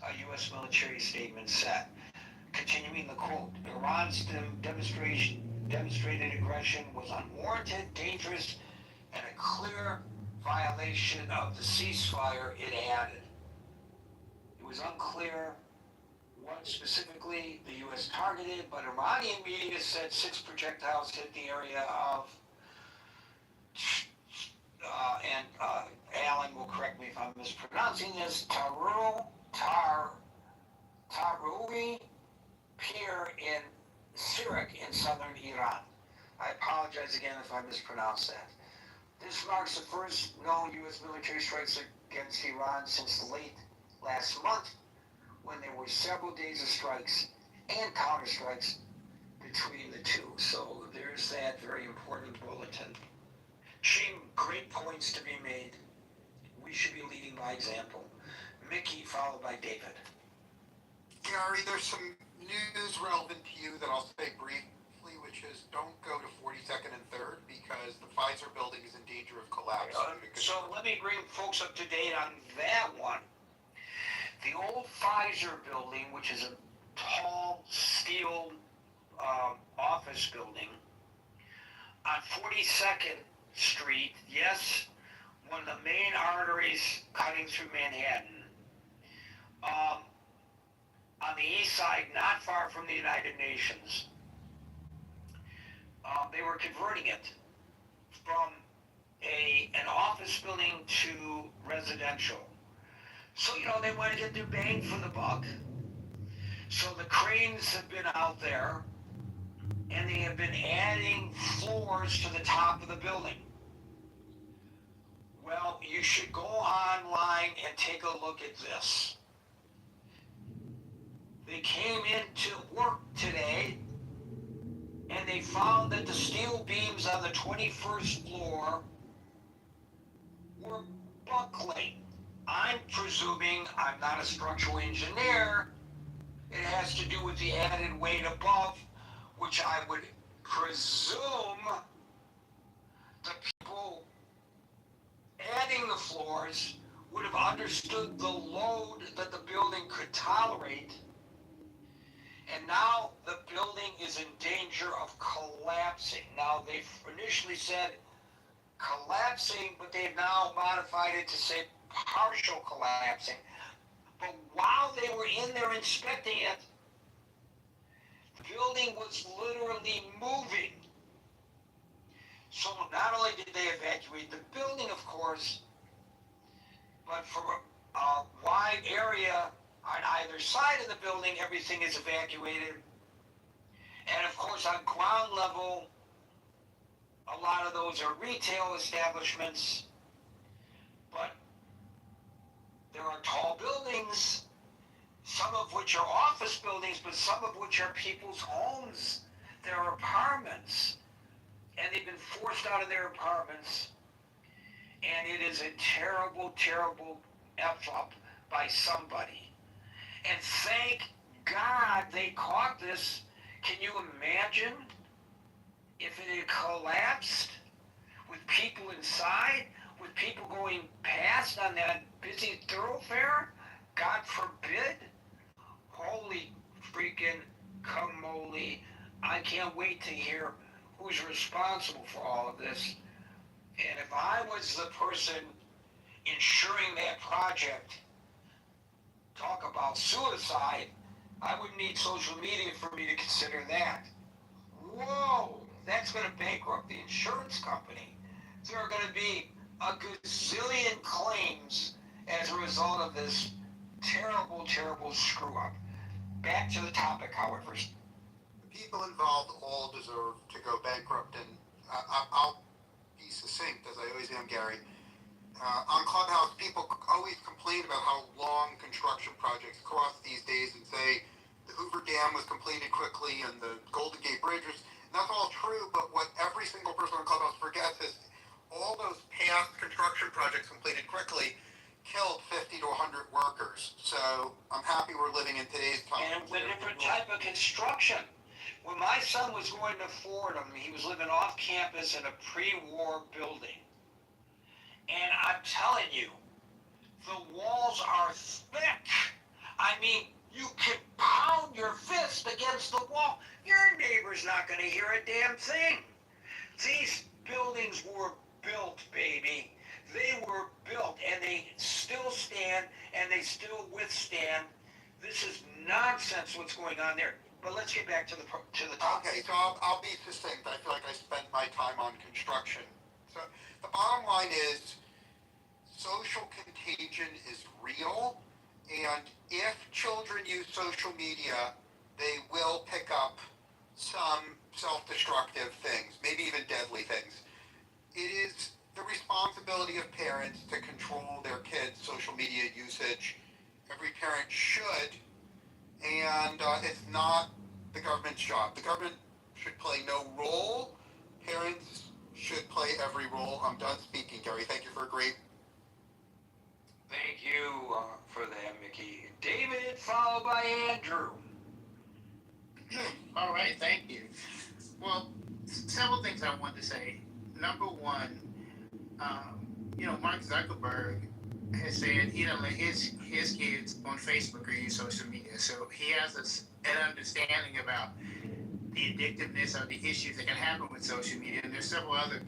a U.S. military statement said. Continuing the quote, Iran's demonstrated aggression was unwarranted, dangerous, and a clear violation of the ceasefire, it added. It was unclear what specifically the U.S. targeted, but Iranian media said 6 projectiles hit the area of, Alan will correct me if I'm mispronouncing this, Taruri Pier in Sirak in southern Iran. I apologize again if I mispronounced that. This marks the first known U.S. military strikes against Iran since late last month, when there were several days of strikes and counterstrikes between the two. So there's that very important bulletin. Shane, great points to be made. We should be leading by example. Mickey, followed by David. Gary, there's some news relevant to you that I'll say briefly, which is don't go to 42nd and 3rd because the Pfizer building is in danger of collapse. So let me bring folks up to date on that one. The old Pfizer building, which is a tall steel office building on 42nd Street, yes, one of the main arteries cutting through Manhattan. On the east side, not far from the United Nations, they were converting it from an office building to residential. So, they want to get their bang for the buck. So the cranes have been out there, and they have been adding floors to the top of the building. Well, you should go online and take a look at this. They came into work today, and they found that the steel beams on the 21st floor were buckling. I'm presuming, I'm not a structural engineer, it has to do with the added weight above, which I would presume the people adding the floors would have understood the load that the building could tolerate, and now the building is in danger of collapsing. Now, they've initially said collapsing, but they've now modified it to say partial collapsing. But while they were in there inspecting it, the building was literally moving. So not only did they evacuate the building, of course, but for a wide area on either side of the building, everything is evacuated. And of course, on ground level, a lot of those are retail establishments, but there are tall buildings, some of which are office buildings, but some of which are people's homes, their apartments. And they've been forced out of their apartments. And it is a terrible, terrible F-up by somebody. And thank God they caught this. Can you imagine if it had collapsed with people inside, with people going past on that busy thoroughfare? God forbid. Holy freaking camole. I can't wait to hear who's responsible for all of this. And if I was the person ensuring that project, talk about suicide, I would need social media for me to consider that. Whoa, that's going to bankrupt the insurance company. There are going to be a gazillion claims as a result of this terrible, terrible screw up. Back to the topic, however. The people involved all deserve to go bankrupt, and I'll be succinct, as I always am, Gary. On Clubhouse, people always complain about how long construction projects cost these days and say the Hoover Dam was completed quickly and the Golden Gate Bridge was, and that's all true, but what every single person on Clubhouse forgets is all those past construction projects completed quickly killed 50 to 100 workers. So I'm happy we're living in today's time. And with a different type of construction. When my son was going to Fordham, he was living off campus in a pre-war building. And I'm telling you, the walls are thick. I mean, you can pound your fist against the wall. Your neighbor's not going to hear a damn thing. These buildings were built, baby. They were built, and they still stand, and they still withstand. This is nonsense what's going on there. But let's get back to the topic. Okay, so I'll be succinct. I feel like I spent my time on construction. So the bottom line is social contagion is real, and if children use social media, they will pick up some self-destructive things, maybe even deadly things. It is the responsibility of parents to control their kids' social media usage. Every parent should, and it's not the government's job. The government should play no role. Parents should play every role. I'm done speaking, Gary. Thank you for a great. Thank you for that, Mickey. David, followed by Andrew. All right, thank you. Well, several things I want to say. Number one, Mark Zuckerberg has said he don't let his kids on Facebook or use social media. So he has an understanding about the addictiveness of the issues that can happen with social media. And there's several other,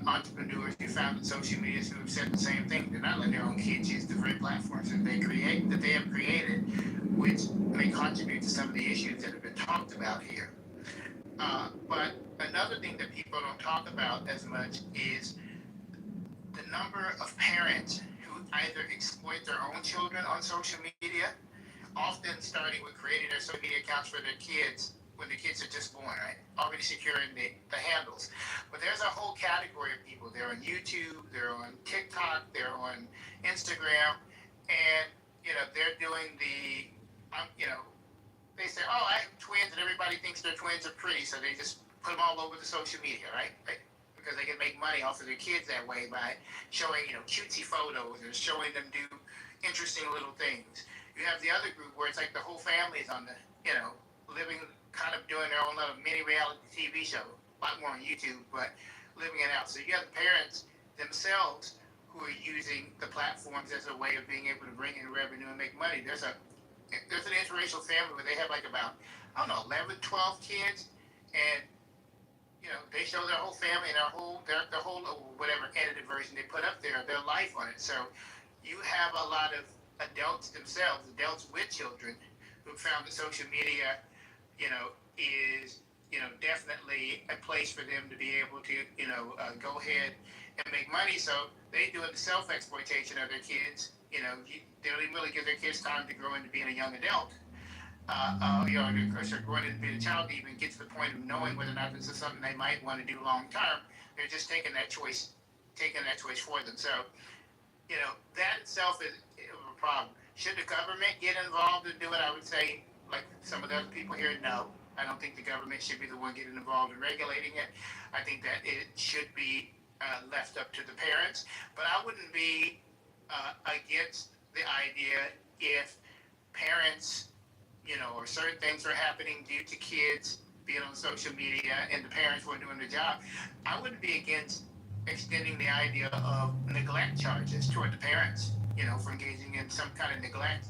entrepreneurs who founded social media who have said the same thing. They're not letting their own kids use the very platforms that they have created, which may contribute to some of the issues that have been talked about here. But another thing that people don't talk about as much is the number of parents who either exploit their own children on social media, often starting with creating their social media accounts for their kids when the kids are just born, right? Already securing the handles. But there's a whole category of people. They're on YouTube, they're on TikTok, they're on Instagram, and, they're doing they say, oh, I have twins, and everybody thinks their twins are pretty, so they just put them all over the social media, right? Because they can make money off of their kids that way by showing, cutesy photos or showing them do interesting little things. You have the other group where it's like the whole family is on the, living, kind of doing their own little mini reality TV show, a lot more on YouTube, but living it out. So you have the parents themselves who are using the platforms as a way of being able to bring in revenue and make money. There's an interracial family where they have like about, 11, 12 kids, and they show their whole family and their whole whatever edited version they put up there, their life on it. So you have a lot of adults themselves, adults with children, who found that social media, is, definitely a place for them to be able to, go ahead and make money. So they do the self-exploitation of their kids. They don't even really give their kids time to grow into being a young adult. Of course, they're growing into being a child to even get to the point of knowing whether or not this is something they might want to do long term. They're just taking that choice for them. So, that itself is a problem. Should the government get involved and do it? I would say, like some of the other people here, no. I don't think the government should be the one getting involved in regulating it. I think that it should be left up to the parents. But I wouldn't be against the idea if parents, or certain things are happening due to kids being on social media and the parents weren't doing the job. I wouldn't be against extending the idea of neglect charges toward the parents, for engaging in some kind of neglect,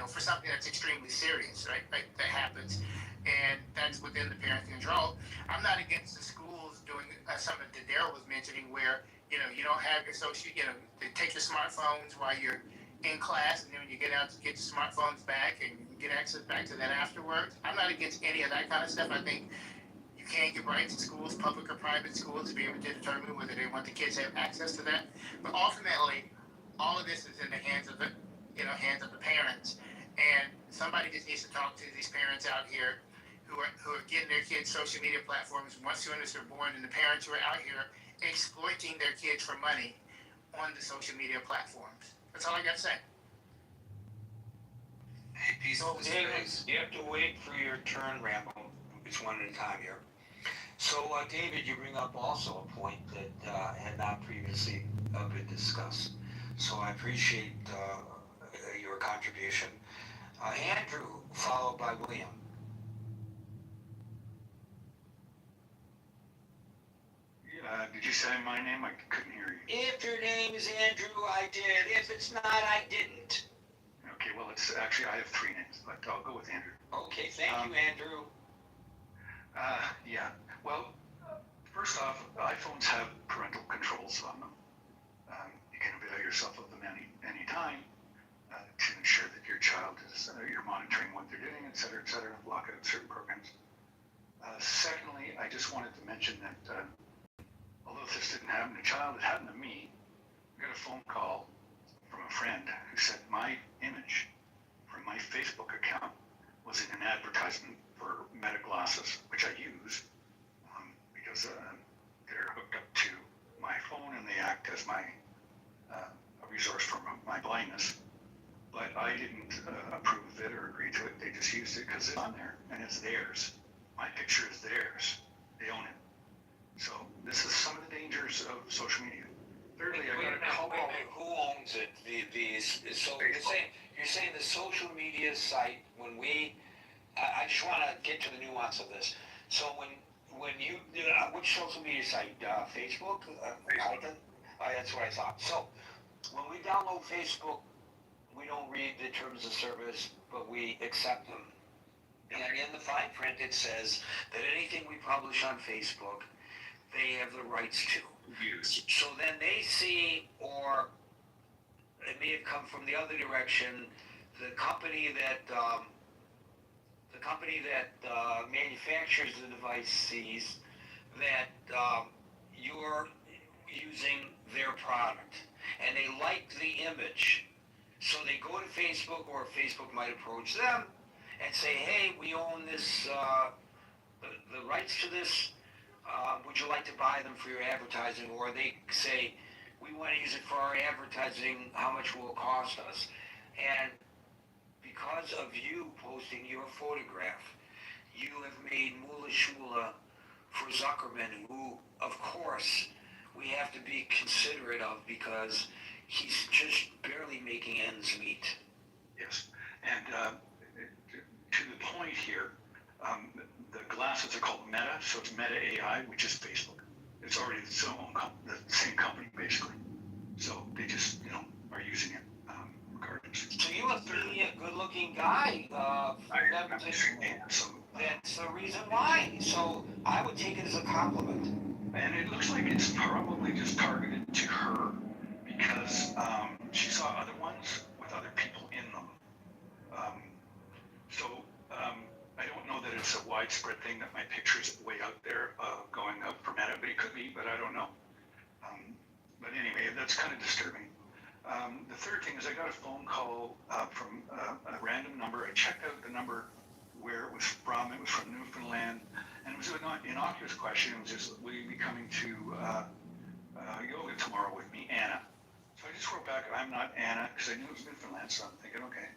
for something that's extremely serious, right? That happens. And that's within the parent's control. I'm not against the schools doing something that Daryl was mentioning where, you don't have your social, they take your smartphones while you're in class, and then when you get out, to get your smartphones back and get access back to that afterwards. I'm not against any of that kind of stuff. I think you can give rights to schools, public or private schools, to be able to determine whether they want the kids to have access to that. But ultimately, all of this is in the hands of the parents. And somebody just needs to talk to these parents out here who are getting their kids social media platforms once soon as they're born, and the parents who are out here exploiting their kids for money on the social media platforms. That's all I got to say. Hey, piece of space. You have to wait for your turn, Rambo. It's one at a time here. So, David, you bring up also a point that had not previously been discussed. So I appreciate your contribution. Andrew, followed by William. Did you say my name? I couldn't hear you. If your name is Andrew, I did. If it's not, I didn't. Okay, well, it's actually, I have 3 names, but I'll go with Andrew. Okay, thank you, Andrew. Yeah. Well, first off, iPhones have parental controls on them. You can avail yourself of them any time to ensure that your child is, you're monitoring what they're doing, et cetera, block out certain programs. Secondly, I just wanted to mention that although this didn't happen to a child, it happened to me. I got a phone call from a friend who said my image from my Facebook account was in an advertisement for Meta glasses, which I use because they're hooked up to my phone and they act as my a resource for my blindness. But I didn't approve of it or agree to it. They just used it because it's on there and it's theirs. My picture is theirs. They own it. So this is some of the dangers of social media. Thirdly, I got a call. Who owns it? So you're saying the social media site. When I just want to get to the nuance of this. So when you which social media site? Facebook. That's what I thought. So when we download Facebook, we don't read the terms of service, but we accept them. And in the fine print, it says that anything we publish on Facebook, they have the rights to. Use. So then they see, or it may have come from the other direction, the company that manufactures the device sees that you're using their product, and they like the image. So they go to Facebook, or Facebook might approach them and say, hey, we own this, the rights to this. Would you like to buy them for your advertising? Or they say, we want to use it for our advertising. How much will it cost us? And because of you posting your photograph, you have made Mula Shula for Zuckerman, who, of course, we have to be considerate of because he's just barely making ends meet. Yes, and to the point here, the glasses are called Meta, so it's Meta AI, which is Facebook. It's already the same company, basically. So they just, are using it regardless. So you must be a good-looking guy. That's the reason why. So I would take it as a compliment. And it looks like it's probably just targeted to her because she saw other ones with other people in them. I don't know that it's a widespread thing that my picture is way out there going out for Meta, but it could be, but I don't know. But anyway, that's kind of disturbing. The third thing is I got a phone call from a random number. I checked out the number where it was from. It was from Newfoundland, and it was an innocuous question. It was just, will you be coming to yoga tomorrow with me, Anna? So I just wrote back, I'm not Anna, because I knew it was Newfoundland, so I'm thinking, okay.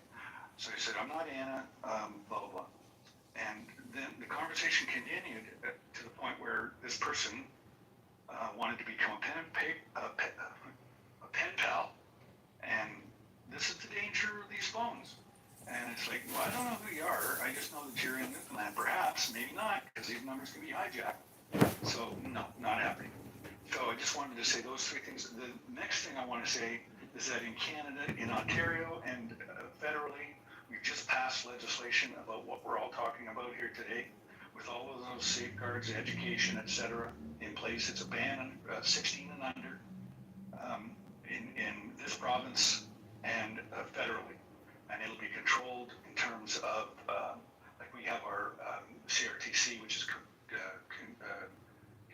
So I said, I'm not Anna, blah, blah, blah. And then the conversation continued to the point where this person wanted to become a pen pal. And this is the danger of these phones. And it's like, well, I don't know who you are. I just know that you're in Newfoundland. Perhaps, maybe not, because these numbers can be hijacked. So, no, not happening. So I just wanted to say those 3 things. The next thing I want to say is that in Canada, in Ontario, and federally, we've just passed legislation about what we're all talking about here today, with all of those safeguards, education, etc. in place. It's a ban on 16 and under in this province and federally. And it'll be controlled in terms of, like we have our CRTC, which is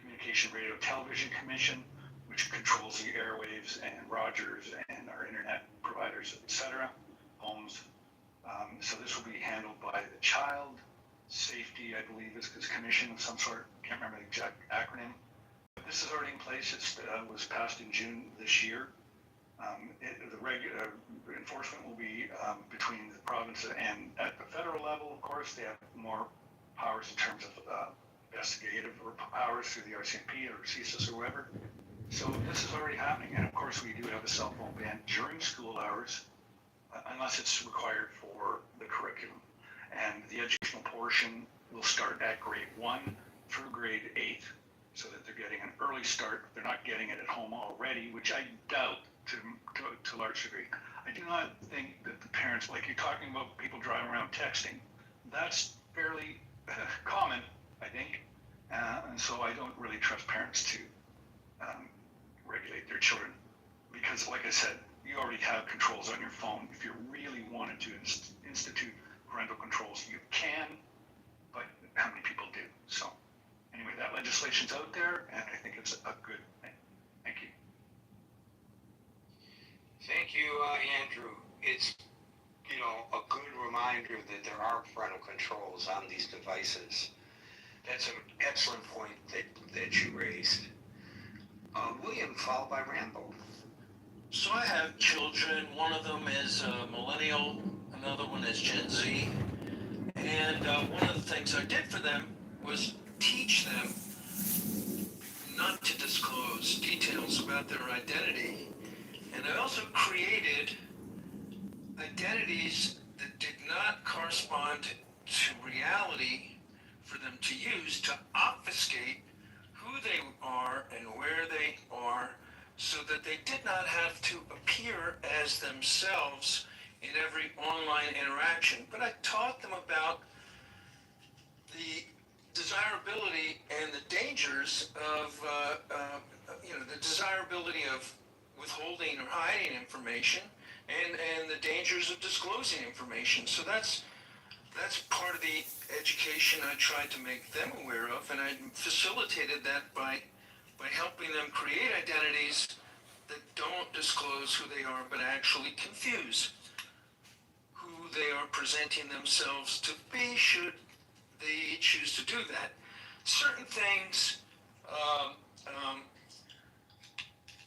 Communication Radio Television Commission, which controls the airwaves and Rogers and our internet providers, etc., homes. So this will be handled by the Child Safety, I believe, is commission of some sort. Can't remember the exact acronym. But this is already in place. It was passed in June this year. The regular enforcement will be between the province and at the federal level. Of course, they have more powers in terms of investigative powers through the RCMP or CSIS or whoever. So this is already happening, and of course we do have a cell phone ban during school hours, unless it's required for the curriculum. And the educational portion will start at grade 1 through grade 8, so that they're getting an early start. They're not getting it at home already, which I doubt to a large degree. I do not think that the parents, like you're talking about people driving around texting, that's fairly common, I think. And so I don't really trust parents to regulate their children, because like I said, you already have controls on your phone. If you really wanted to institute parental controls, you can, but how many people do? So anyway, that legislation's out there, and I think it's a good thing. Thank you. Thank you, Andrew. It's, a good reminder that there are parental controls on these devices. That's an excellent point that you raised. William, followed by Rambo. So I have children. One of them is millennial, another one is Gen Z. And one of the things I did for them was teach them not to disclose details about their identity. And I also created identities that did not correspond to reality for them to use to obfuscate who they are and where they are, so that they did not have to appear as themselves in every online interaction. But I taught them about the desirability and the dangers of, the desirability of withholding or hiding information, and the dangers of disclosing information. So that's part of the education I tried to make them aware of, and I facilitated that by helping them create identities that don't disclose who they are, but actually confuse who they are presenting themselves to be, should they choose to do that. Certain things,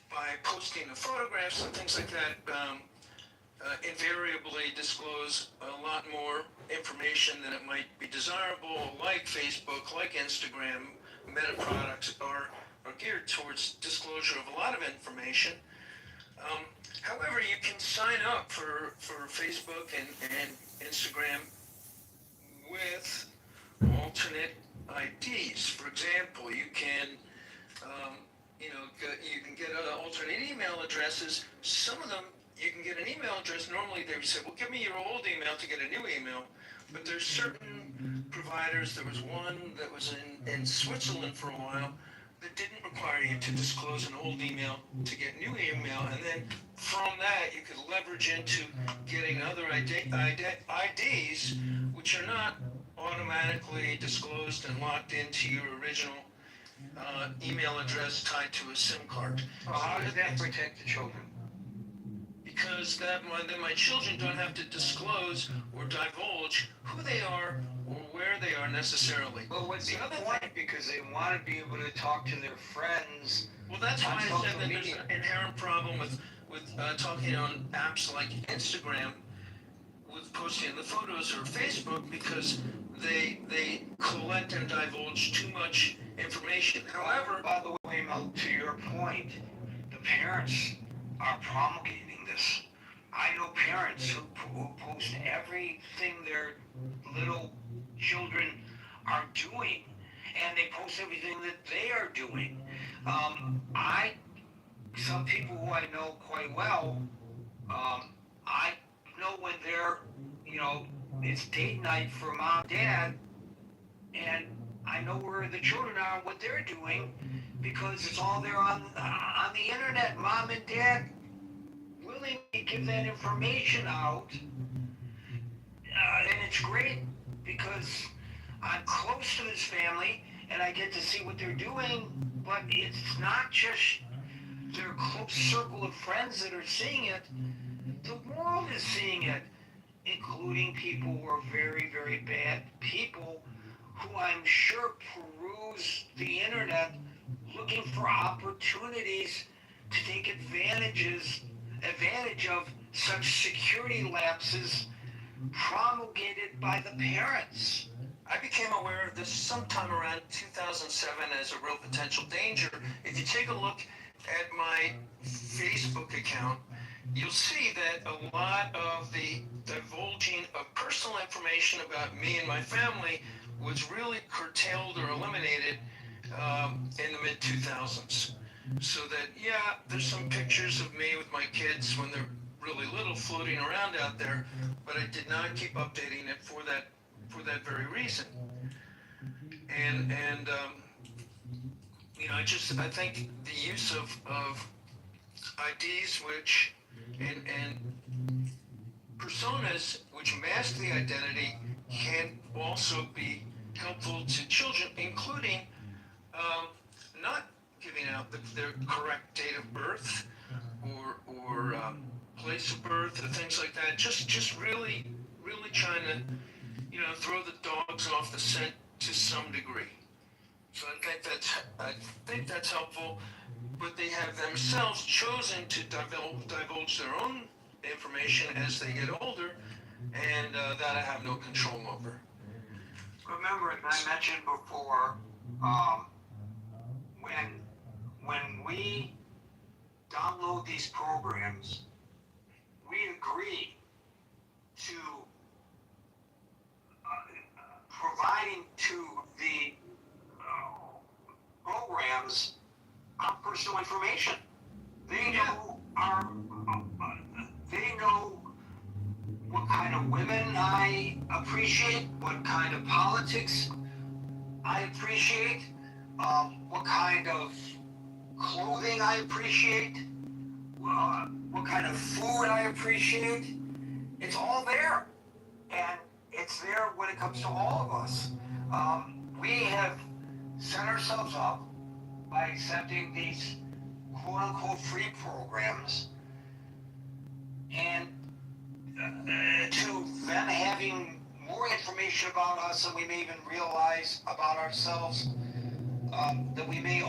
by posting the photographs and things like that, invariably disclose a lot more information than it might be desirable, like Facebook, like Instagram. Meta products are geared towards disclosure of a lot of information. However, you can sign up for Facebook and Instagram with alternate IDs. For example, you can you can get alternate email addresses. Some of them, you can get an email address. Normally they would say, well, give me your old email to get a new email. But there's certain providers. There was one that was in Switzerland for a while that didn't require you to disclose an old email to get new email. And then from that, you could leverage into getting other IDs, which are not automatically disclosed and locked into your original email address tied to a SIM card. Well, how does that protect the children? Because then my children don't have to disclose or divulge who they are or where they are necessarily. Well, what's the other point? Because they want to be able to talk to their friends. Well, that's why I said that there's an inherent problem with talking on apps like Instagram, with posting the photos, or Facebook, because they collect and divulge too much information. However, by the way, Mel, to your point, the parents are promulgating this. I know parents who post everything their little children are doing, and they post everything that they are doing. Some people who I know quite well, I know when they're, it's date night for mom, dad, and I know where the children are and what they're doing, because it's all there on the internet. Mom and dad willingly give that information out, and it's great because I'm close to this family and I get to see what they're doing. But it's not just their close circle of friends that are seeing it. The world is seeing it, including people who are very, very bad people who I'm sure peruse the internet looking for opportunities to take advantage of such security lapses promulgated by the parents. I became aware of this sometime around 2007 as a real potential danger. If you take a look at my Facebook account, you'll see that a lot of the divulging of personal information about me and my family was really curtailed or eliminated in the mid-2000s. So that, yeah, there's some pictures of me with my kids when they're really little floating around out there, but I did not keep updating it for that very reason. And you know, I think the use of IDs and personas which mask the identity can also be helpful to children, including not giving out their correct date of birth or place of birth or things like that. Just really trying to, you know, throw the dogs off the scent to some degree. So I think that's helpful. But they have themselves chosen to divulge their own information as they get older, and that I have no control over. Remember, as I mentioned before, when we download these programs, we agree to providing to the programs our personal information. They know they know what kind of women I appreciate, what kind of politics I appreciate, what kind of clothing I appreciate, what kind of food I appreciate. It's all there. And it's there when it comes to all of us. We have set ourselves up by accepting these quote-unquote free programs and to them having more information about us than we may even realize about ourselves, that we may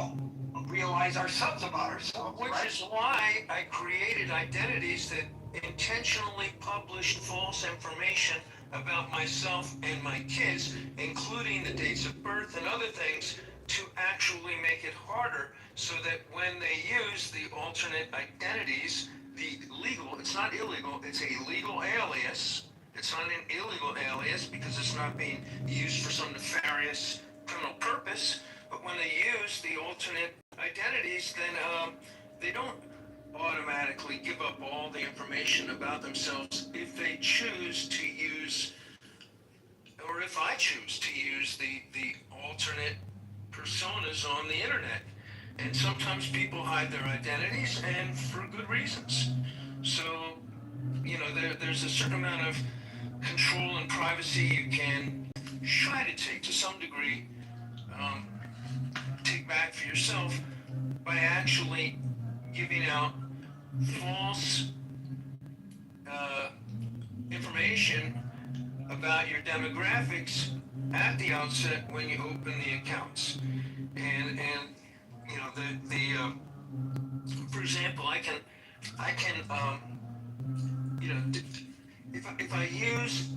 realize ourselves about ourselves. Which right? is why I created identities that intentionally published false information about myself and my kids, including the dates of birth and other things, to actually make it harder so that when they use the alternate identities, the legal, it's not illegal, it's a legal alias. It's not an illegal alias because it's not being used for some nefarious criminal purpose. But when they use the alternate identities, then they don't automatically give up all the information about themselves if they choose to use, or if I choose to use the alternate personas on the internet. And sometimes people hide their identities, and for good reasons. So, you know, there's a certain amount of control and privacy you can try to take to some degree, take back for yourself by actually giving out false information about your demographics at the outset when you open the accounts. And you know, for example, I can you know, if I use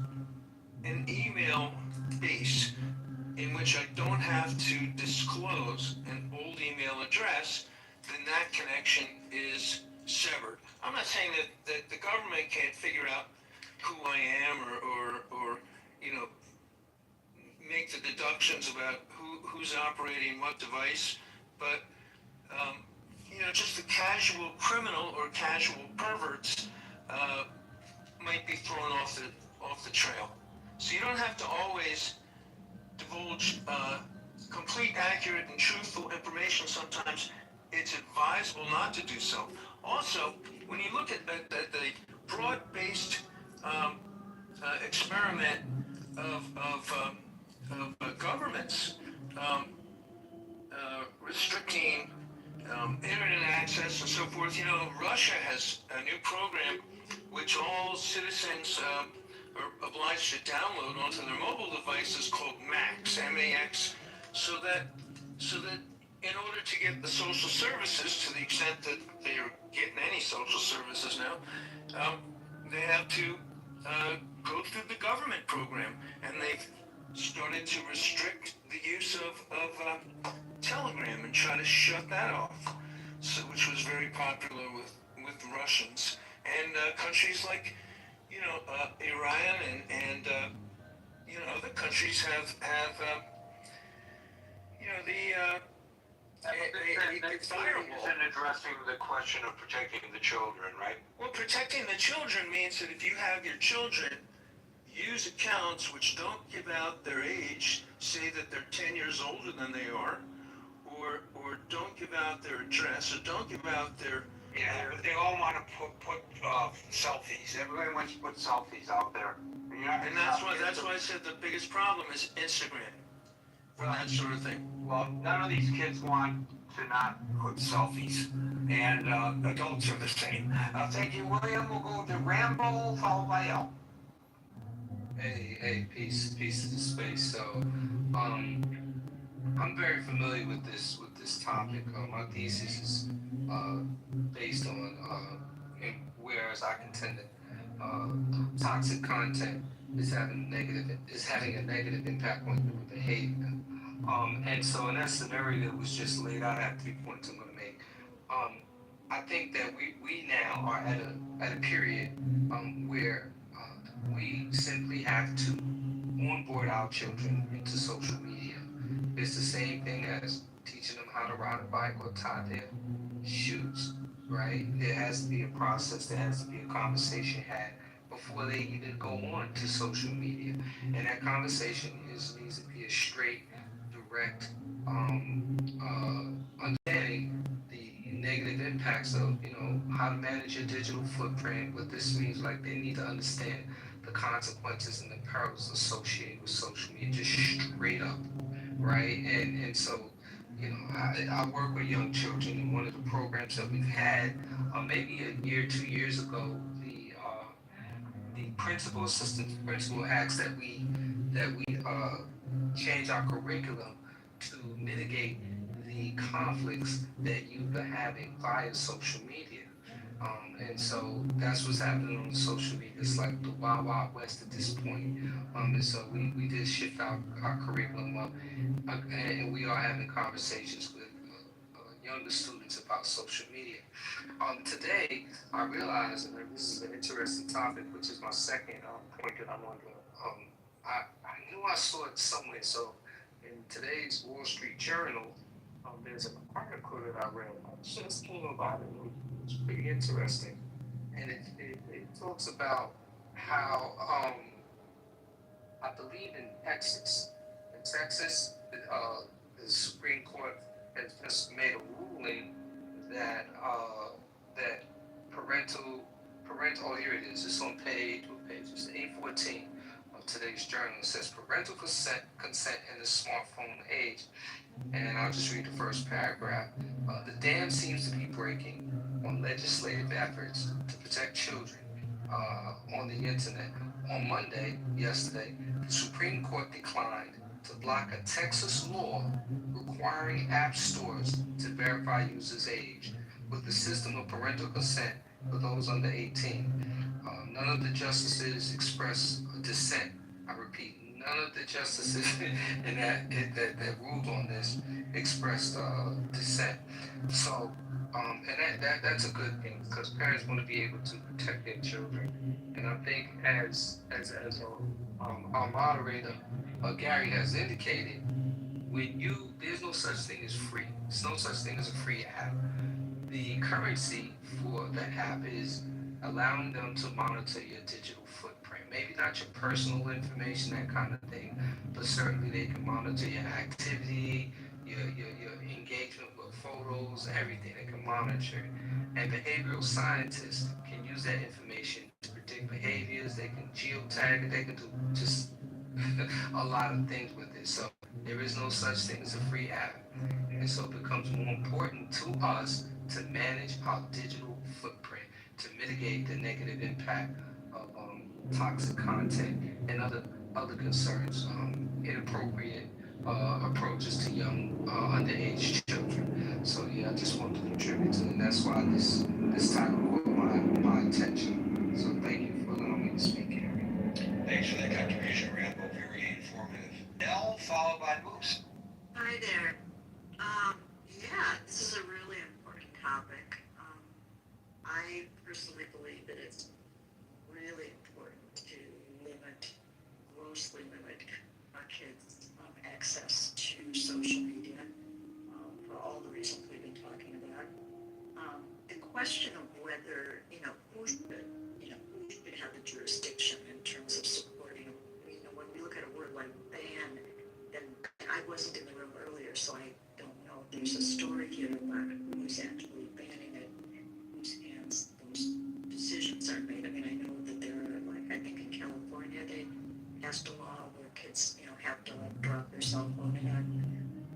an email base in which I don't have to disclose an old email address, then that connection is severed. I'm not saying that the government can't figure out who I am or you know, make the deductions about who's operating what device, but you know, just the casual criminal or casual perverts might be thrown off the trail. So you don't have to always divulge complete, accurate, and truthful information. Sometimes it's advisable not to do so. Also, when you look at the broad-based experiment of governments restricting internet access and so forth, you know, Russia has a new program which all citizens are obliged to download onto their mobile devices called MAX, M-A-X, so that in order to get the social services, to the extent that they are getting any social services now, they have to go through the government program, and they've started to restrict the use of Telegram and try to shut that off. which was very popular with the Russians, and countries like, Iran and other countries have the firewall. Isn't addressing the question of protecting the children, right? Well, protecting the children means that if you have your children use accounts which don't give out their age, say that they're 10 years older than they are, or don't give out their address, or don't give out their... Yeah, but they all want to put selfies. Everybody wants to put selfies out there. And that's why I said the biggest problem is Instagram for that sort of thing. Well, none of these kids want to not put selfies, and adults are the same. Thank you, William. We'll go to Rambo, followed by L. Hey, peace to the space. So, I'm very familiar with this topic. My thesis is based on, whereas I contend that toxic content is having a negative impact on human behavior. And so in that scenario that was just laid out, I have 3 points I'm going to make. I think that we now are at a period where we simply have to onboard our children into social media. It's the same thing as teaching them how to ride a bike or tie their shoes, right? There has to be a process, there has to be a conversation had before they even go on to social media. And that conversation needs to be a straight, direct understanding the negative impacts of, how to manage your digital footprint, what this means. Like, they need to understand the consequences and the perils associated with social media, just straight up, right? And so, I work with young children, and one of the programs that we've had, maybe a year, 2 years ago, the principal, assistant principal asked that we change our curriculum to mitigate the conflicts that youth are having via social media. And so that's what's happening on social media. It's like the Wild Wild West at this point. And so we did shift our curriculum up, and we are having conversations with younger students about social media. Today, I realized, and this is an interesting topic, which is my second point that I wanted to, I knew I saw it somewhere. So in today's Wall Street Journal, there's an article that I read. I just came about it. It was pretty interesting. And it talks about how, I believe in Texas. In Texas, the Supreme Court has just made a ruling that parental, oh, here it is. It's on page 814 of today's journal. It says parental consent in the smartphone age. And I'll just read the first paragraph. The dam seems to be breaking on legislative efforts to protect children on the internet. On Monday, yesterday, the Supreme Court declined to block a Texas law requiring app stores to verify users' age with the system of parental consent for those under 18. None of the justices expressed dissent. I repeat, none of the justices that ruled on this expressed dissent. So, and that's a good thing, because parents want to be able to protect their children. And I think as our moderator Gary has indicated, there's no such thing as free. There's no such thing as a free app. The currency for the app is allowing them to monitor your digital footprint. Maybe not your personal information, that kind of thing, but certainly they can monitor your activity, your engagement with photos, everything. They can monitor it. And behavioral scientists can use that information to predict behaviors. They can geotag it. They can do just a lot of things with it. So there is no such thing as a free app. And so it becomes more important to us to manage our digital footprint, to mitigate the negative impact of toxic content and other concerns, inappropriate approaches to young underage children. So yeah, I just wanted to contribute to it. And that's why this title caught my attention. So thank you for allowing me to speak, Gary. Thanks for that contribution, Rambo. Very informative. L, followed by Moose. Hi there. Yeah, this is a really important topic. I personally believe that it's really important to grossly limit our kids' access to social media for all the reasons we've been talking about. The question of whether, who should have the jurisdiction in terms of supporting, when we look at a word like ban, then I wasn't in the room earlier, so I don't know if there's a story here about who's actually banning it, whose hands those decisions are made. I mean, I know that there are, I think in California, they passed a law where kids, have to drop their cell phone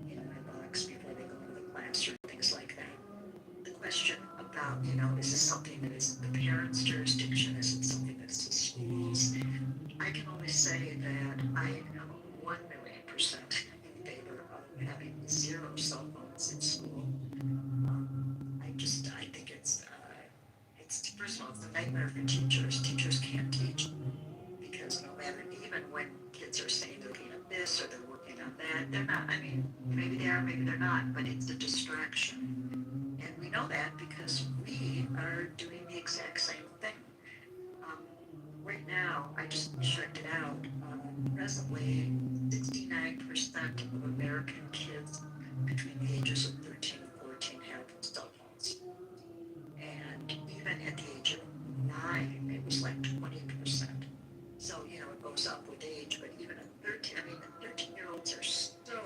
in a box before they go to the class or things like that. The question about, is this something that is the parents' jurisdiction? Is it something that's the schools? I can only say that I am 1,000,000% in favor of having 0 cell phones in school. I think it's first of all, it's a nightmare for teachers. Teachers can't teach because no matter, even when kids are saying they're looking at this or they're working on that, they're not. I mean, maybe they are, maybe they're not, but it's a distraction. And we know that because we are doing the exact same thing. Right now, I just checked it out. Presently, 69% of American kids between the ages of 13 and 14 have cell phones. And even at the age of 9, it was like 20%. So, it goes up with age, but even at 13, the 13-year-olds are so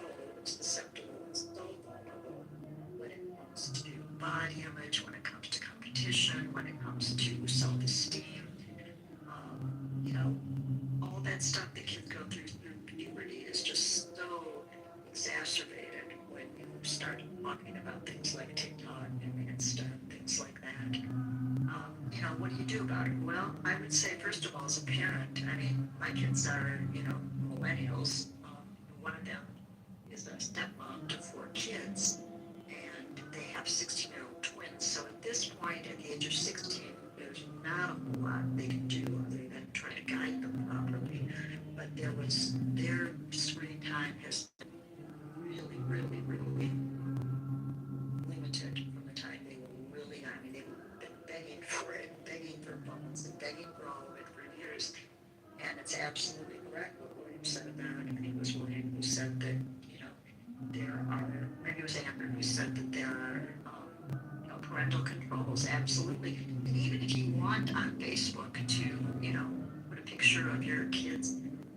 susceptible and so vulnerable when it comes to body image, when it comes to competition, when it comes to self-esteem. All that stuff that kids go through puberty is just so exacerbated when you start talking about things like TikTok and Insta and things like that. What do you do about it? Well, I would say, first of all, as a parent, my kids are, millennials. One of them is a stepmom to 4 kids, and they have 16-year-old twins. So at this point, at the age of 16, there's not a whole lot they can do other than try to guide them properly. But their screen time has been really, really, really limited from the time they were really, they've been begging for it, begging for phones, and begging for all of it for years. And it's absolutely correct what William said about it. I think it was William who said that, there are, maybe it was Amber who said that there are, parental controls, absolutely. And even if you want on Facebook to, put a picture of your kid's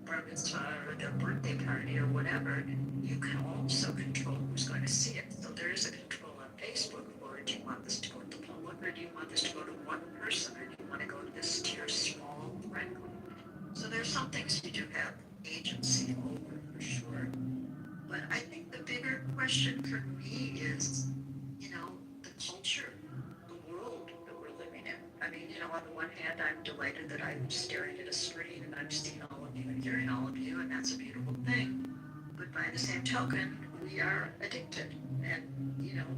bar mitzvah or their birthday party or whatever, you can also control who's going to see it. So there is a control on Facebook for, do you want this to go to the public, or do you want this to go to one person, or do you want to go to this to your small friend group? So there's some things you do have agency over, for sure. But I think the bigger question for me is, the culture, the world that we're living in. On the one hand, I'm delighted that I'm staring at a screen and I'm seeing all of you and hearing all of you, and that's a beautiful thing. But by the same token, we are addicted. And,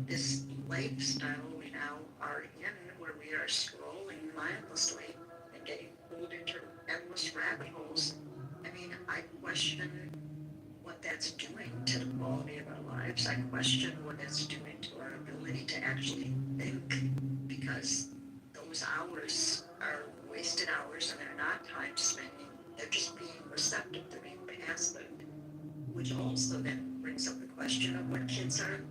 this lifestyle we now are in, where we are scrolling mindlessly and getting pulled into endless rabbit holes, I question what that's doing to the quality of our lives. I question what it's doing to our ability to actually think, because those hours are wasted hours and they're not time spending. They're just being receptive, they're being passive, which also then brings up the question of what kids are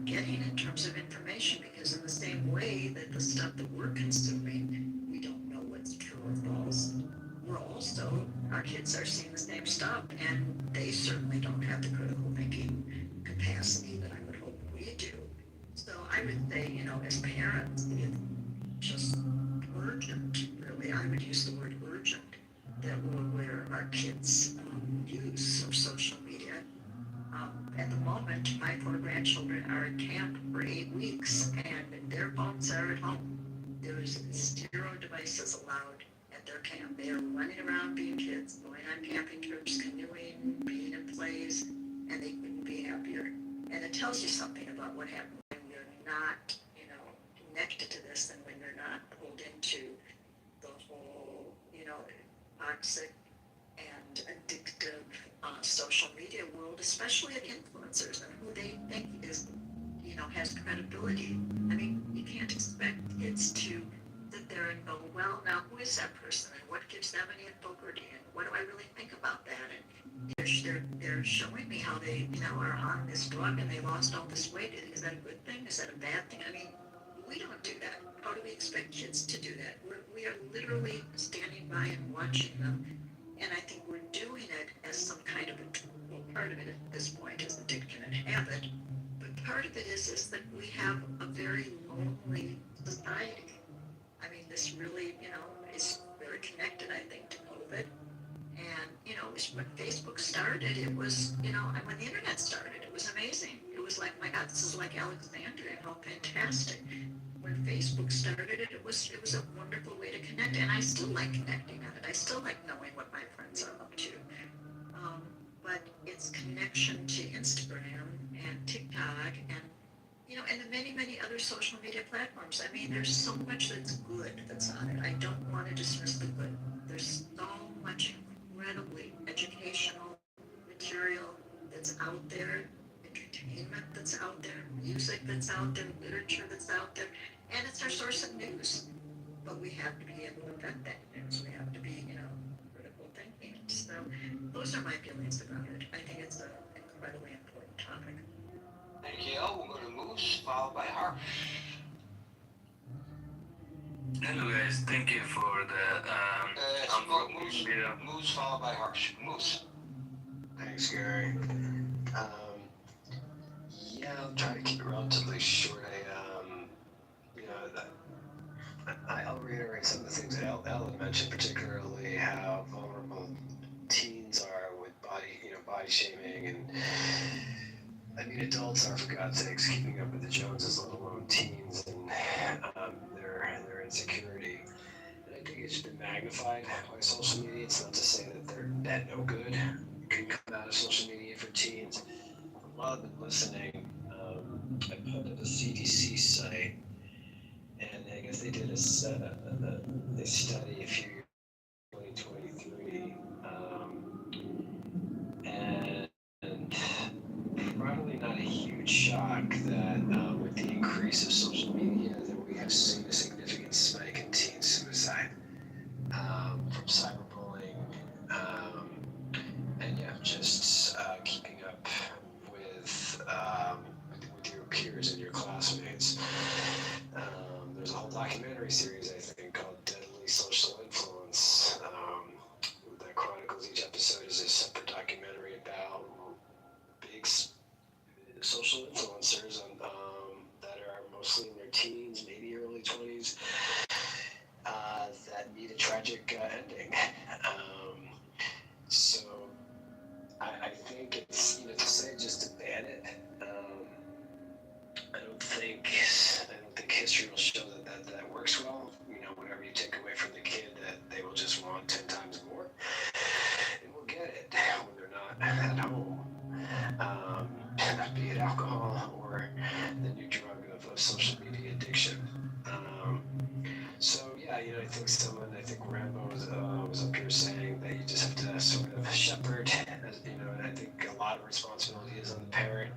getting in terms of information, because in the same way that the stuff that we're consuming, we don't know what's true or false, our kids are seeing the same stuff, and they certainly don't have the critical thinking capacity that I would hope we do. So I would say, as parents, it's just urgent, really. I would use the word urgent, that we're aware of our kids' use of social media. At the moment, my 4 grandchildren are at camp for 8 weeks, and their phones are at home. There is 0 devices allowed at their camp. They are running around being kids, going on camping trips, canoeing, being in plays, and they couldn't be happier. And it tells you something about what happens when you're not, connected to this, and when you're not pulled into the whole, toxic and addictive social media world, especially of influencers and who they think is, has credibility. I mean, you can't expect kids to sit there and go, well, now who is that person and what gives them any authority and what do I really think about that? And they're showing me how they, are on this drug and they lost all this weight. Is that a good thing? Is that a bad thing? I mean, we don't do that. How do we expect kids to do that? We are literally standing by and watching them. And I think we're doing it as some kind of part of it at this point is addiction and habit. But part of it is that we have a very lonely society. I mean, this really, is very connected, I think, to COVID. And, when Facebook started, it was, and when the internet started, it was amazing. It was like, my God, this is like Alexandria, how fantastic. When Facebook started, it was a wonderful way to connect, and I still like connecting on it. I still like knowing what my friends are up to. But it's connection to Instagram and TikTok and and the many, many other social media platforms. I mean, there's so much that's good that's on it. I don't want to dismiss the good. There's so much incredibly educational material that's out there, entertainment that's out there, music that's out there, literature that's out there, and it's our source of news. But we have to be able to vet that news. We have to be, critical thinking. So those are my feelings about it. I think it's an incredibly important topic. Thank you. We'll go to Moose, followed by Harsh. Hello guys, thank you for the Moose followed by Harsh. Moose. Thanks, Gary. Yeah, I'll try to keep it relatively short. I'll reiterate some of the things that Elle had mentioned, particularly how vulnerable teens are with body shaming, and I mean adults are, for God's sakes, keeping up with the Joneses, let alone teens and their insecurity. And I think it's been magnified by social media. It's not to say that they're no good can come out of social media for teens. While I've been listening, I put up the CDC site, and I guess they did a study a few years, 2023, and probably not a huge shock that with the increase of social media that we have seen a significant spike in teen suicide from cyberbullying, and just keeping up with your peers and your classmates. There's a whole documentary series, I think, called Deadly Social Influence, that chronicles each episode is a separate documentary about big social influencers that are mostly in their teens, maybe early 20s, that meet a tragic ending. So I think it's, to say just to ban it, I don't think history will show that works well. Whatever you take away from the kid, that they will just want 10 times more, and we'll get it when they're not at home. Be it alcohol or the new drug of social media addiction. So yeah, I think Rambo was up here saying that you just have to sort of shepherd, and I think a lot of responsibility is on the parent.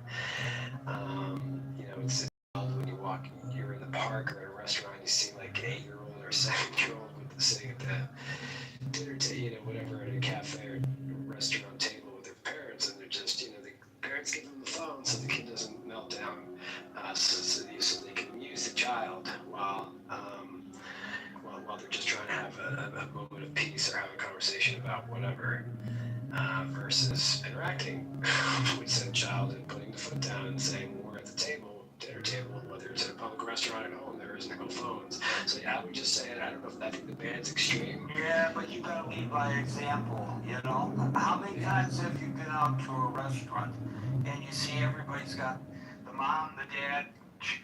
It's when you're in the park or at a restaurant, you see like an 8-year-old or a 7-year-old sitting at the dinner table, whatever, at a cafe or restaurant table with their parents, and they're just, the parents give them the phone so the kid doesn't melt down, so they can amuse the child while they're just trying to have a moment of peace or have a conversation about whatever, versus interacting with said child and putting the foot down and saying, we're at the dinner table, whether it's at a public restaurant at home, there is no phones. So yeah, I would just say it. I don't know if I think the ban's extreme. Yeah, but you gotta lead by example, How many times have you been out to a restaurant and you see everybody's got the mom, the dad, the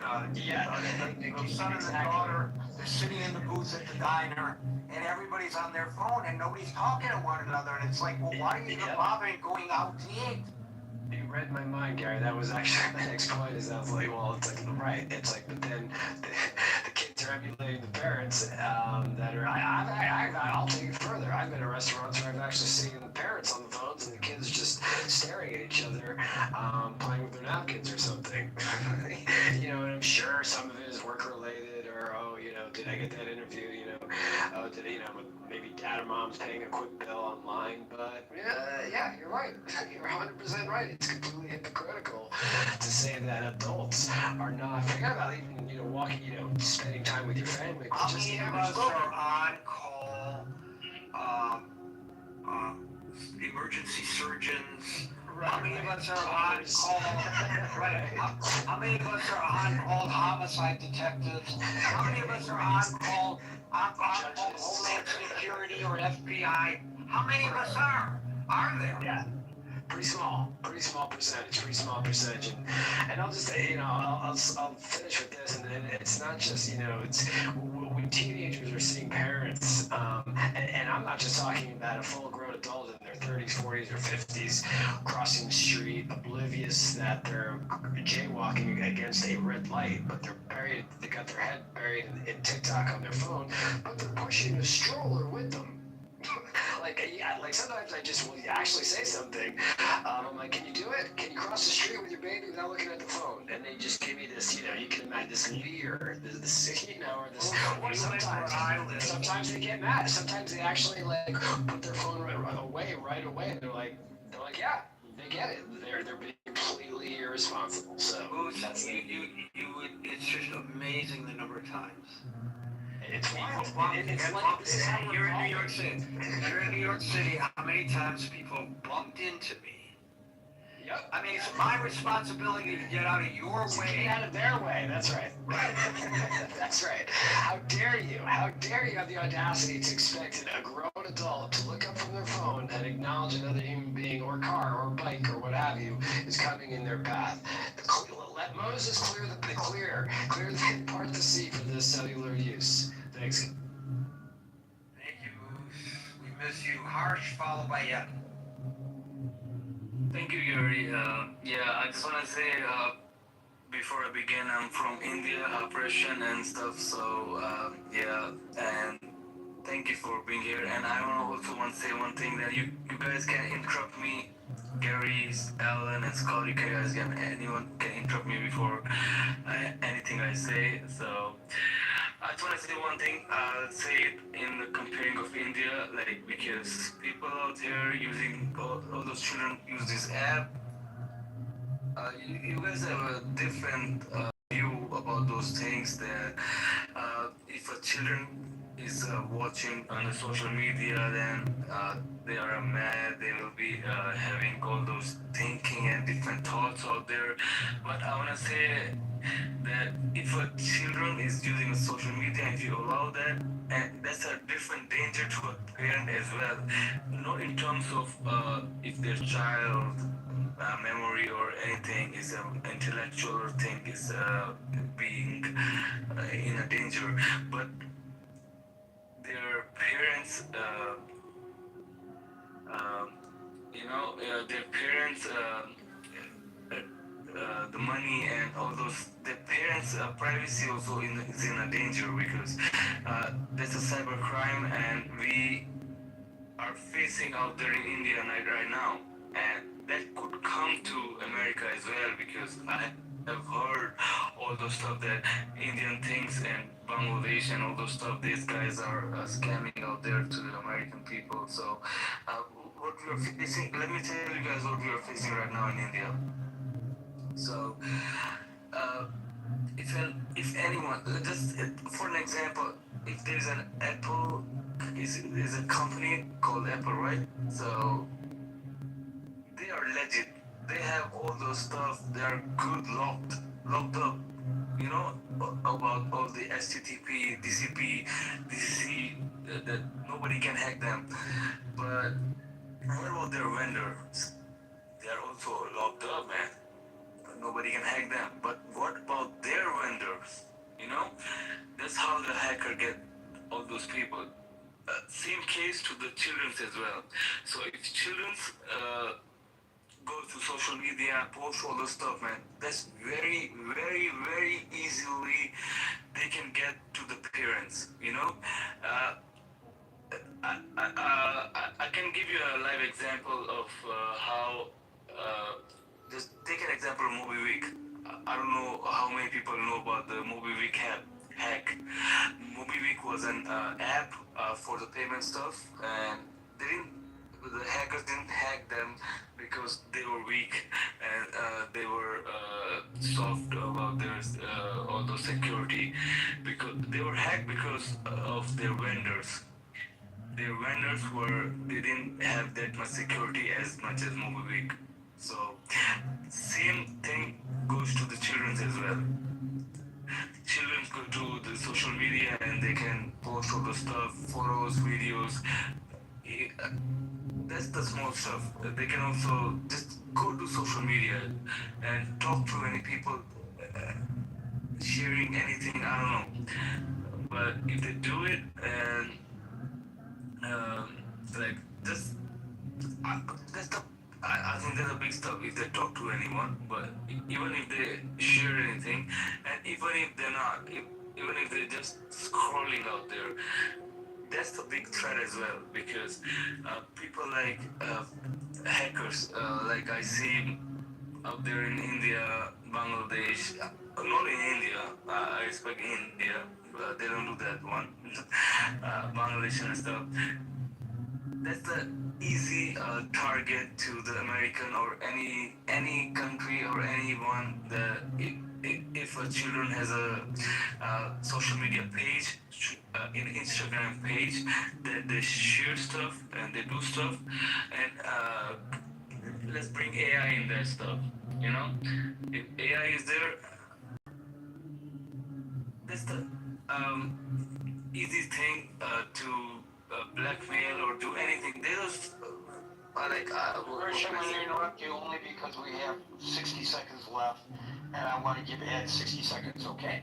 son and the daughter, they're sitting in the booth at the diner, and everybody's on their phone and nobody's talking to one another, and it's like, well, why are you even bothering going out to eat? You read my mind, Gary. That was actually my next point. Is I was like, well, it's like right. It's like, but then the kids are emulating the parents that are. I'll take it further. I've been at restaurants where I've actually seen the parents on the phones and the kids just staring at each other playing with their napkins or something. You know, and I'm sure some of it is work related, or oh, you know, did I get that interview? You know, did you know, maybe dad or mom's paying a quick bill online. But yeah, you're right. You're 100% right. It's completely hypocritical to say that adults are not. Forget about even walking, spending time with your family. But How just many the of average us vote. are on call? Emergency surgeons. How many of us are on call? Right. How many of us are on call homicide detectives? How many of us are on call Homeland Security or FBI? How many of us are? Are there? Yeah. Pretty small percentage, and I'll just say, I'll finish with this, and it's not just, it's when teenagers are seeing parents, and I'm not just talking about a full-grown adult in their 30s, 40s, or 50s crossing the street, oblivious that they're jaywalking against a red light, but they got their head buried in TikTok on their phone, but they're pushing a stroller with them. Like sometimes I just will actually say something. I'm like, can you do it? Can you cross the street with your baby without looking at the phone? And they just give me this, you can imagine this leer, or this. Or sometimes they get mad. Sometimes they actually put their phone right away. And they're like, yeah, they get it. They're being completely irresponsible. So that's it's just amazing the number of times. It's wild. You're in New York City. You're in New York City. How many times people bumped into me? Yep. I mean, it's my responsibility to get out of your way. Get out of their way. That's right. That's right. How dare you? How dare you have the audacity to expect a grown adult to look up from their phone and acknowledge another human being or car or bike or what have you is coming in their path? Let Moses clear the part of the sea for this cellular use. Thanks. Thank you, Moose. We miss you. Harsh, followed by Ed. Thank you, Gary. I just want to say, before I begin, I'm from India, Persian and stuff, so, and thank you for being here. And I also want to say one thing, that you guys can interrupt me, Gary, Alan, and Scott, anyone can interrupt me before anything I say, so... I just want to say one thing. I'll say it in the comparing of India, because people out here using all those children use this app. You guys have a different view about those things. That if a children is watching on the social media, then they are mad. They will be having all those thinking and different thoughts out there. But I want to say that if a children is using social media, if you allow that, and that's a different danger to a parent as well. Not in terms of if their child memory or anything is intellectual or thing is being in a danger, but their parents, their parents. The money and all those, the parents' privacy also is in a danger, because there's a cyber crime, and we are facing out there in India right now, and that could come to America as well, because I have heard all those stuff that Indian things and Bangladesh and all those stuff, these guys are scamming out there to the American people. So what we are facing, let me tell you guys what we are facing right now in India. So, if anyone, just for an example, if there's an Apple, is a company called Apple, right? So, they are legit. They have all those stuff. They are good locked up. About all the HTTP, DCP, DCC, that nobody can hack them. But what about their vendors? They are also locked up, man. Nobody can hack them. But what about their vendors? That's how the hacker get all those people. Same case to the children's as well. So if children's go to social media, post all the stuff, man, that's very, very, very easily they can get to the parents. I can give you a live example of how just take an example of Movie Week. I don't know how many people know about the Movie Week hack. Movie Week was an app for the payment stuff, and they didn't. The hackers didn't hack them because they were weak and they were soft about their all the security. Because they were hacked because of their vendors. Their vendors they didn't have that much security as much as Movie Week. So same thing goes to the children's as well. Children go to the social media and they can post all the stuff, photos, videos. That's the small stuff. They can also just go to social media and talk to any people, sharing anything. I don't know. But if they do it and like just that's the I think that's a big stuff if they talk to anyone. But even if they share anything, and even if they're not, even if they're just scrolling out there, that's the big threat as well because people like hackers, like I see out there in India, Bangladesh, not in India, I expect India, they don't do that one, Bangladesh and stuff. That's the easy target to the American or any country or anyone that if a children has a social media page, in Instagram page, that they share stuff and they do stuff, and let's bring AI in that stuff. You know, if AI is there, that's the easy thing to blackmail or do anything. They just Christian, I'm going to interrupt you only because we have 60 seconds left, and I want to give Ed 60 seconds, okay?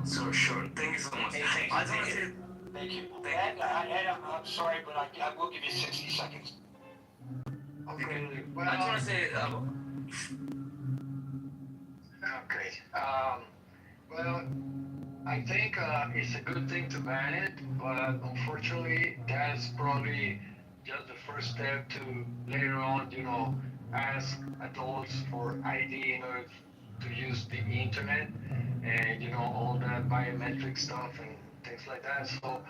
So sure. Thank you so much. Hey, I think thank you. Ed, I'm sorry, but I will give you 60 seconds. Okay. I just want to say. Okay. Well, I think it's a good thing to ban it, but unfortunately, that's probably just the first step to later on, ask adults for ID in order to use the internet and, all that biometric stuff and things like that. So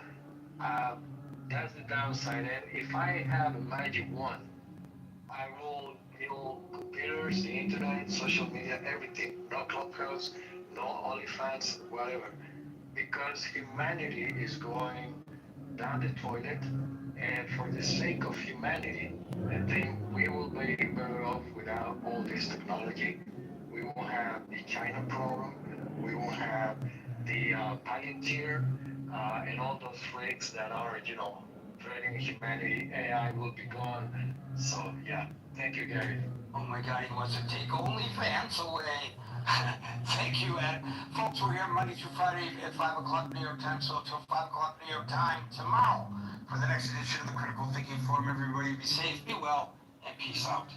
that's the downside. And if I have a magic wand, I will kill computers, the internet, social media, everything. No Clubhouse, no OnlyFans, whatever. Because humanity is going down the toilet, and for the sake of humanity, I think we will be better off without all this technology. We won't have the China problem. We won't have the Palantir and all those freaks that are, threatening humanity. AI will be gone. So, yeah. Thank you, Gary. Oh my God, he wants to take OnlyFans away. Thank you, Ed. Folks, we're here Monday through Friday at 5 o'clock New York time, so until 5 o'clock New York time tomorrow for the next edition of the Critical Thinking Forum. Everybody be safe, be well, and peace out.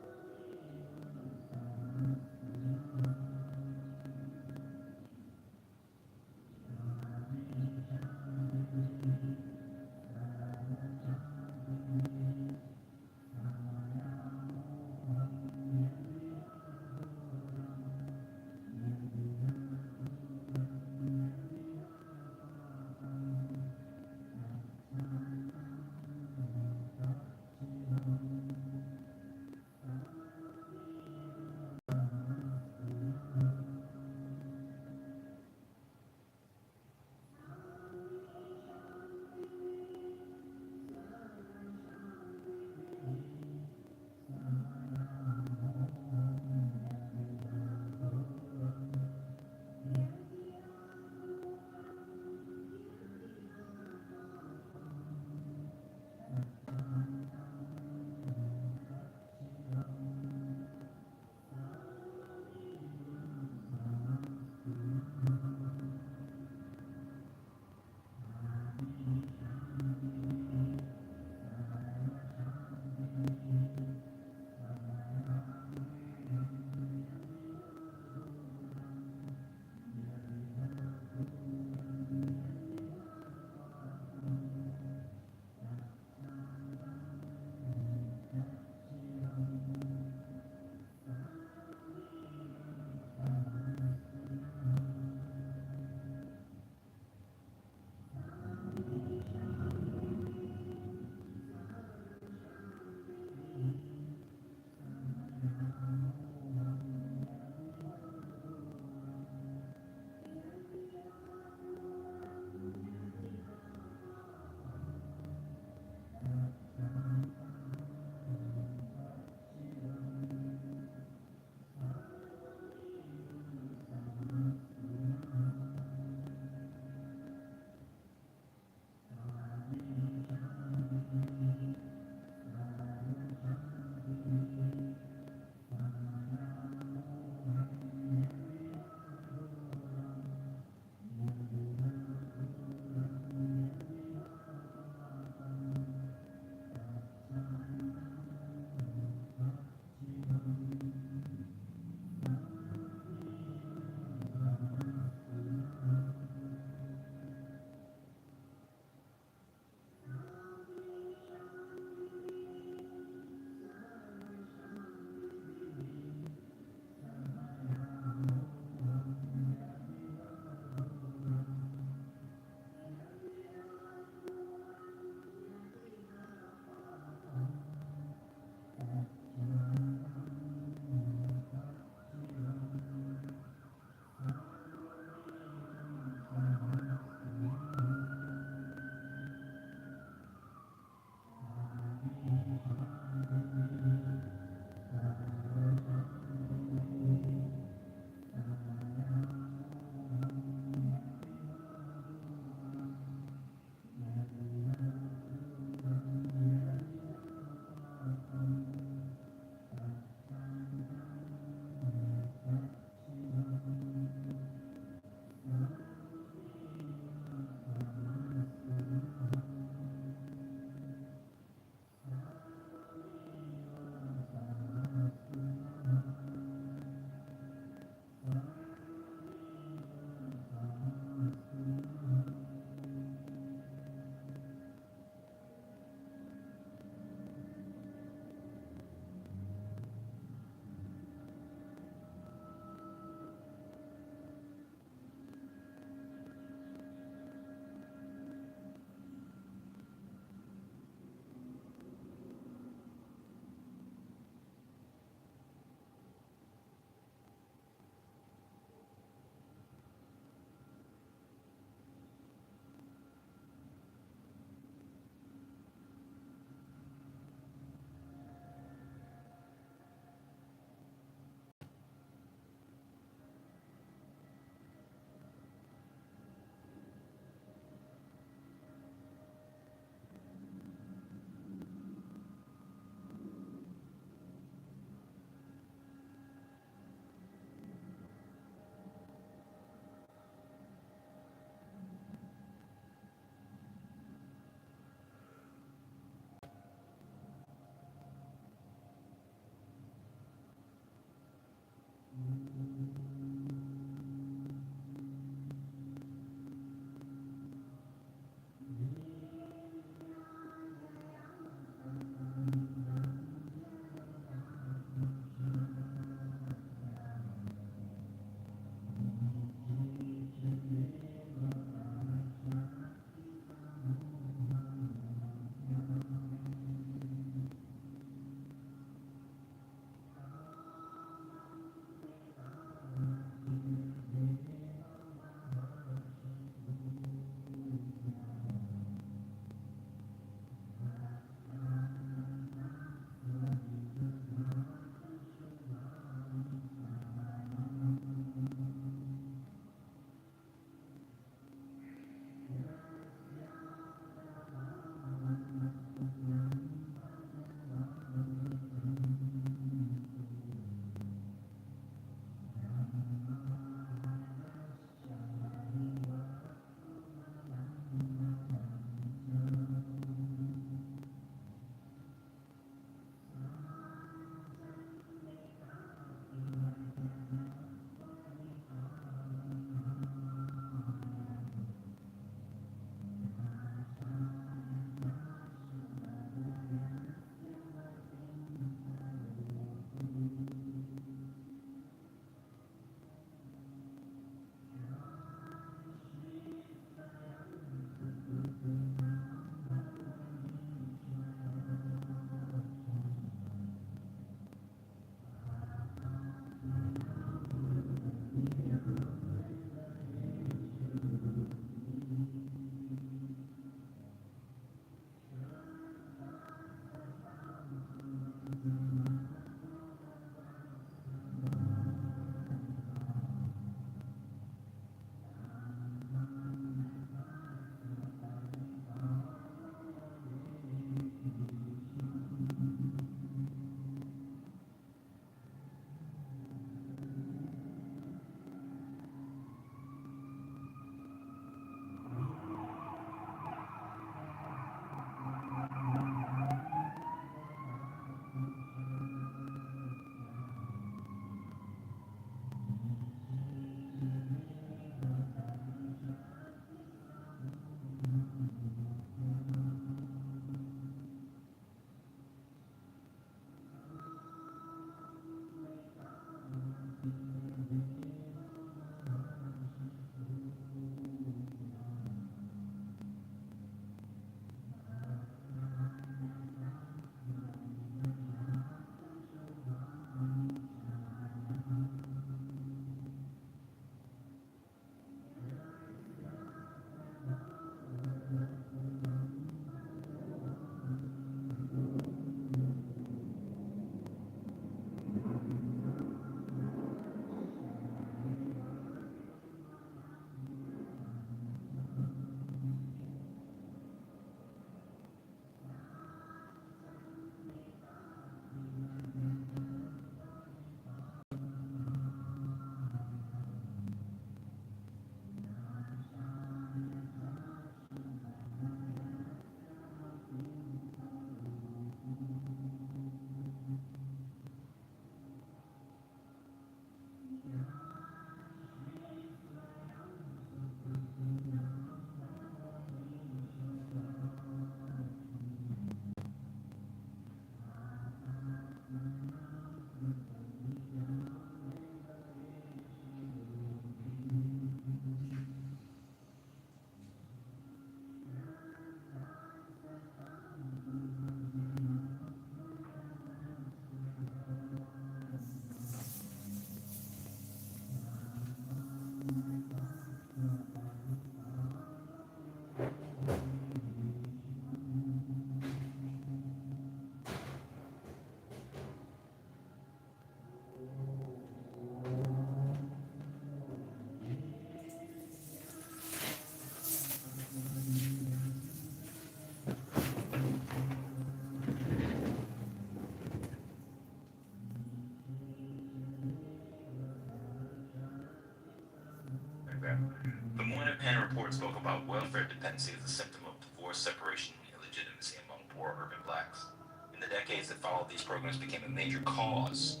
Kitover spoke about welfare dependency as a symptom of divorce, separation, and illegitimacy among poor urban blacks. In the decades that followed, these programs became a major cause.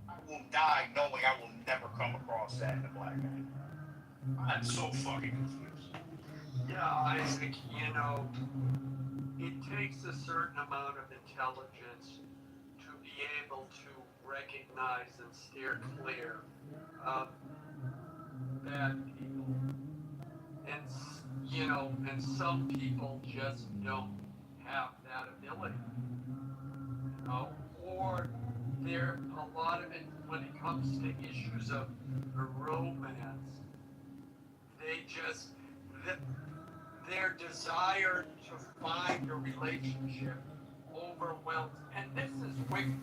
I will die knowing I will never come across that in a black man. I'm so fucking confused. Yeah, Isaac, you know, it takes a certain amount of intelligence to be able to recognize and steer clear of bad people. And, you know, and some people just don't have that ability, you know, or there a lot of it when it comes to issues of romance, they just, their desire to find a relationship overwhelms, and this is women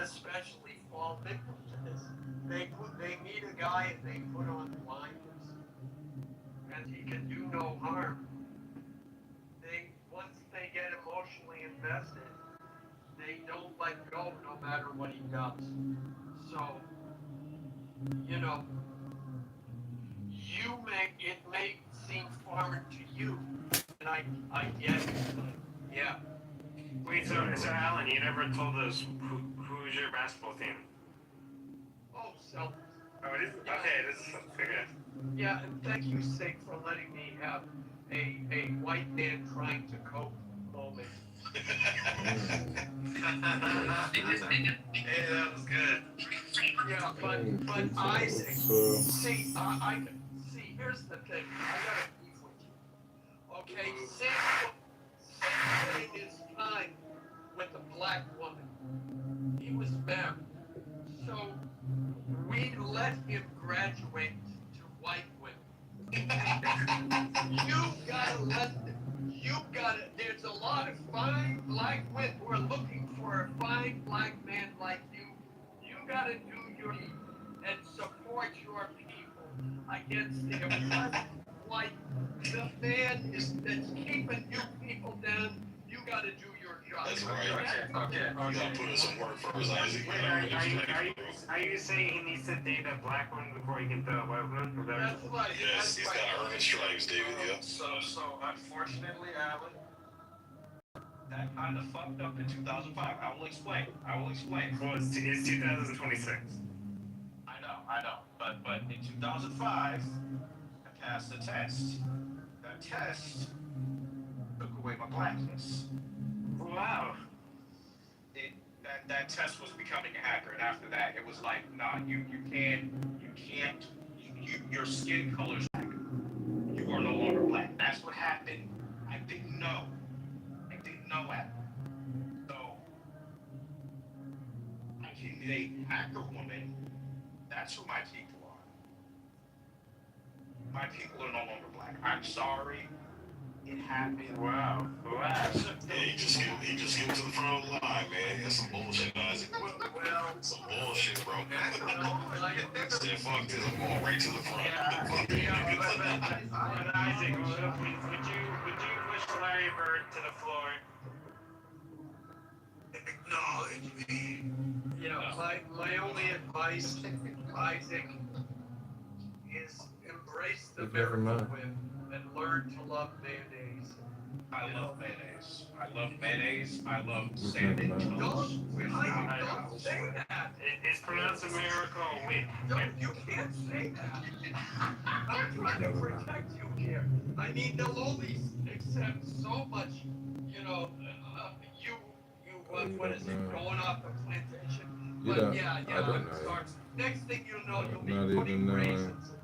especially fall victim to this. They meet a guy and they put on blinders, and he can do no harm. Once they get emotionally invested, they don't let go no matter what he does. So, you know, it may seem foreign to you, and I get it. Yeah. Wait, so Alan, you never told us who's your basketball team? Oh, so. Oh, it is? Yeah. Okay, this is okay. Yeah, and thank you, Sig, for letting me have a white man trying to cope moment. Hey, that was good. Yeah, but Isaac, see, here's the thing. I gotta beef with you. Okay, Sig put in his time with a black woman. He was married. So we let him graduate to white women. You gotta let them. There's a lot of fine black women who are looking for a fine black man like you. You gotta do your and support your people against the oppressed white. The man that's keeping you people down. You gotta do your job. That's right. Okay. You gotta put in some work first, Isaac. Are you saying he needs to date a black one before he can date a white one? That's right. Yes, he's gotta earn his stripes, David. Yeah. So unfortunately, Alan, that kind of fucked up in 2005. I will explain. Well, it's 2026. I know. But in 2005, I passed the test. That test took away my blackness. Wow. That test was becoming accurate. After that, it was like, nah, you can't, your skin color's black. You are no longer black. That's what happened. I didn't know that. So, I can date hacker woman. That's who my people are. My people are no longer black. I'm sorry. It happened. Wow. Yeah, he just get to the front of the line, man. That's some bullshit, Isaac. Some bullshit, bro. Said fuck this. I'm going right to the front. But Isaac, would you push Larry Bird to the floor? Acknowledge me. You know, my only advice, Isaac, is embrace the Miracle Whip and learn to love mayonnaise. I love mayonnaise. I love salmon toast with Don't say that. It's pronounced a miracle whip. You can't say that. I'm trying to protect you here. I mean, they'll only accept so much, you know, what is it, going off the plantation. But yeah, it starts. Next thing you know, you'll be putting raisins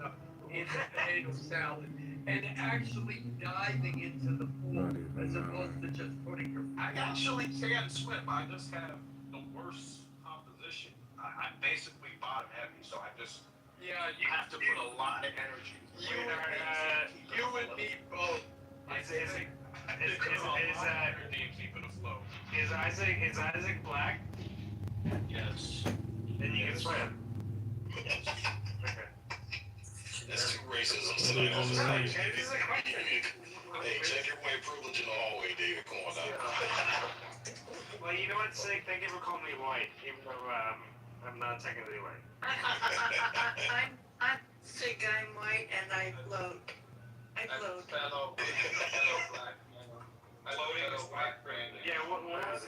in the potato salad and actually diving into the pool as opposed to just putting your. I actually can swim. I just have the worst composition. I'm basically bottom heavy, so I just you have to put a lot of energy. You and me both. Is Isaac black? Yes. Then you can swim. Yes. Okay. That's two racisms tonight on the stage. Hey, check your white privilege in the hallway, David. Come on now. Well, you know what, Sig? Thank you for calling me white, even though I'm not technically white. I'm sick, I'm white, and I float. I float. Fellow black man. Floating is black Brandon. Yeah, what was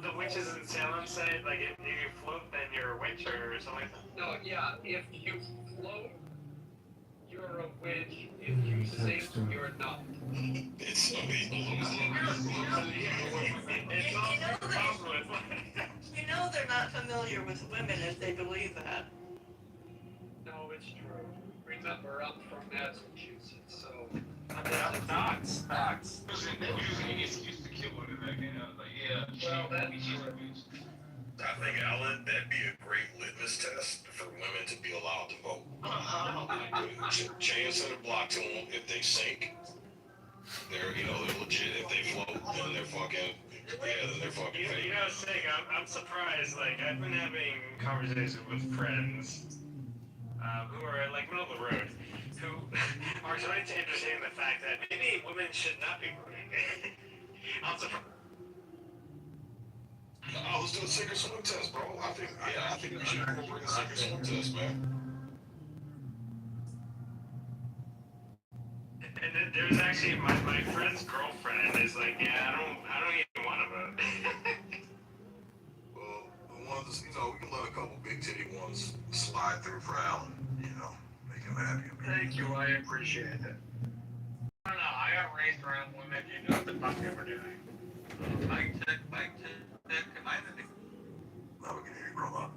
the witches in Salem say? Like, if you float, then you're a witch or something like that? No, yeah, if you float, you're a witch. If you sink, you're not. It's You know they're not familiar with women if they believe that. No, it's true. Remember, I'm from Massachusetts, so. Knox. Using any excuse to kill women back then. I was like, yeah. Well, that's I think, Alan, that'd be a great litmus test for women to be allowed to vote. Chance at a block to them. If they sink, they're legit. If they float, then they're fucking, then they're fucking fake. You know, sick. I'm surprised. Like, I've been having conversations with friends who are like middle of the road, who are trying to entertain the fact that maybe women should not be voting. I'm surprised. Let's do a sink or swim test, bro. I think we should incorporate a sink or swim test, man. And then there's actually my friend's girlfriend is like, yeah, I don't even want to vote. Well, the ones, we can let a couple big titty ones slide through for Alan, make him happy. Thank you, I appreciate it. I don't know, I got raised around women, you know what the fuck they were doing. Now we can hear you grow up.